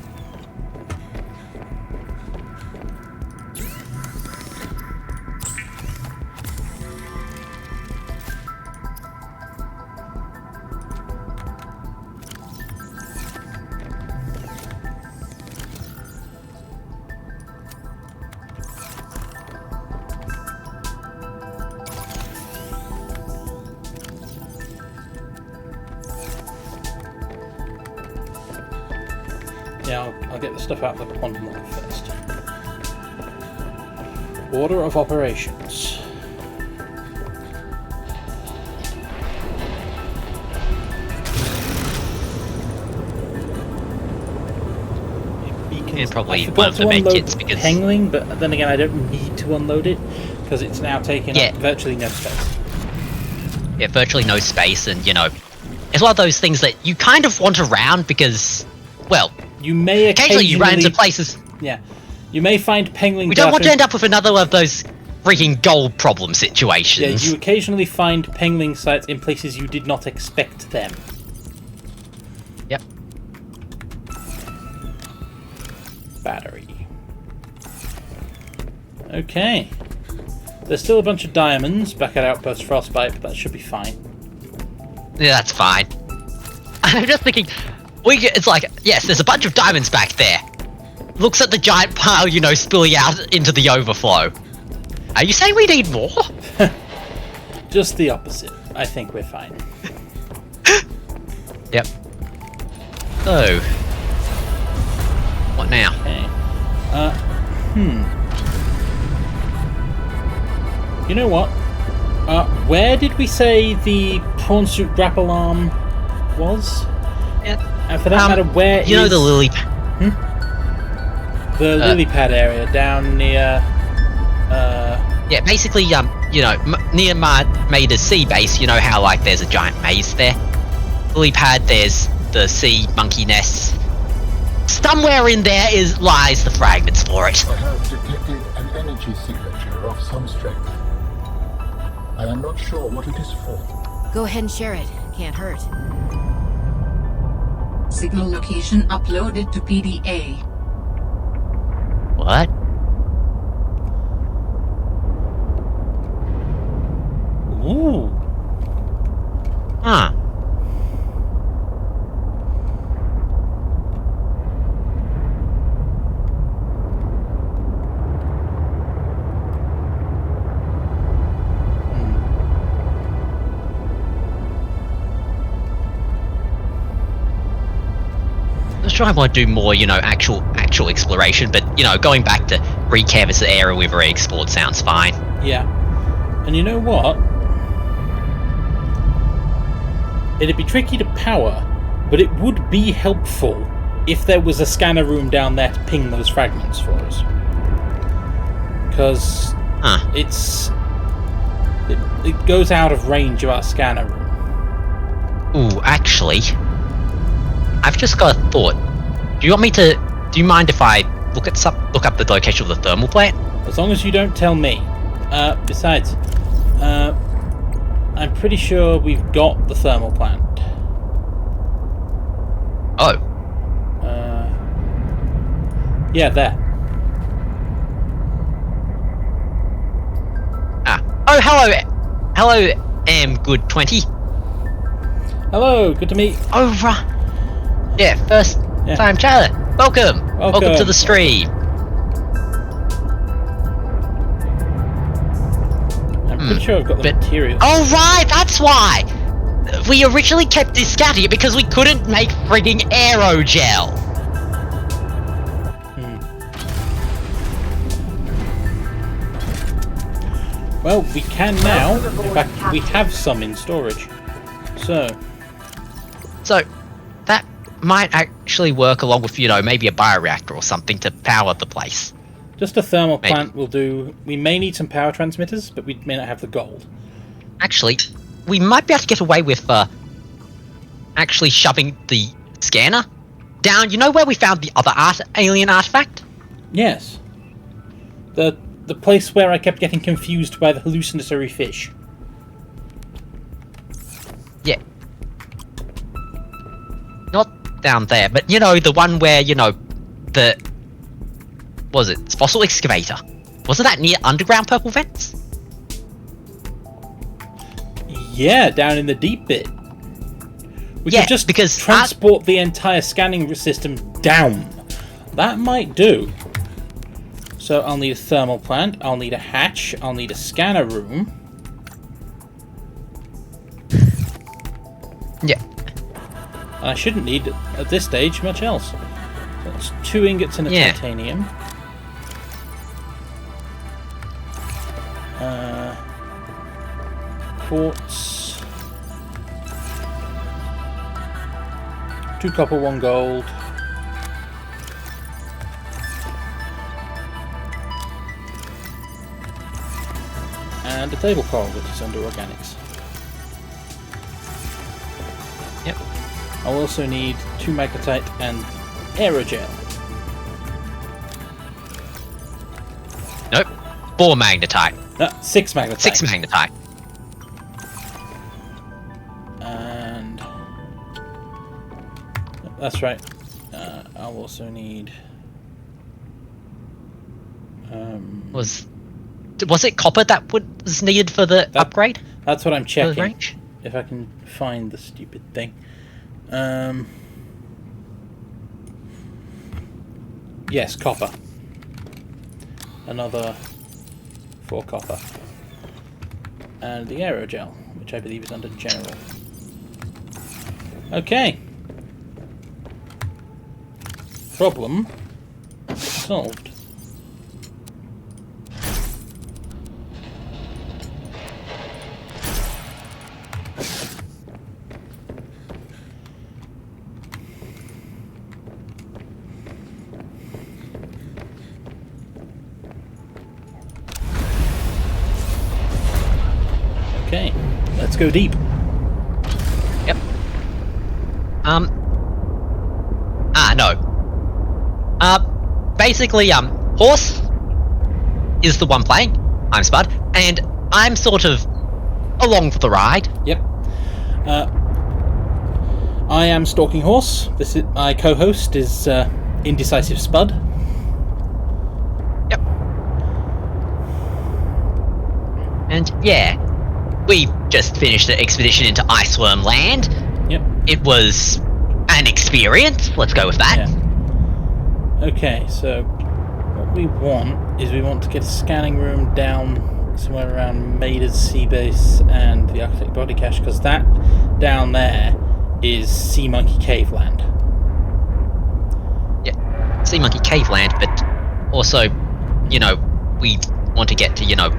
Yeah, I'll get the stuff out of the quantum locker first. Order of operations. And probably I one forgot of to the med unload kits because Pengling, but then again I don't need to unload it because it's now taking up virtually no space. yeah, virtually no space, and you know, it's one of those things that you kind of want around because, well, You may occasionally you run into places. Yeah, you may find Pengling. We don't want to data- end up with another one of those freaking gold problem Yeah, situations. you occasionally find Pengling sites in places you did not expect them. Yep. Battery. Okay. There's still a bunch of diamonds back at Outpost Frostbite, but that should be fine. Yeah, that's fine. I'm just thinking, it's like, yes, there's a bunch of diamonds back there. Looks at the giant pile, spilling out into the overflow. Are you saying we need more? Just the opposite. I think we're fine. Yep. So, what now? Okay. You know what? Where did we say the prawn suit grapple arm was? Yeah. And for that matter, where is... the lily... The lily pad area down near... Yeah, basically, near Maida's sea base, you know how, like, there's a giant maze there? Lily pad, there's the sea monkey nests. Somewhere in there lies the fragments for it. I have detected an energy signature of some strength. I am not sure what it is for. Go ahead and share it. Can't hurt. Signal location uploaded to PDA. What? Ooh. Huh. I was trying to do more, actual exploration, but, going back to re-canvas the area we've already explored sounds fine. Yeah. And you know what? It'd be tricky to power, but it would be helpful if there was a scanner room down there to ping those fragments for us. Because it goes out of range of our scanner room. Ooh, actually, I've just got a thought. Do you mind if I look up the location of the thermal plant? As long as you don't tell me. Besides, I'm pretty sure we've got the thermal plant. Oh. Yeah, there. Oh, hello, good 20. Hello, good to meet. Oh, right. Yeah, first time chatter. Welcome to the stream. I'm pretty sure I've got the materials. Oh, right, that's why! We originally kept discounting it because we couldn't make frigging aerogel. Well, we can now. In fact, we have some in storage. So that might actually work along with, maybe a bioreactor or something to power the place. Just a thermal plant will do. We may need some power transmitters, but we may not have the gold. Actually, we might be able to get away with actually shoving the scanner down. You know where we found the other alien artifact? Yes. The place where I kept getting confused by the hallucinatory fish. Yeah. Not down there, but the one where, it's fossil excavator. Wasn't that near underground purple vents? Yeah, down in the deep bit. We could just because transport the entire scanning system down. That might do. So I'll need a thermal plant, I'll need a hatch, I'll need a scanner room. Yeah. And I shouldn't need, at this stage, much else. So that's 2 ingots and a titanium. Quartz. 2 copper, 1 gold. And a table coral that is under organics. Yep. I'll also need 2 magnetite and aerogel. Nope. 4 magnetite. No, 6 magnetite. 6 magnetite. And that's right. I'll also need Was it copper that was needed for the upgrade? That's what I'm For the checking. range? If I can find the stupid thing. Yes, copper. Another 4 copper. And the aerogel, which I believe is under general. Okay. Problem solved. Okay, let's go deep. Yep. No. Basically, Horse is the one playing. I'm Spud, and I'm sort of along for the ride. Yep. I am Stalking Horse. This is my co-host is Indecisive Spud. Yep. And yeah, we just finished the expedition into Iceworm Land. Yep. It was an experience. Let's go with that. Yeah. Okay, so what we want is we want to get a scanning room down somewhere around Mader's Sea Base and the Arctic Body Cache, because that down there is Sea Monkey Cave Land. Yeah, Sea Monkey Cave Land, but also, you know, we want to get to, you know,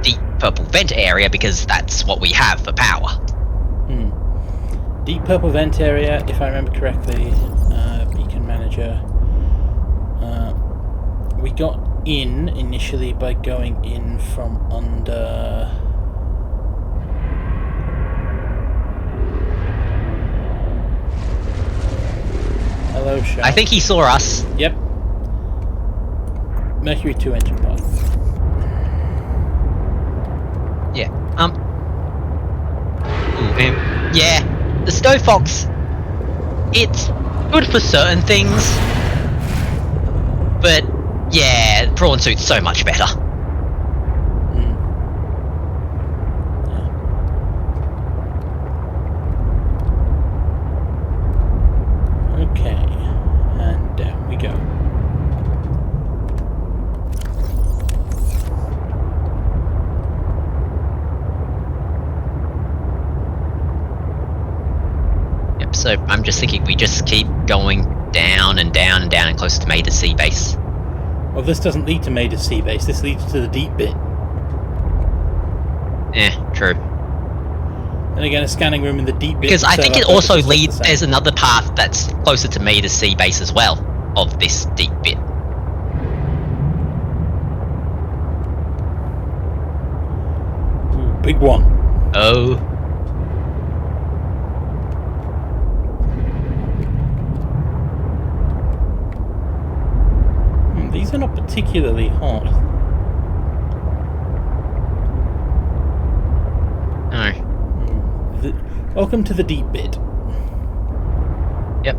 Deep Purple Vent area because that's what we have for power. Deep Purple Vent area, if I remember correctly, Beacon Manager. We got in initially by going in from under... Hello, Shark. I think he saw us. Yep. Mercury 2 engine pod. Yeah. Yeah. The Snow Fox. It's good for certain things, but yeah, Prawn Suit's so much better. Okay, and down we go. Yep, so I'm just thinking we just keep going down and down and down and closer to Mader's Sea Base. Well, this doesn't lead to Mader's Sea Base, this leads to the deep bit. True. And again, a scanning room in the deep bit. Because I think it server also purposes is leads, the same. there's another path that's closer to Mader's Sea Base as well, of this deep bit. Ooh, big one. Oh. These are not particularly hot. No. Welcome to the deep bit. Yep.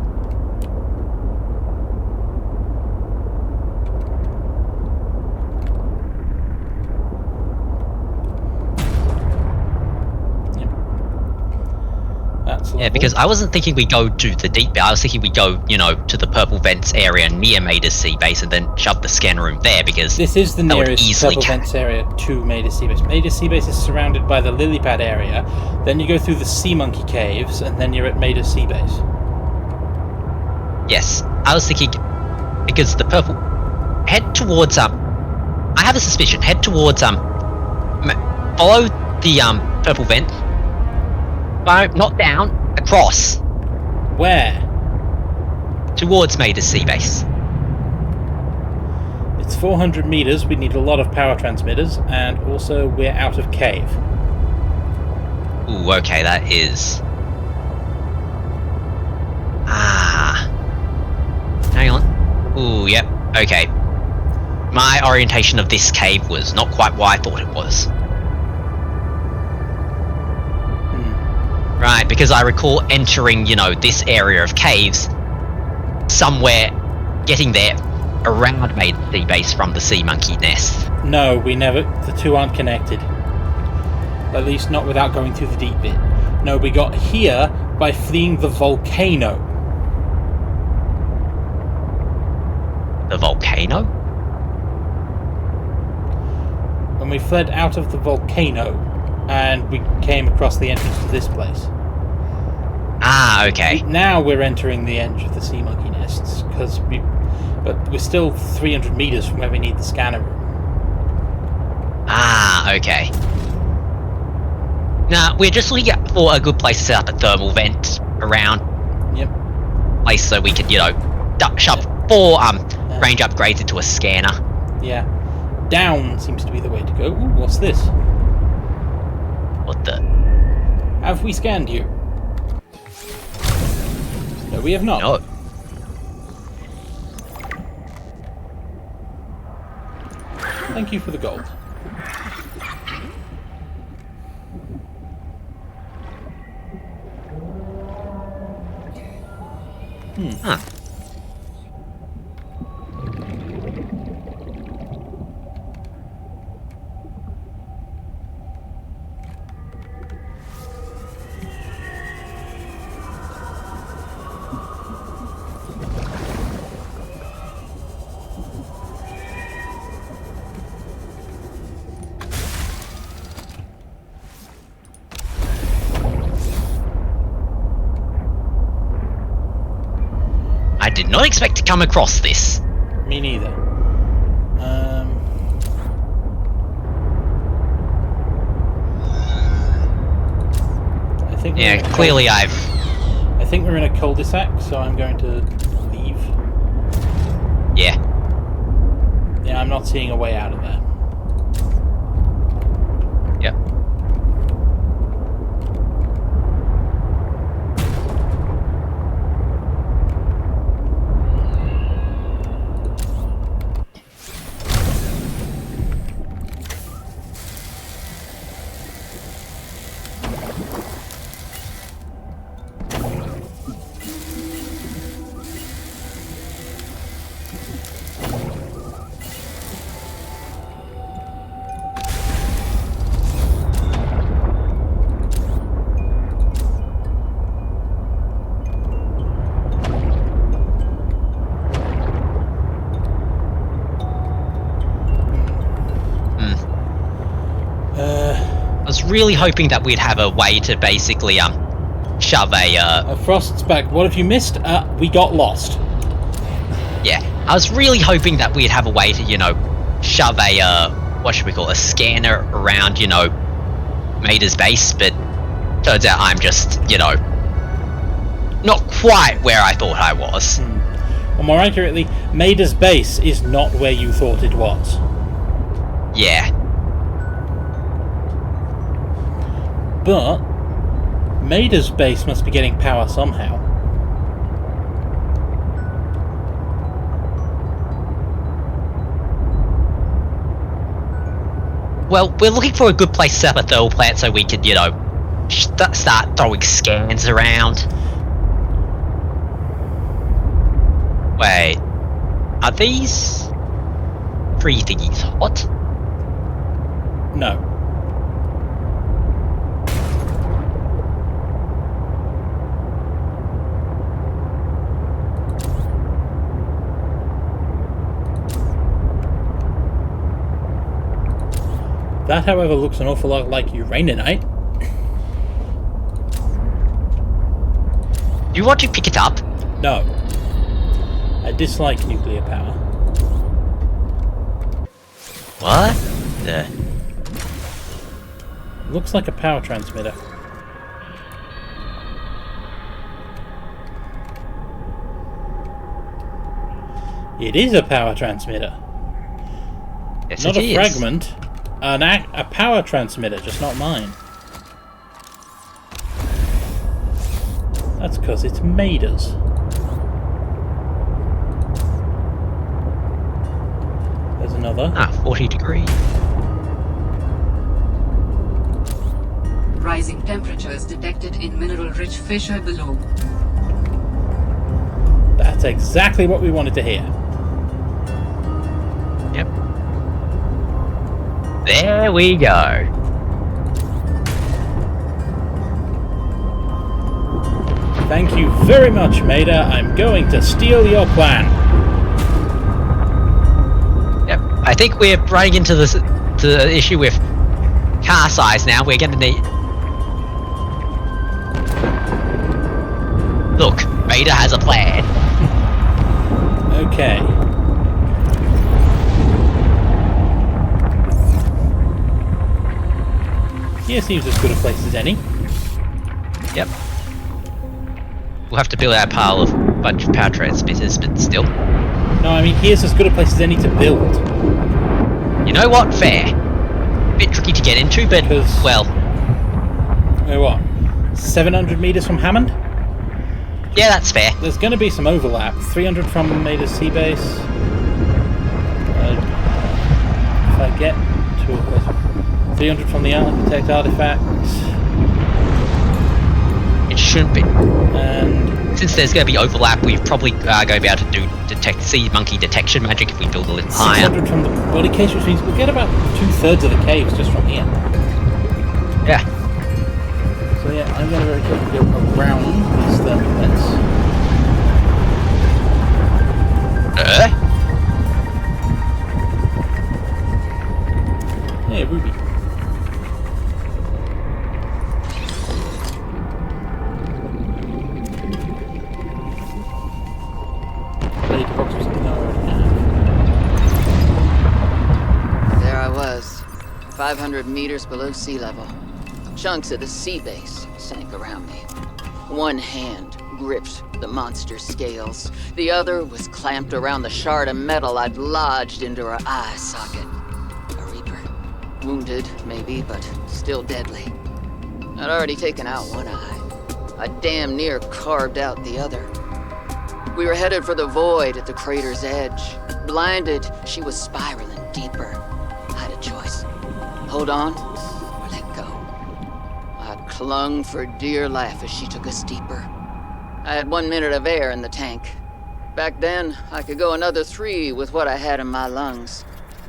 That's Yeah, level. because I wasn't thinking we go to the deep bit. I was thinking we go, you know, to the Purple Vents area near Mader's Sea Base and then shove the scan room there because This is the that would nearest easily Purple Vents area to Mader's Sea Base. Mader's Sea Base is surrounded by the lily pad area, then you go through the Sea Monkey Caves, and then you're at Mader's Sea Base. Yes, I was thinking because the purple head towards I have a suspicion. Head towards follow the purple vent. No, not down. Across Where? towards Mader's Sea Base. It's 400 meters, we need a lot of power transmitters, and also we're out of cave. Ooh, okay, that is. Hang on. Ooh, yep. Okay. My orientation of this cave was not quite what I thought it was. Right, because I recall entering, you know, this area of caves, somewhere, getting there, around Maiden Base from the Sea Monkey Nest? No, we never. The two aren't connected. At least not without going through the deep bit. No, we got here by fleeing the volcano. The volcano? When we fled out of the volcano, and we came across the entrance to this place. Ah, okay. Now we're entering the edge of the sea monkey nests, but we're still 300 meters from where we need the scanner room. Ah, okay. Now, we're just looking for a good place to set up a thermal vent around. Yep. Place so we can, shove 4 range upgrades into a scanner. Yeah. Down seems to be the way to go. Ooh, what's this? What the? Have we scanned you? No, we have not. No. Thank you for the gold. Huh. I did not expect to come across this. Me neither. I think. Clearly I think we're in a cul-de-sac, so I'm going to leave. Yeah. Yeah, I'm not seeing a way out of there. Yep. I was really hoping that we'd have a way to basically shove a Frost's back. What have you missed? We got lost. yeah. I was really hoping that we'd have a way to, shove a what should we call it, a scanner around, Maida's base, but turns out I'm just, not quite where I thought I was. Or more accurately, Maida's base is not where you thought it was. Yeah. But Maida's base must be getting power somehow. Well, we're looking for a good place to set up a thermal plant so we can, start throwing scans around. Wait, are these 3 thingies hot? No. That, however, looks an awful lot like uraninite. Do you want to pick it up? No. I dislike nuclear power. What? The... Looks like a power transmitter. It is a power transmitter. Yes, Not it a is. fragment. A power transmitter, just not mine. That's because it's Maida's. There's another. 40 degrees. Rising temperatures detected in mineral-rich fissure below. That's exactly what we wanted to hear. There we go. Thank you very much, Maida. I'm going to steal your plan. Yep. I think we're running into the issue with car size now. We're going to need... Look, Vader has a plan. Okay. Here seems as good a place as any. Yep. We'll have to build our pile of bunch of power transmitters, but still. No, I mean, here's as good a place as any to build. You know what? Fair. Bit tricky to get into, but, Because- well... What? 700 meters from Hammond? Yeah, that's fair. There's going to be some overlap. 300 from Maida's sea base. If I get to a place... 300 from the Architect artifact. It shouldn't be. And... Since there's going to be overlap, we're probably going to be able to do sea monkey detection magic if we build a little higher. 600 from the body case, which means we'll get about 2/3 of the caves just from here. Yeah. So yeah, I'm going to very quickly go around these thermal vents. Hey, Ruby. Data box or something I already have. There I was, 500 meters below sea level. Chunks of the sea base sank around me. One hand gripped the monster's scales. The other was clamped around the shard of metal I'd lodged into her eye socket. A reaper. Wounded, maybe, but still deadly. I'd already taken out one eye. I damn near carved out the other. We were headed for the void at the crater's edge. Blinded, she was spiraling deeper. I had a choice. Hold on, or let go. I clung for dear life as she took us deeper. I had 1 minute of air in the tank. Back then, I could go another 3 with what I had in my lungs.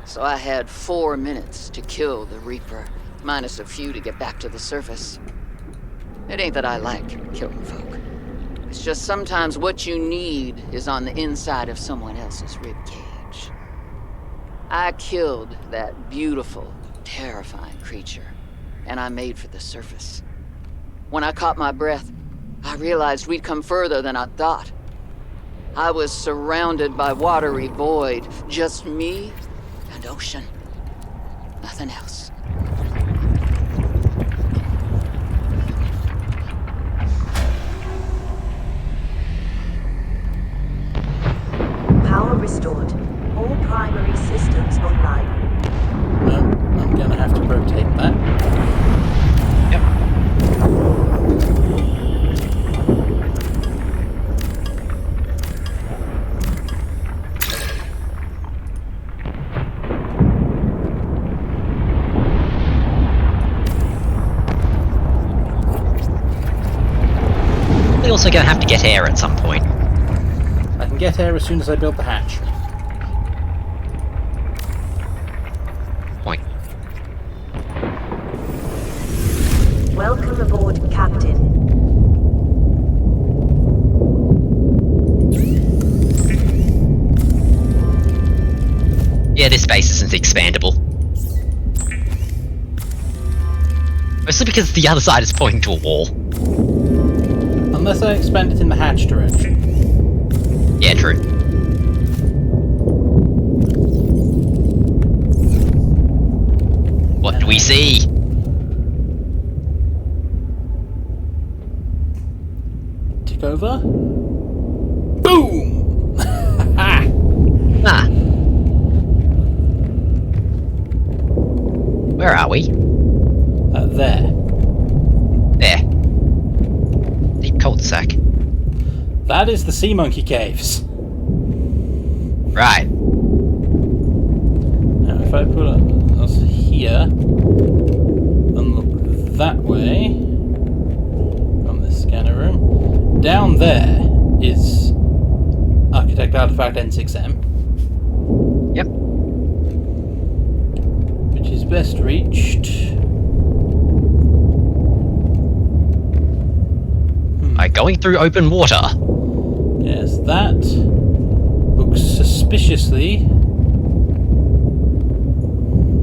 So I had 4 minutes to kill the Reaper, minus a few to get back to the surface. It ain't that I like killing folk. It's just sometimes what you need is on the inside of someone else's ribcage. I killed that beautiful, terrifying creature, and I made for the surface. When I caught my breath, I realized we'd come further than I thought. I was surrounded by watery void, just me and ocean. Nothing else. Power restored. All primary systems online. Well, I'm going to have to rotate that. We're also going to have to get air at some point. I can get air as soon as I build the hatch. Point. Welcome aboard, Captain. Yeah, this base isn't expandable. Mostly because the other side is pointing to a wall. Unless I expand it in the hatch direction. Yeah, true. What do we see? Tick over. Boom! Ha! Ah. Where are we? There. There. Deep cul-de-sac. That is the Sea Monkey Caves. Right. Now, if I put us here and look that way from the scanner room, down there is Architect Artifact N6M. Yep. Which is best reached by going through open water. Yes, that looks suspiciously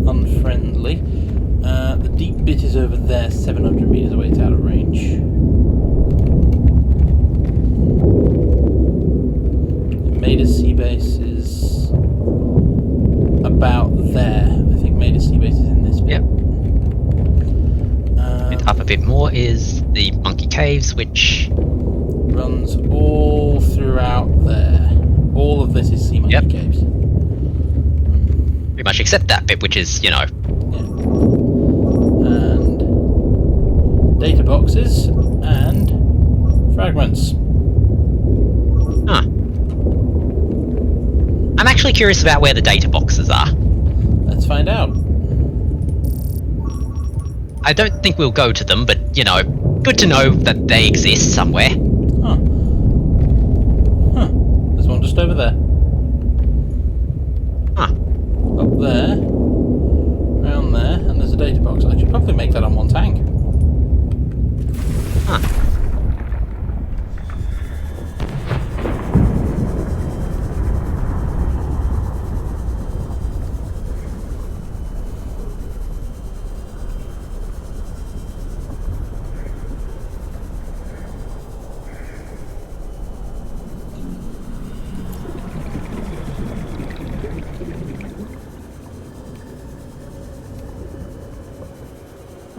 unfriendly. The deep bit is over there, 700 meters away. It's out of range. Maida Sea Base is about there. I think Maida Sea Base is in this bit. Yep. Up a bit more is the Monkey Caves, which runs all throughout there. All of this is Sea Monkey Caves. pretty much except that bit, which is, you know. Yeah. And data boxes and fragments. Huh. I'm actually curious about where the data boxes are. Let's find out. I don't think we'll go to them, but, you know, good to know that they exist somewhere. Huh. Huh. There's one just over there. Huh. Up there. Around there. And there's a data box. I should probably make that on one tank. Huh.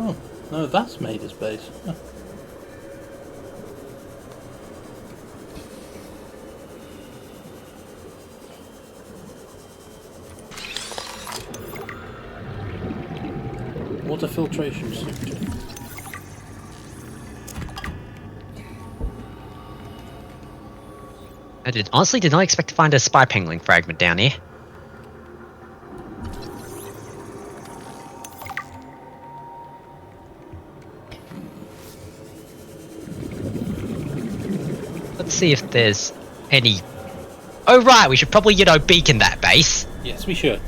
Oh, no, that's Maida's base. Huh. Water filtration suit. I honestly did not expect to find a spy penguin fragment down here. Let's see if there's any... Oh right, we should probably, you know, beacon that base. Yes, we should.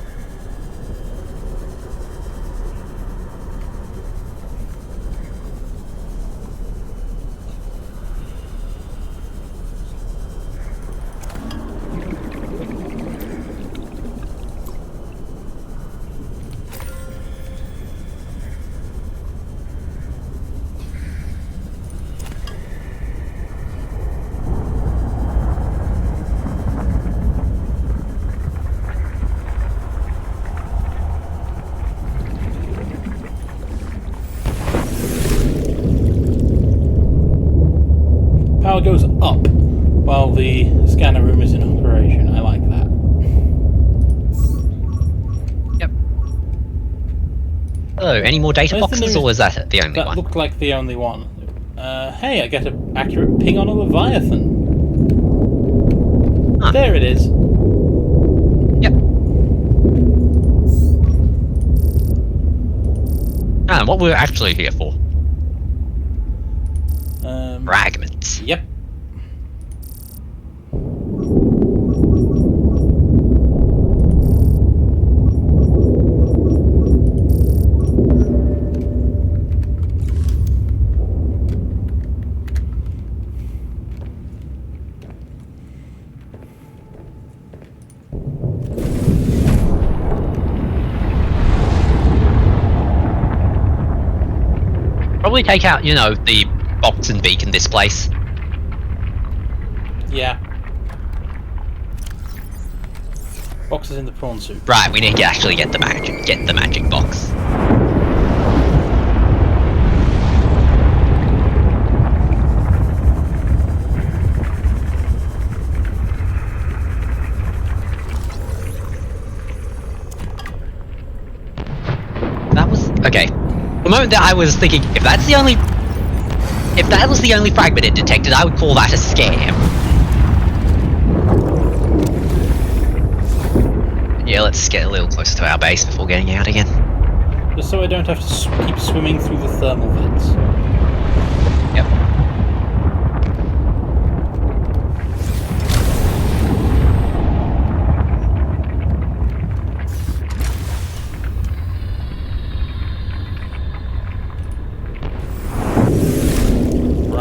Power goes up while the scanner room is in operation. I like that. Yep. Oh, any more data Where's the boxes, or nearest- was that the only That one? looked like the only one. Hey, I get an accurate ping on a Leviathan. Huh. There it is. Yep. Ah, what we're actually here for. Fragments. Yep. Probably take out, you know, the box and beacon this place. Yeah. Boxes in the prawn suit. Right, we need to actually get the magic box. That was okay. The moment that I was thinking, if that was the only fragment it detected, I would call that a scam. Yeah, let's get a little closer to our base before getting out again. Just so I don't have to keep swimming through the thermal vents. Yep.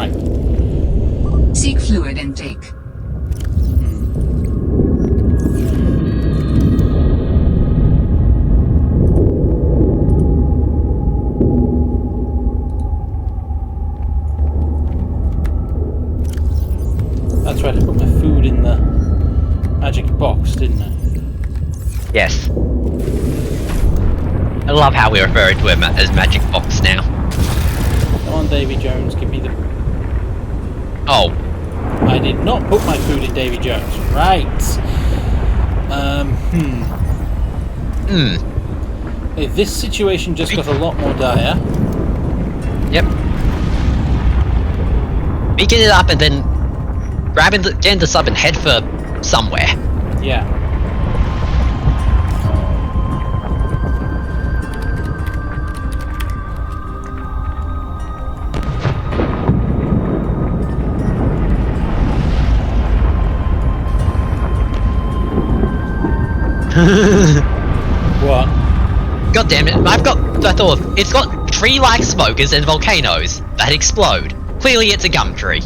Right. Seek fluid intake. That's right, I put my food in the magic box, didn't I? Yes. I love how we refer to it as Magic Box now. Come on, Davy Jones, give me the... Oh. I did not put my food in Davy Jones. Right. Okay, this situation just got a lot more dire. Yep. Beacon it up and then getting the sub and head for somewhere. Yeah. What? God damn it, I thought, it's got tree-like smokers and volcanoes that explode. Clearly it's a gum tree.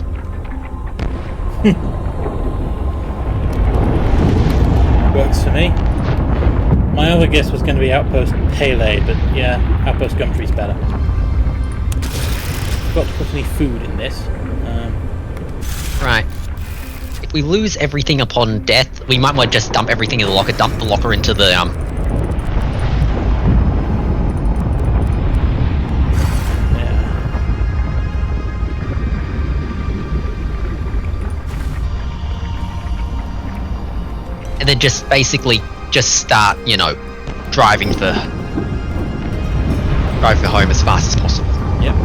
Works for me. My other guess was going to be Outpost Pele, but yeah, Outpost Gumtree's better. Got to put any food in this. Right. If we lose everything upon death, we might want to just dump everything in the locker, dump the locker into the, Yeah. and then just basically just start, you know, driving for home as fast as possible. Yep.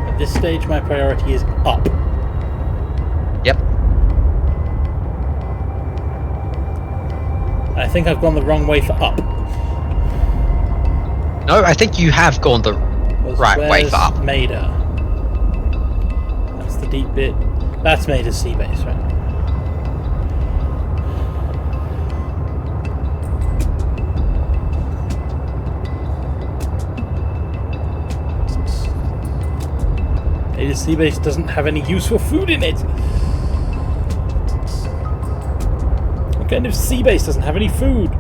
At this stage, my priority is up. Yep. I think I've gone the wrong way for up. No, I think you have gone the right way for up. Maida. That's the deep bit. That's Maida's sea base, right? Maida's sea base doesn't have any useful food in it. What kind of sea base doesn't have any food?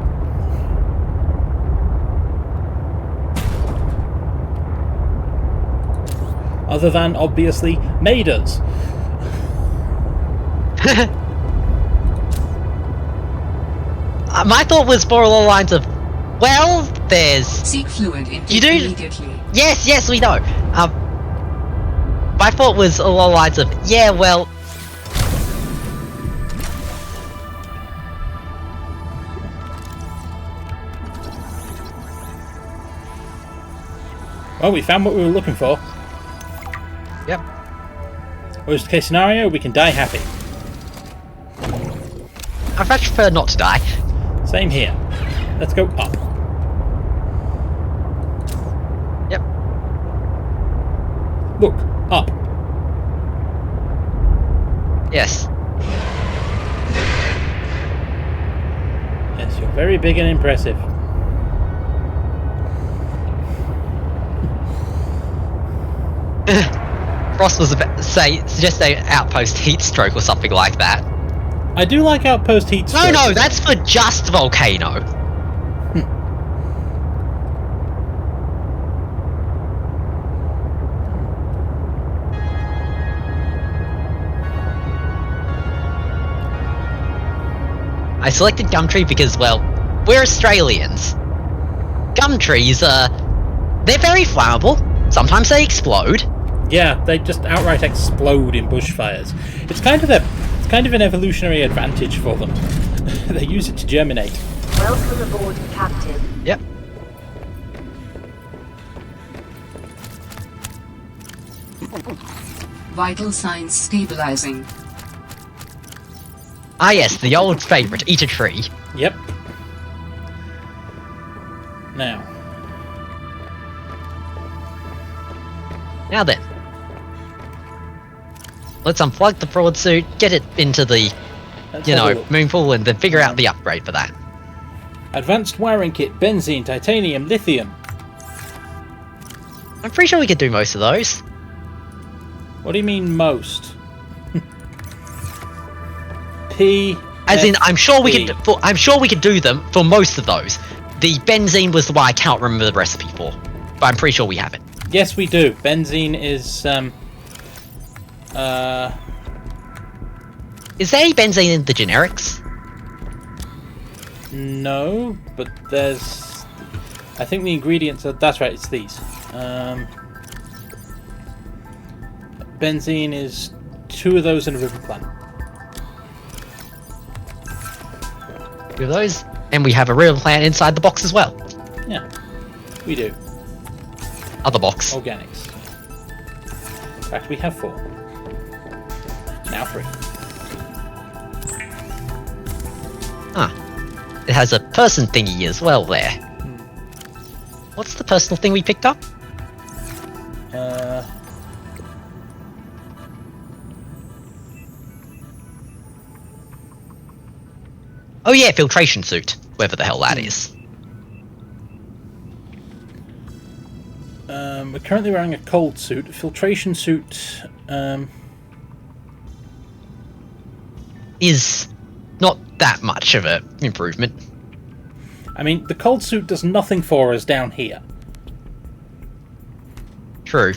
Other than, obviously, Maida's. My thought was more along the lines of, well, there's... Seek fluid intake You do- immediately. Yes, we know. My thought was along the lines of, yeah, well... Well, we found what we were looking for. Yep. Worst case scenario, we can die happy. I'd actually prefer not to die. Same here. Let's go up. Yep. Look, up. Yes. Yes, you're very big and impressive. Frost was about to suggest an outpost heat stroke or something like that. I do like Outpost Heat Stroke. No, that's for just Volcano. I selected Gumtree because, well, we're Australians. Gumtrees, they're very flammable. Sometimes they explode. Yeah, they just outright explode in bushfires. It's kind of an evolutionary advantage for them. They use it to germinate. Welcome aboard, Captain. Yep. Vital signs stabilizing. Ah yes, the old favourite, eat a tree. Yep. Now. Now then. Let's unplug the fraud suit, get it into the, Let's you have a know, look. moonpool, and then figure out the upgrade for that. Advanced wiring kit, benzene, titanium, lithium. I'm pretty sure we could do most of those. What do you mean most? P. As in, I'm sure we FP. could. I'm sure we could do them for most of those. The benzene was the one I can't remember the recipe for, but I'm pretty sure we have it. Yes, we do. Benzene is Is there any benzene in the generics? no, but there's. I think the ingredients are. That's right. It's these. Benzene is 2 of those in a river plant. Two of those, and we have a real plant inside the box as well. Yeah, we do. Other box. Organics. In fact, we have 4. Now 3. Ah, it has a person thingy as well there. What's the personal thing we picked up? Oh yeah, filtration suit, whatever the hell that is. We're currently wearing a cold suit. Filtration suit. Is not that much of an improvement. I mean, the cold suit does nothing for us down here. True.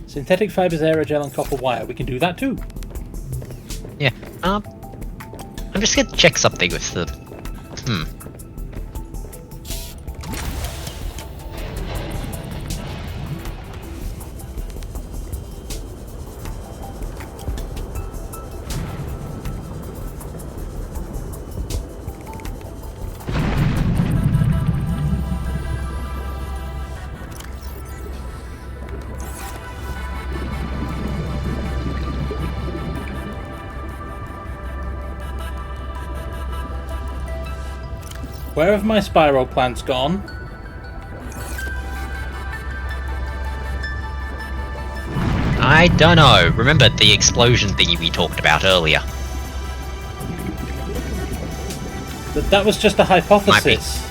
Synthetic fibers, aerogel, and copper wire. We can do that too. Yeah. I'm just gonna check something with the. Where have my spiral plants gone? I don't know. Remember the explosion thingy we talked about earlier? That was just a hypothesis.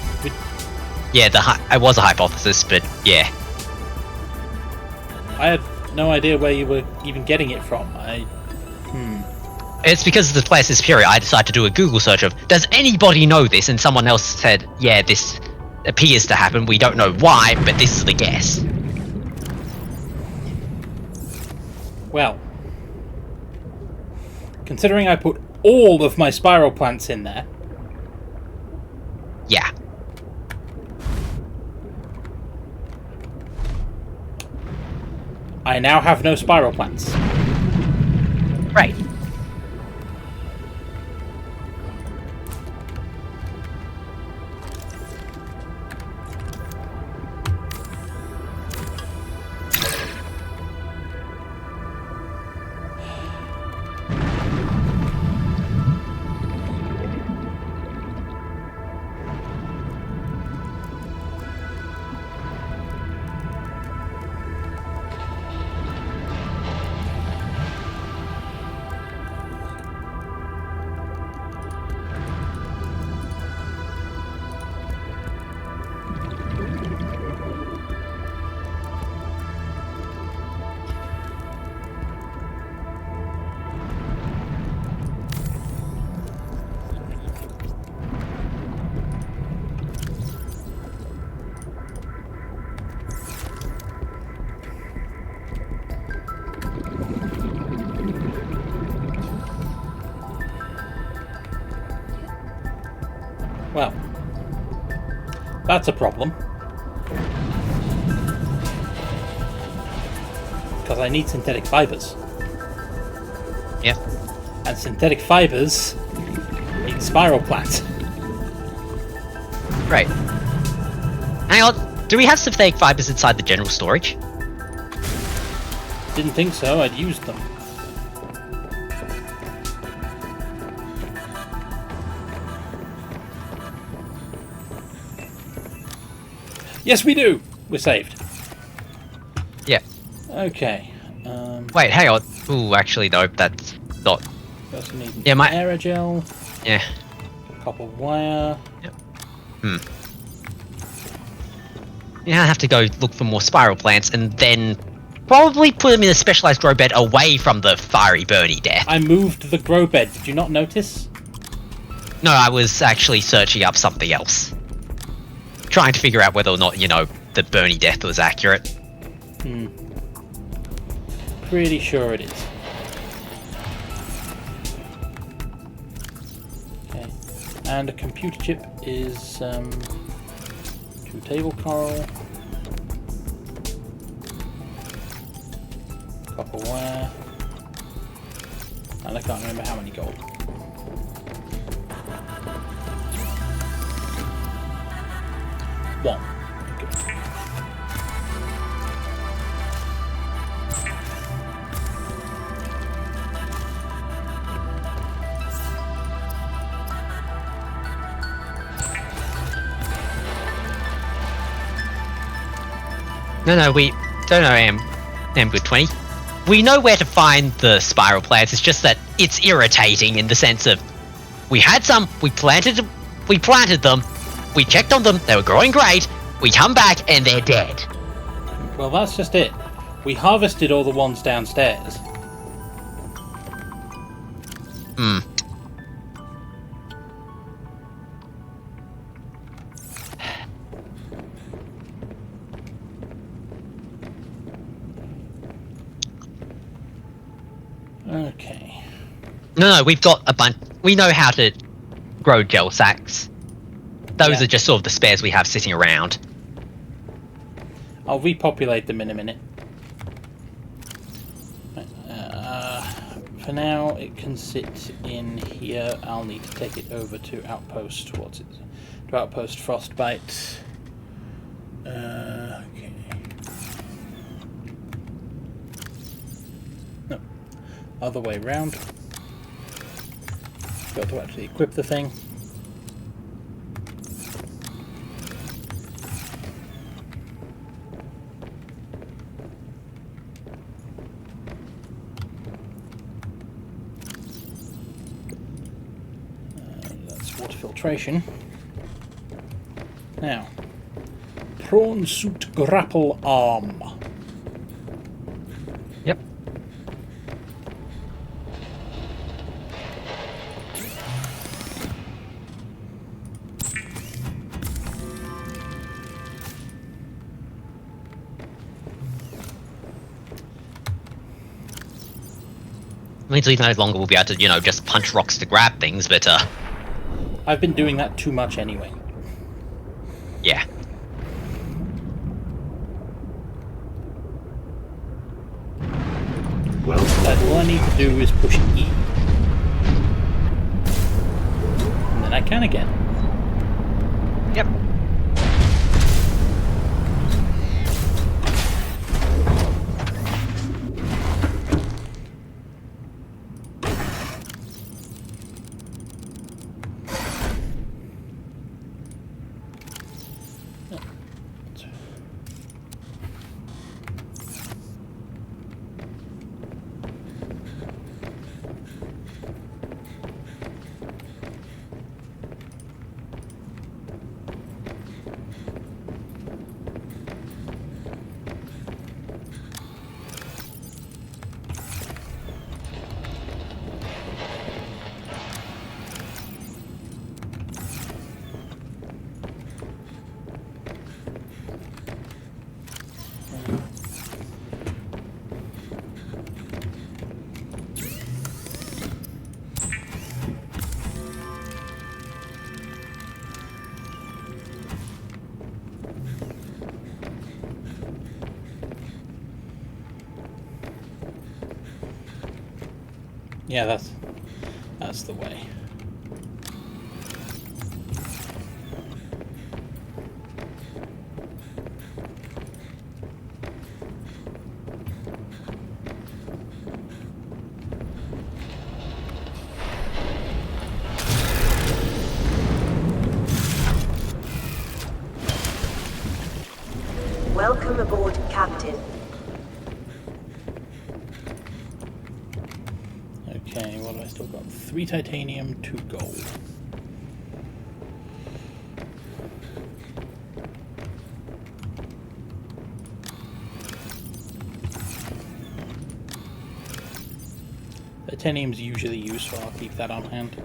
Yeah, it was a hypothesis, but yeah. I had no idea where you were even getting it from. It's because of the place is superior. I decided to do a Google search of, does anybody know this? And someone else said, yeah, this appears to happen. We don't know why, but this is the guess. Well, considering I put all of my spiral plants in there, Yeah. I now have no spiral plants. Right. Well, that's a problem. Because I need synthetic fibers. Yeah. And synthetic fibers need spiral plants. Right. Hang on. Do we have synthetic fibers inside the general storage? Didn't think so, I'd used them. Yes, we do! We're saved. Yeah. Okay. Wait, hang on. Ooh, actually, no, that's not. First we need an Yeah, my- aerogel, Yeah. copper wire. Yeah, I have to go look for more spiral plants and then probably put them in a specialized grow bed away from the fiery burny death. I moved the grow bed. Did you not notice? No, I was actually searching up something else. Trying to figure out whether or not, you know, the burny death was accurate. Pretty sure it is. Okay. And a computer chip is 2 table coral. Copper wire. And I can't remember how many gold. One. Okay. No, we don't know Am Good 20. We know where to find the spiral plants, it's just that it's irritating in the sense of we had some, we planted them, we checked on them, they were growing great, we come back and they're dead. Well, that's just it. We harvested all the ones downstairs. Okay. No, we've got a bunch. We know how to grow gel sacks. Those Yeah. are just sort of the spares we have sitting around. I'll repopulate them in a minute. For now, it can sit in here. I'll need to take it over to Outpost. What's it? To Outpost Frostbite. Okay. No. Other way round. Got to actually equip the thing. That's water filtration. Now, prawn suit grapple arm. Yep. Means we no longer will be able to, you know, just punch rocks to grab things, but I've been doing that too much anyway. yeah. Well, All I need to do is push E. And then I can again. Yep. Yeah, that's the way. Welcome aboard, Captain. Okay, what have I still got? 3 titanium, 2 gold. Titanium's usually useful, I'll keep that on hand.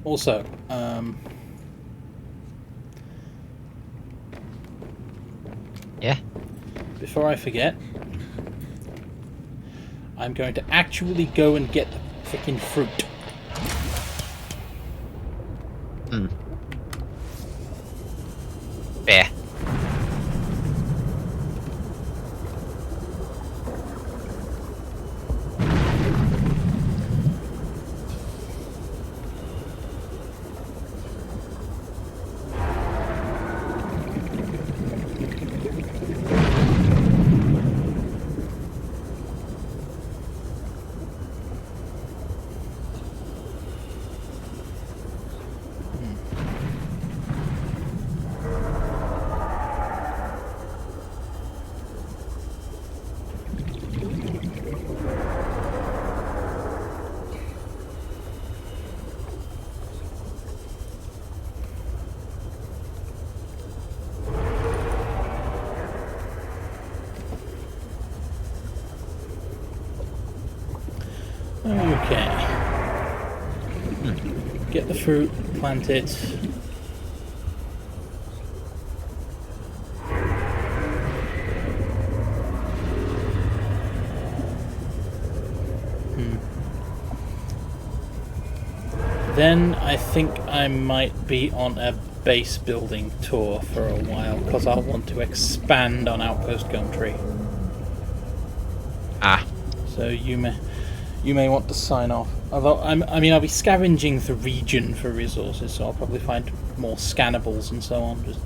Also, Yeah. before I forget, I'm going to actually go and get the freaking fruit. Fair. Okay. Get the fruit, plant it. Then I think I might be on a base building tour for a while because I'll want to expand on Outpost Gumtree. Ah. So you may want to sign off. Although I'll be scavenging the region for resources, so I'll probably find more scannables and so on. Just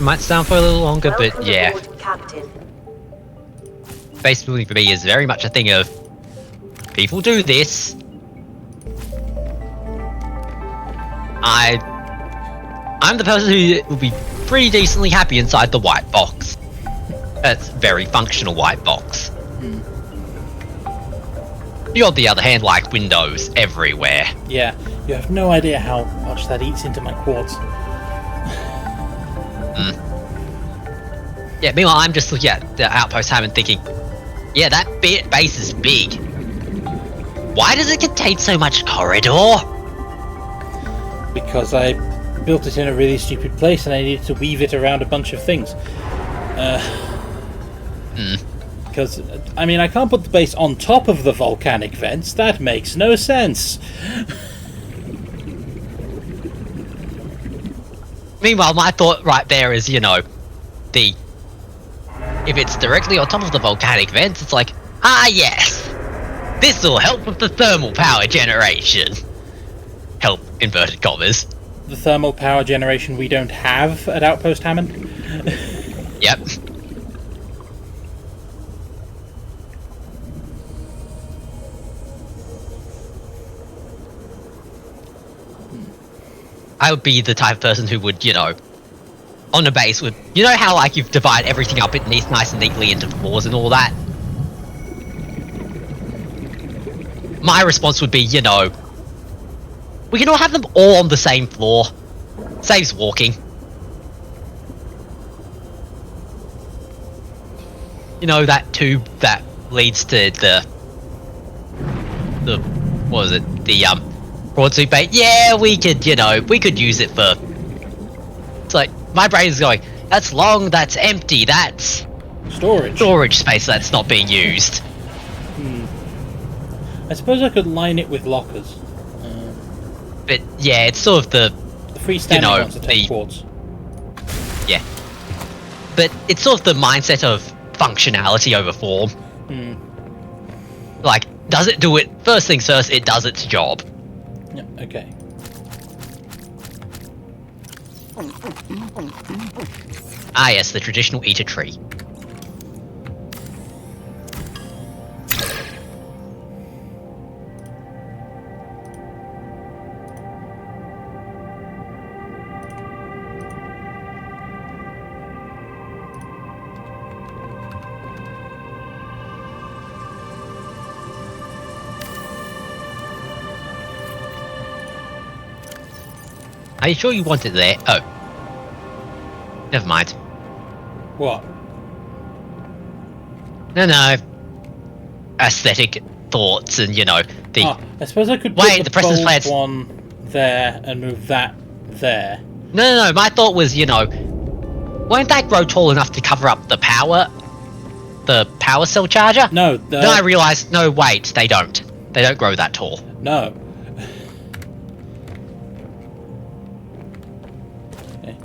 Might sound for a little longer, but Welcome yeah. aboard, Captain. Base building for me is very much a thing of people do this. I'm the person who will be pretty decently happy inside the white box. That's very functional white box. You on the other hand like windows everywhere. yeah, you have no idea how much that eats into my quartz. Yeah, meanwhile I'm just looking at the outpost ham and thinking, yeah, that base is big. Why does it contain so much corridor? Because I built it in a really stupid place and I needed to weave it around a bunch of things. Because, I mean, I can't put the base on top of the volcanic vents. That makes no sense. Meanwhile, my thought right there is, you know, if it's directly on top of the volcanic vents, it's like, ah yes, this will help with the thermal power generation. Help, inverted commas. The thermal power generation we don't have at Outpost Hammond. Yep. I would be the type of person who would, you know, on the base would, you know how like you've divided everything up nice and neatly into floors and all that? My response would be, you know, we can all have them all on the same floor. Saves walking. You know, that tube that leads to the what was it? The broadsuit bay. Yeah, we could, you know, we could use it for. It's like my brain's going. That's long. That's empty. That's storage space that's not being used. I suppose I could line it with lockers. But yeah, it's sort of the freestanding you know, ones that take quartz. Yeah. But it's sort of the mindset of functionality over form. Like, does it do it? First things first, it does its job. Yep, okay. Ah, yes, the traditional eater tree. Are you sure you want it there? Oh. Never mind. What? No. Aesthetic thoughts and, you know, the... Oh, I suppose I could Wait, put the the Preston's bulb plants- one there and move that there. No. My thought was, you know, won't that grow tall enough to cover up the power cell charger? No, Then I realised, no, wait, they don't. They don't grow that tall. No. Okay.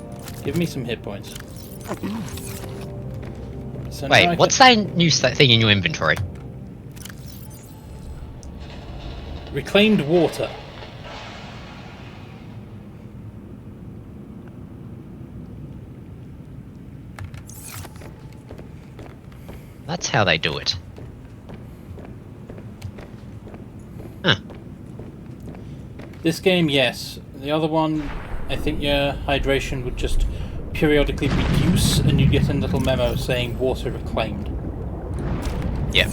Give me some hit points. So now I Wait, what's that new thing in your inventory? Reclaimed water. That's how they do it. Huh. This game, yes. The other one, I think your hydration would just periodically reduce and you'd get a little memo saying water reclaimed. Yeah.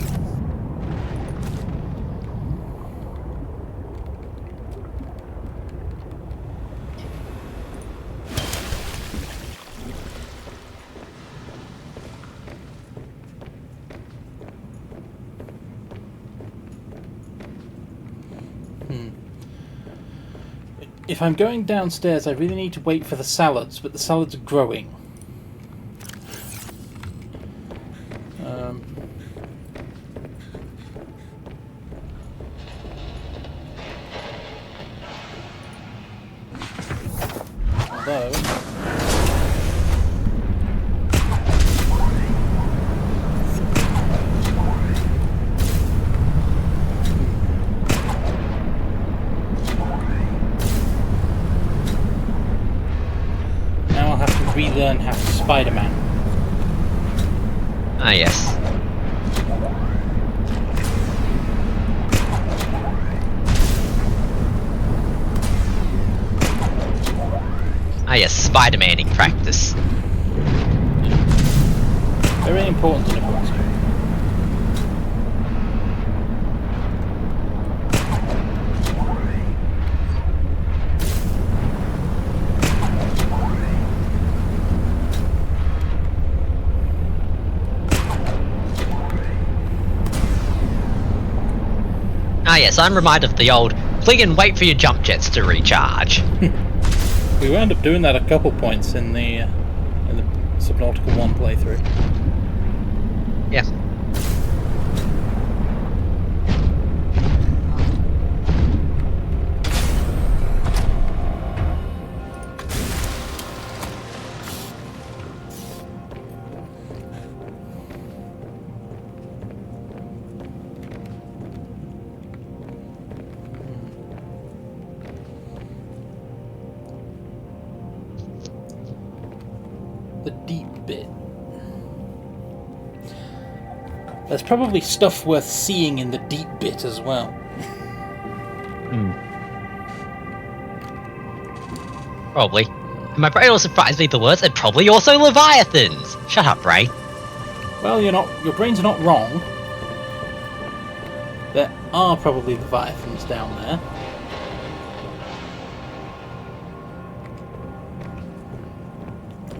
If I'm going downstairs, I really need to wait for the salads, but the salads are growing. Although... now I'll have to relearn how to Spider-Man. Ah, yes. Ah, yes, Spider-Maning practice. Very important in a box. Ah, yes, I'm reminded of the old fling and wait for your jump jets to recharge. We wound up doing that a couple points in the Subnautica 1 playthrough. Yeah. The deep bit. There's probably stuff worth seeing in the deep bit as well. Probably. And my brain also surprised me the words, and probably also Leviathans! Shut up, brain. Well, your brain's not wrong. There are probably Leviathans down there.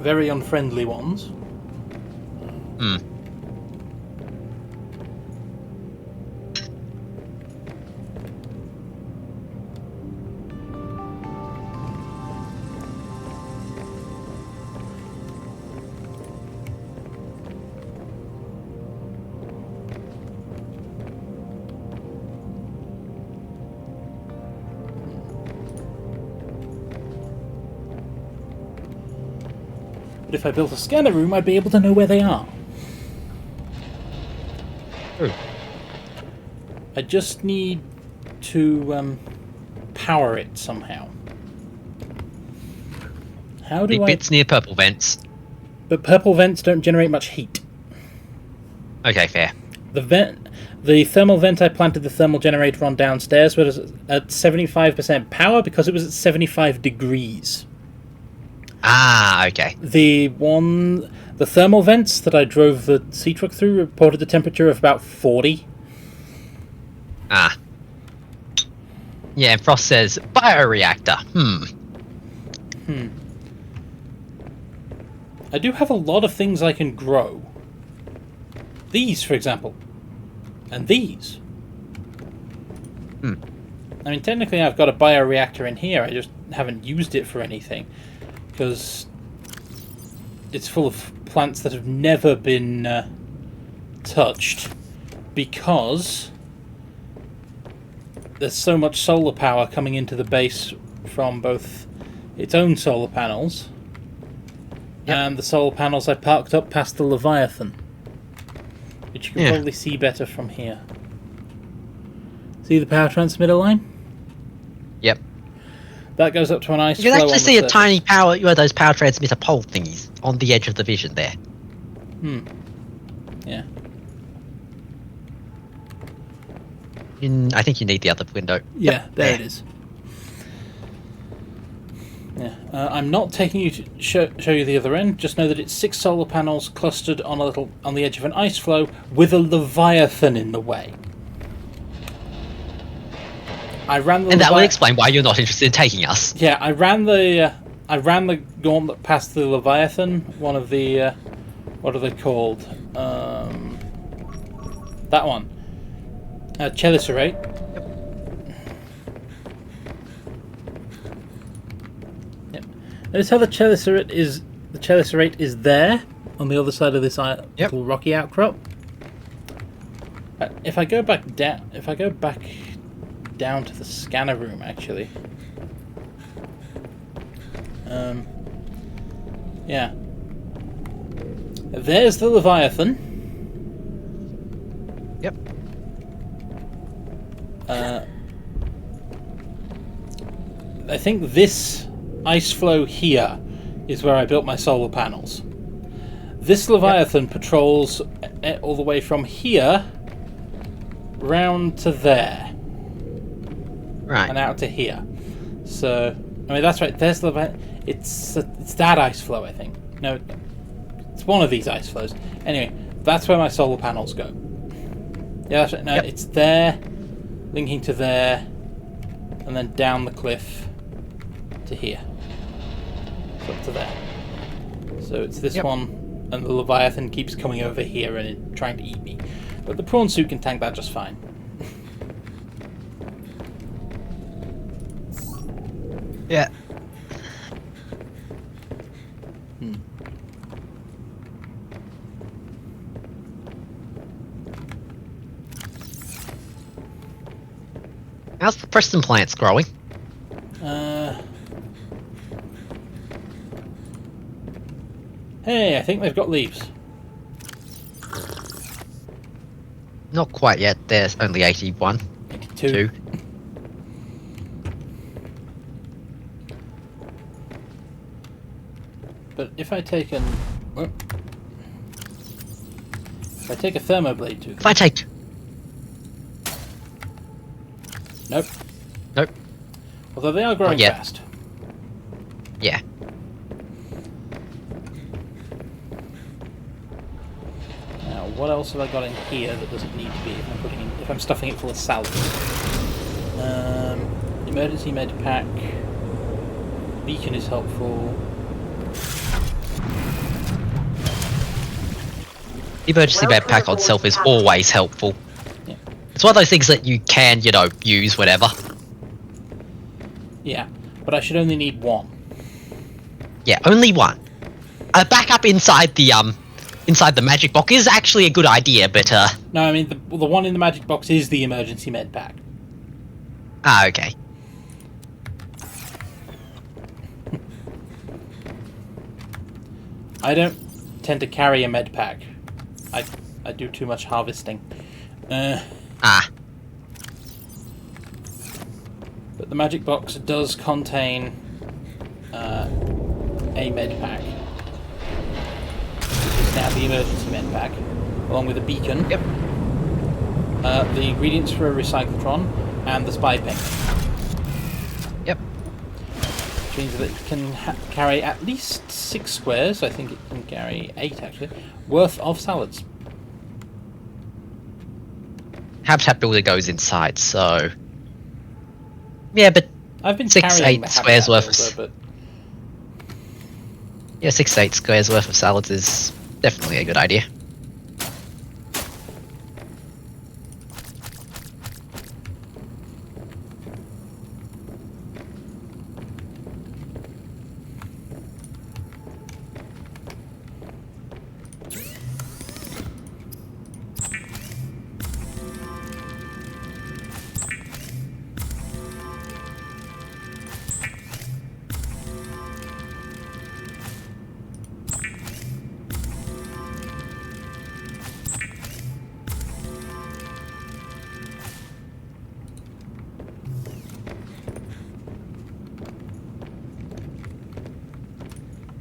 Very unfriendly ones. But if I built a scanner room, I'd be able to know where they are. True. I just need to power it somehow. How The do I... bits near purple vents. But purple vents don't generate much heat. Okay, fair. The thermal vent I planted the thermal generator on downstairs was at 75% power because it was at 75 degrees. Ah, okay. The thermal vents that I drove the sea truck through reported a temperature of about 40. Ah. Yeah, and Frost says, bioreactor. I do have a lot of things I can grow. These, for example. And these. I mean, technically I've got a bioreactor in here, I just haven't used it for anything. Because it's full of plants that have never been touched. Because there's so much solar power coming into the base from both its own solar panels and the solar panels I parked up past the Leviathan. Which you can probably see better from here. See the power transmitter line? Yep. That goes up to an ice You can flow actually on see the a tiny power, those power transmitter pole thingies on the edge of the vision there. Yeah. I think you need the other window. Yeah, there it is. Yeah, I'm not taking you to show you the other end. Just know that it's 6 solar panels clustered on the edge of an ice flow with a Leviathan in the way. I ran the and that will explain why you're not interested in taking us. Yeah, I ran the gauntlet past the Leviathan. One of the what are they called? That one. Chelicerate. Notice how the Chelicerate is there on the other side of this little rocky outcrop. If I go back down to the scanner room, actually. Yeah. There's the Leviathan. Yep. I think this ice flow here is where I built my solar panels. This Leviathan patrols all the way from here round to there. Right. And out to here. So, I mean, that's right. There's Leviathan. It's that ice flow, I think. No, it's one of these ice flows. Anyway, that's where my solar panels go. Yeah, that's right. No, it's there, linking to there, and then down the cliff to here. So up to there. So it's this one, and the Leviathan keeps coming over here and trying to eat me. But the prawn suit can tank that just fine. Yeah. How's the Preston plants growing? Hey, I think they've got leaves. Not quite yet. There's only 81. 82. 2. But if I take a thermoblade to them... If I take... Nope. Nope. Although they are growing Not yet. fast. Yeah. Now, what else have I got in here that doesn't need to be if I'm stuffing it full of salad? Emergency med pack. Beacon is helpful. The emergency med pack on itself is always helpful. Yeah. It's one of those things that you can, use whenever. Yeah, but I should only need one. Yeah, only one. A backup inside the magic box is actually a good idea, but No, I mean the one in the magic box is the emergency med pack. Ah, okay. I don't tend to carry a med pack. I do too much harvesting. But the the magic box does contain a med pack. Which is now the emergency med pack, along with a beacon. Yep. The ingredients for a recyclotron and the spy ping. Yep. Which means that it can carry at least 6 squares, I think it can carry 8 actually, worth of salads. Habitat builder goes inside, so... Yeah, but I've been 6, carrying 8 the squares Habitat worth Builder, yeah, 6 to 8 squares worth of salads is definitely a good idea.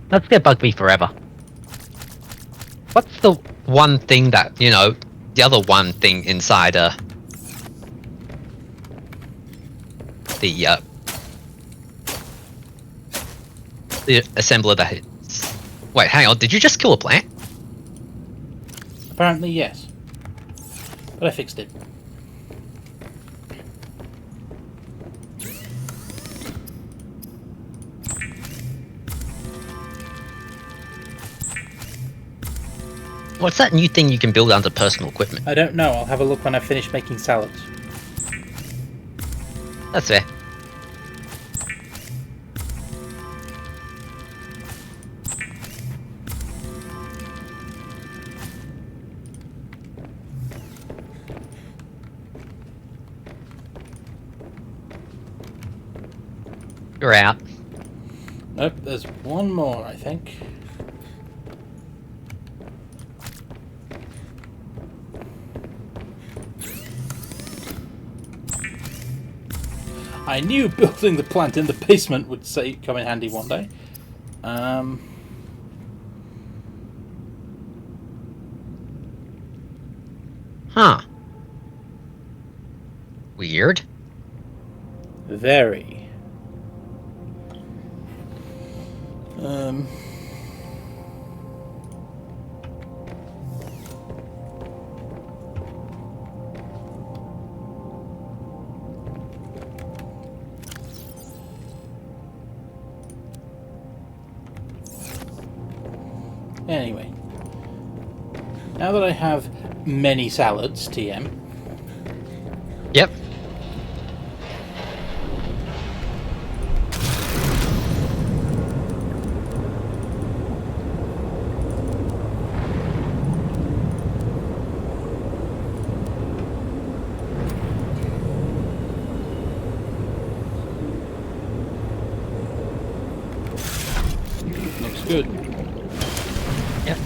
That's gonna bug me forever. What's the one thing that, you know, the other one thing inside the assembler that hits... Wait, hang on, did you just kill a plant? Apparently, yes. But I fixed it. What's that new thing you can build under personal equipment? I don't know. I'll have a look when I finish making salads. That's fair. You're out. Nope, there's one more, I think. I knew building the plant in the basement would come in handy one day. Huh. Weird. Very. Anyway, now that I have many salads, TM. Yep. Looks good. Yep.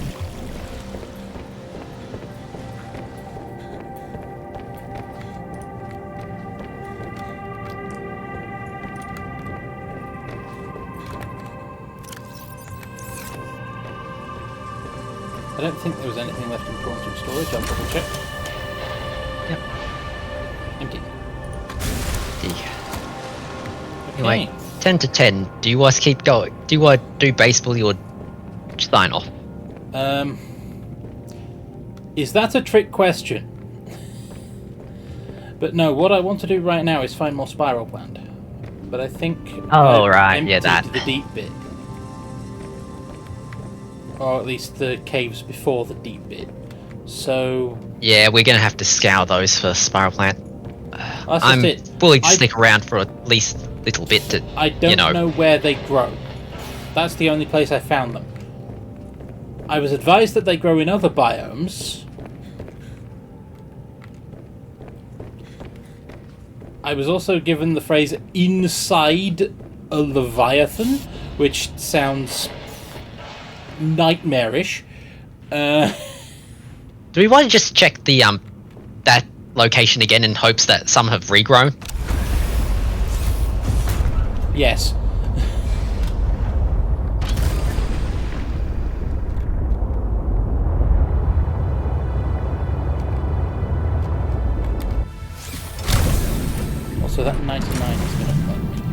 I don't think there was anything left in quantum storage. I'll double check. Yep. Empty. Okay. Anyway, 10 to 10. Do you want to keep going? Do you want to do baseball or sign off? Is that a trick question? But no, what I want to do right now is find more spiral plant. But I think Oh, I've right, yeah, emptied that. the deep bit. Or at least the caves before the deep bit. So Yeah, we're gonna have to scour those for spiral plant. that's I'm just it. willing to I- stick around for at least a little bit to, I don't you know. know where they grow. That's the only place I found them. I was advised that they grow in other biomes. I was also given the phrase inside a leviathan, which sounds nightmarish. Do we want to just check the that location again in hopes that some have regrown? Yes. Also, that 99 is going to bug me.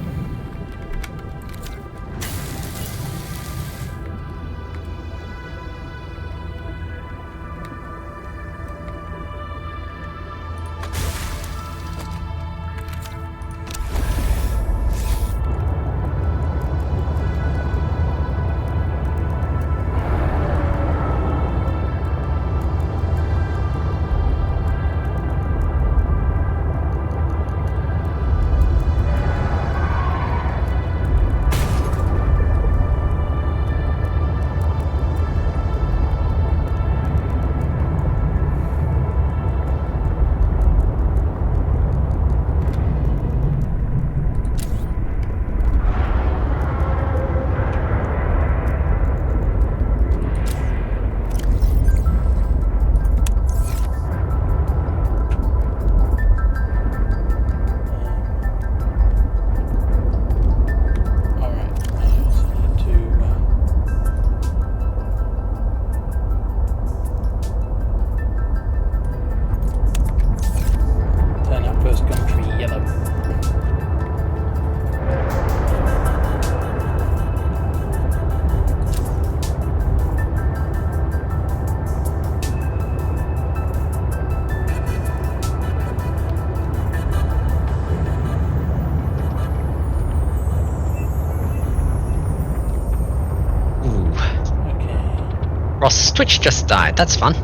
Ross, Twitch just died. That's fun.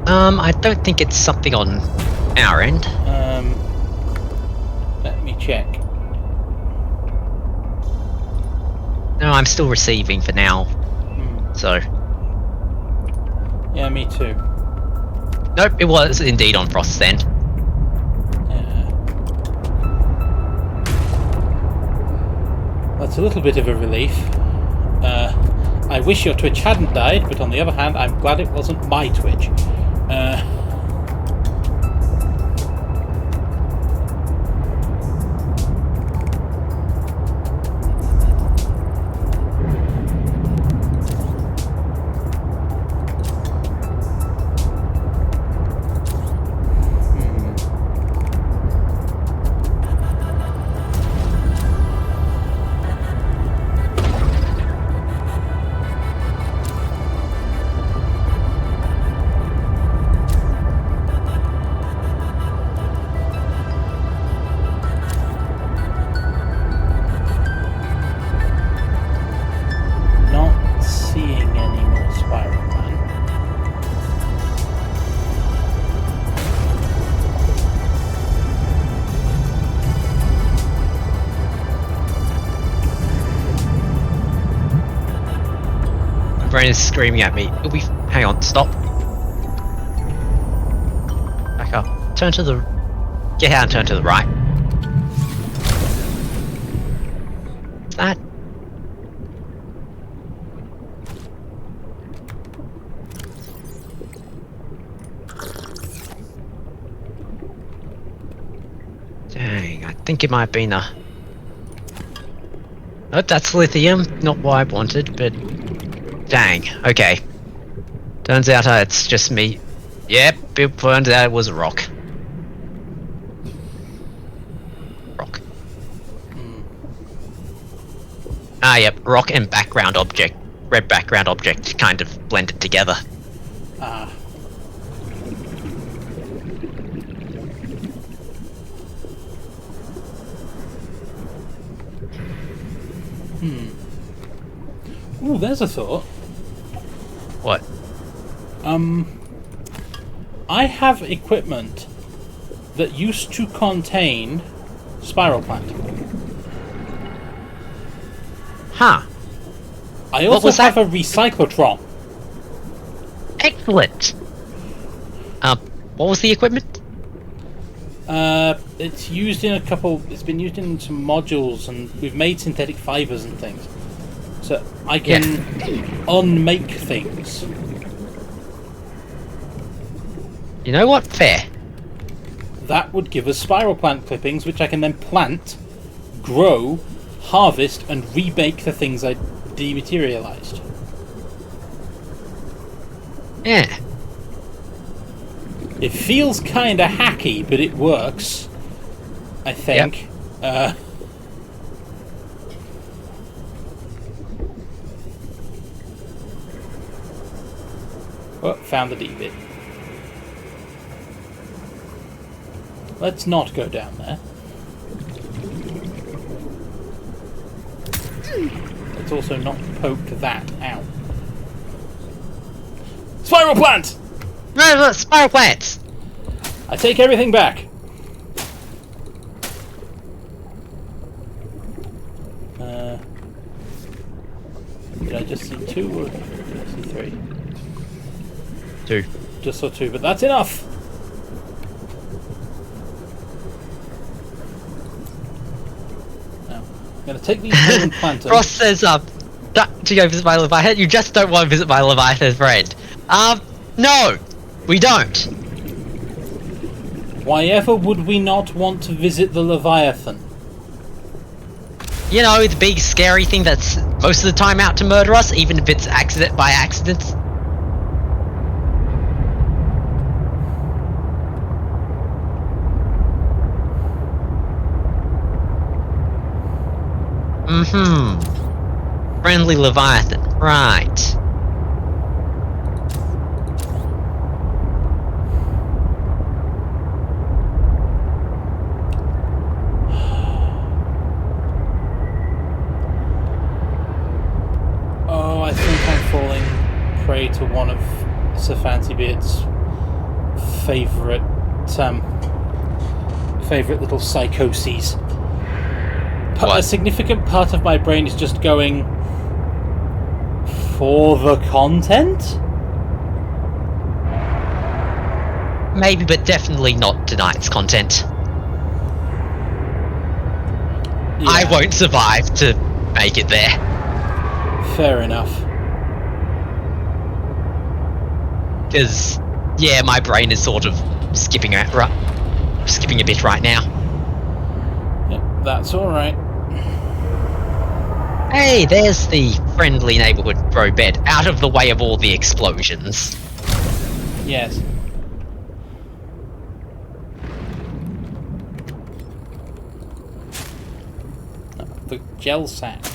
I don't think it's something on our end. Let me check. No, I'm still receiving for now. So. Yeah, me too. Nope, it was indeed on Frost's end. That's a little bit of a relief. I wish your Twitch hadn't died, but on the other hand, I'm glad it wasn't my Twitch. Brain is screaming at me. It'll be. Hang on, stop. Back up. Turn to the. Get out and turn to the right. What's that? Dang, I think it might have been a. Oh, that's lithium. Not what I wanted, but. Dang, okay. Turns out it's just me. Yep, it turns out it was a rock. Rock. Ah, yep, rock and background object. Red background object kind of blended together. Ah. Ooh, there's a thought. What? I have equipment that used to contain spiral plant. Huh. I What also was have that? a recyclotron. Excellent! What was the equipment? It's used in a couple. It's been used in some modules, and we've made synthetic fibers and things. So I can unmake things. You know what? Fair. That would give us spiral plant clippings, which I can then plant, grow, harvest and rebake the things I dematerialized. Yeah. It feels kinda hacky, but it works, I think. Oh, found the D bit. Let's not go down there. Let's also not poke that out. Spiral plant! No, spiral plants! I take everything back. Did I just see 2 or did I see 3? 2. Just saw 2, but that's enough! Now, I'm going to take these and plant them. Ross says, to go visit my Leviathan. You just don't want to visit my Leviathan friend. No! We don't! Why ever would we not want to visit the Leviathan? You know, the big scary thing that's most of the time out to murder us, even if it's by accident. Friendly Leviathan, right. Oh, I think I'm falling prey to one of Sir Fancy Beard's favourite little psychoses. A significant part of my brain is just going for the content? Maybe, but definitely not tonight's content. Yeah. I won't survive to make it there. Fair enough. Because, yeah, my brain is sort of skipping a bit right now. Yep, that's alright. Hey, there's the friendly neighborhood throw bed, out of the way of all the explosions. Yes. The gel sack.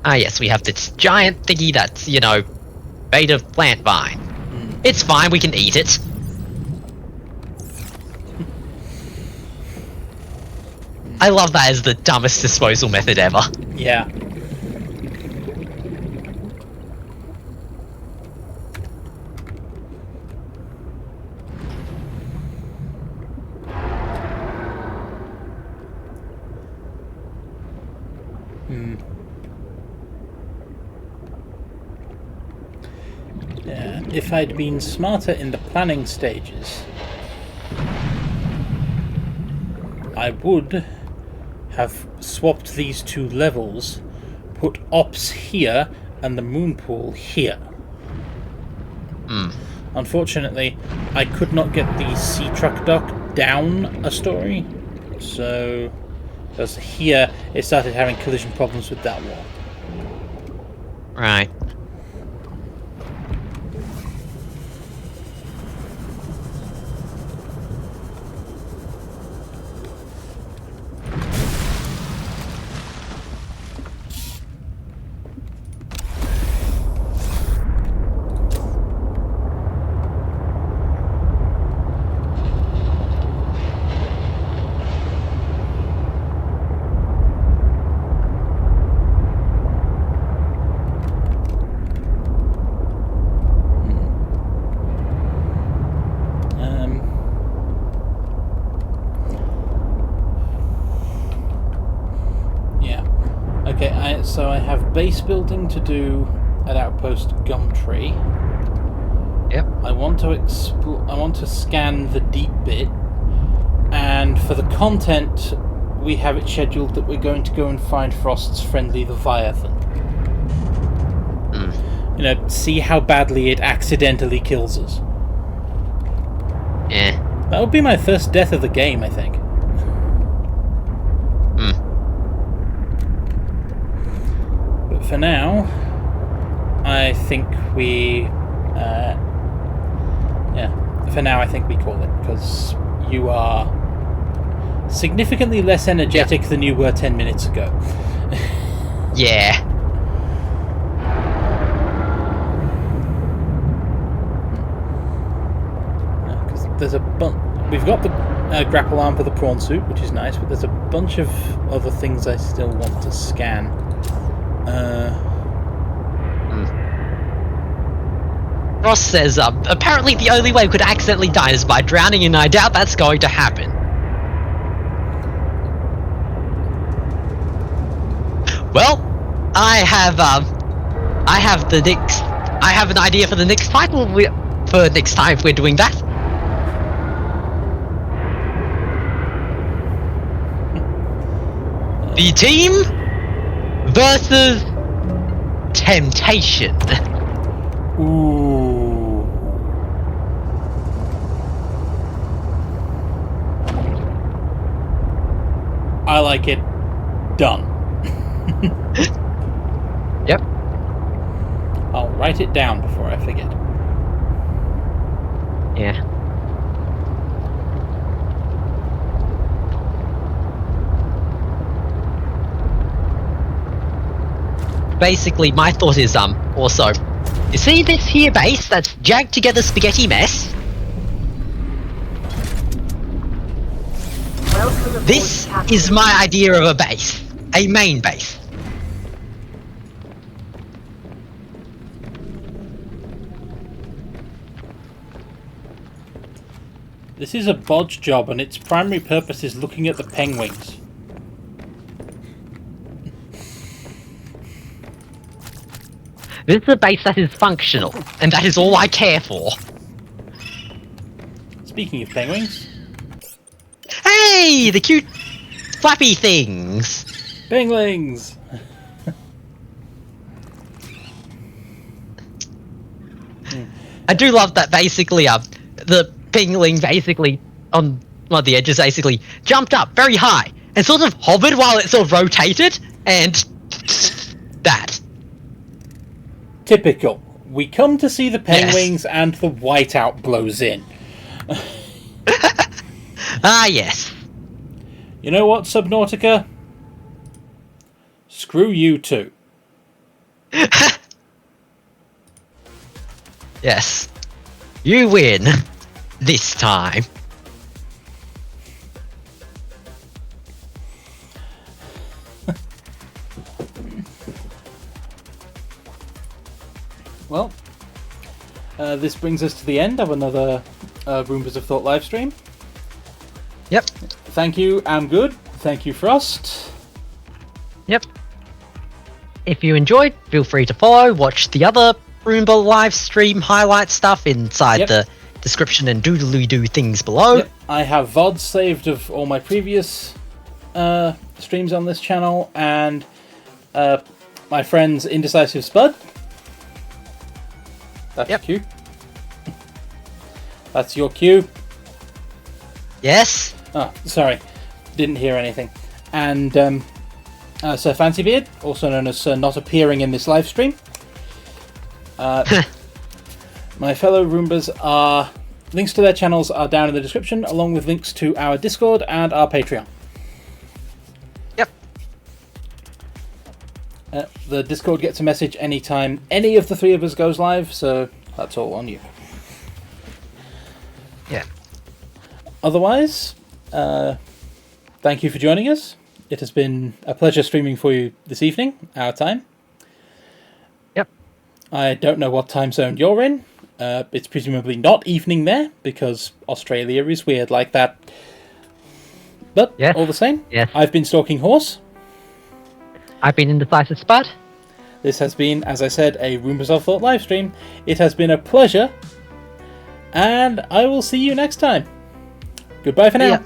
Ah yes, we have this giant thingy that's, you know, made of plant vine. It's fine, we can eat it. I love that as the dumbest disposal method ever. Yeah. If I'd been smarter in the planning stages, I would have swapped these 2 levels, put ops here and the moon pool here. Unfortunately, I could not get the sea truck dock down a story, so because here it started having collision problems with that wall. Right. So I have base building to do at Outpost Gumtree. Yep. I want to scan the deep bit, and for the content, we have it scheduled that we're going to go and find Frost's friendly Leviathan. You know, see how badly it accidentally kills us. Yeah. That would be my first death of the game, I think. But for now, I think we... for now I think we call it, because you are significantly less energetic than you were 10 minutes ago. Yeah. Because there's a bunch... We've got the grapple arm for the prawn suit, which is nice, but there's a bunch of other things I still want to scan. Ross says, apparently the only way we could accidentally die is by drowning, and I doubt that's going to happen. Well, I have an idea for the next title for next time if we're doing that. The team versus temptation. Ooh. I like it. Done. Yep. I'll write it down before I forget. Yeah. Basically, my thought is, also, you see this here base that's jagged together spaghetti mess? Welcome aboard, This Captain. is my idea of a base. A main base. This is a bodge job, and its primary purpose is looking at the penguins. This is a base that is functional, and that is all I care for. Speaking of penguins, Hey, the cute flappy things. penguins! I do love that basically, the pingling basically on one of the edges basically jumped up very high and sort of hovered while it sort of rotated, and that. Typical. We come to see the penguins and the whiteout blows in. Ah, yes. You know what, Subnautica? Screw you too. Yes. You win. This time. Well, this brings us to the end of another Roombas of Thought livestream. Yep. Thank you, I'm good. Thank you, Frost. Yep. If you enjoyed, feel free to follow, watch the other Roomba live stream highlight stuff inside the description and doodly-doo things below. Yep. I have VODs saved of all my previous streams on this channel, and my friend's Indecisive Spud. That's your cue. That's your cue. Yes. Oh, sorry. Didn't hear anything. And Sir Fancybeard, also known as Sir Not Appearing in this live stream. My fellow Roombas are... Links to their channels are down in the description, along with links to our Discord and our Patreon. Yep. The Discord gets a message anytime any of the three of us goes live, so that's all on you. Yeah. Otherwise, thank you for joining us. It has been a pleasure streaming for you this evening, our time. Yep. I don't know what time zone you're in. It's presumably not evening there, because Australia is weird like that. But, all the same, I've been Stalking Horse. I've been Indecisive Spud. This has been, as I said, a Roombas of Thought livestream. It has been a pleasure, and I will see you next time. Goodbye for now. Yeah.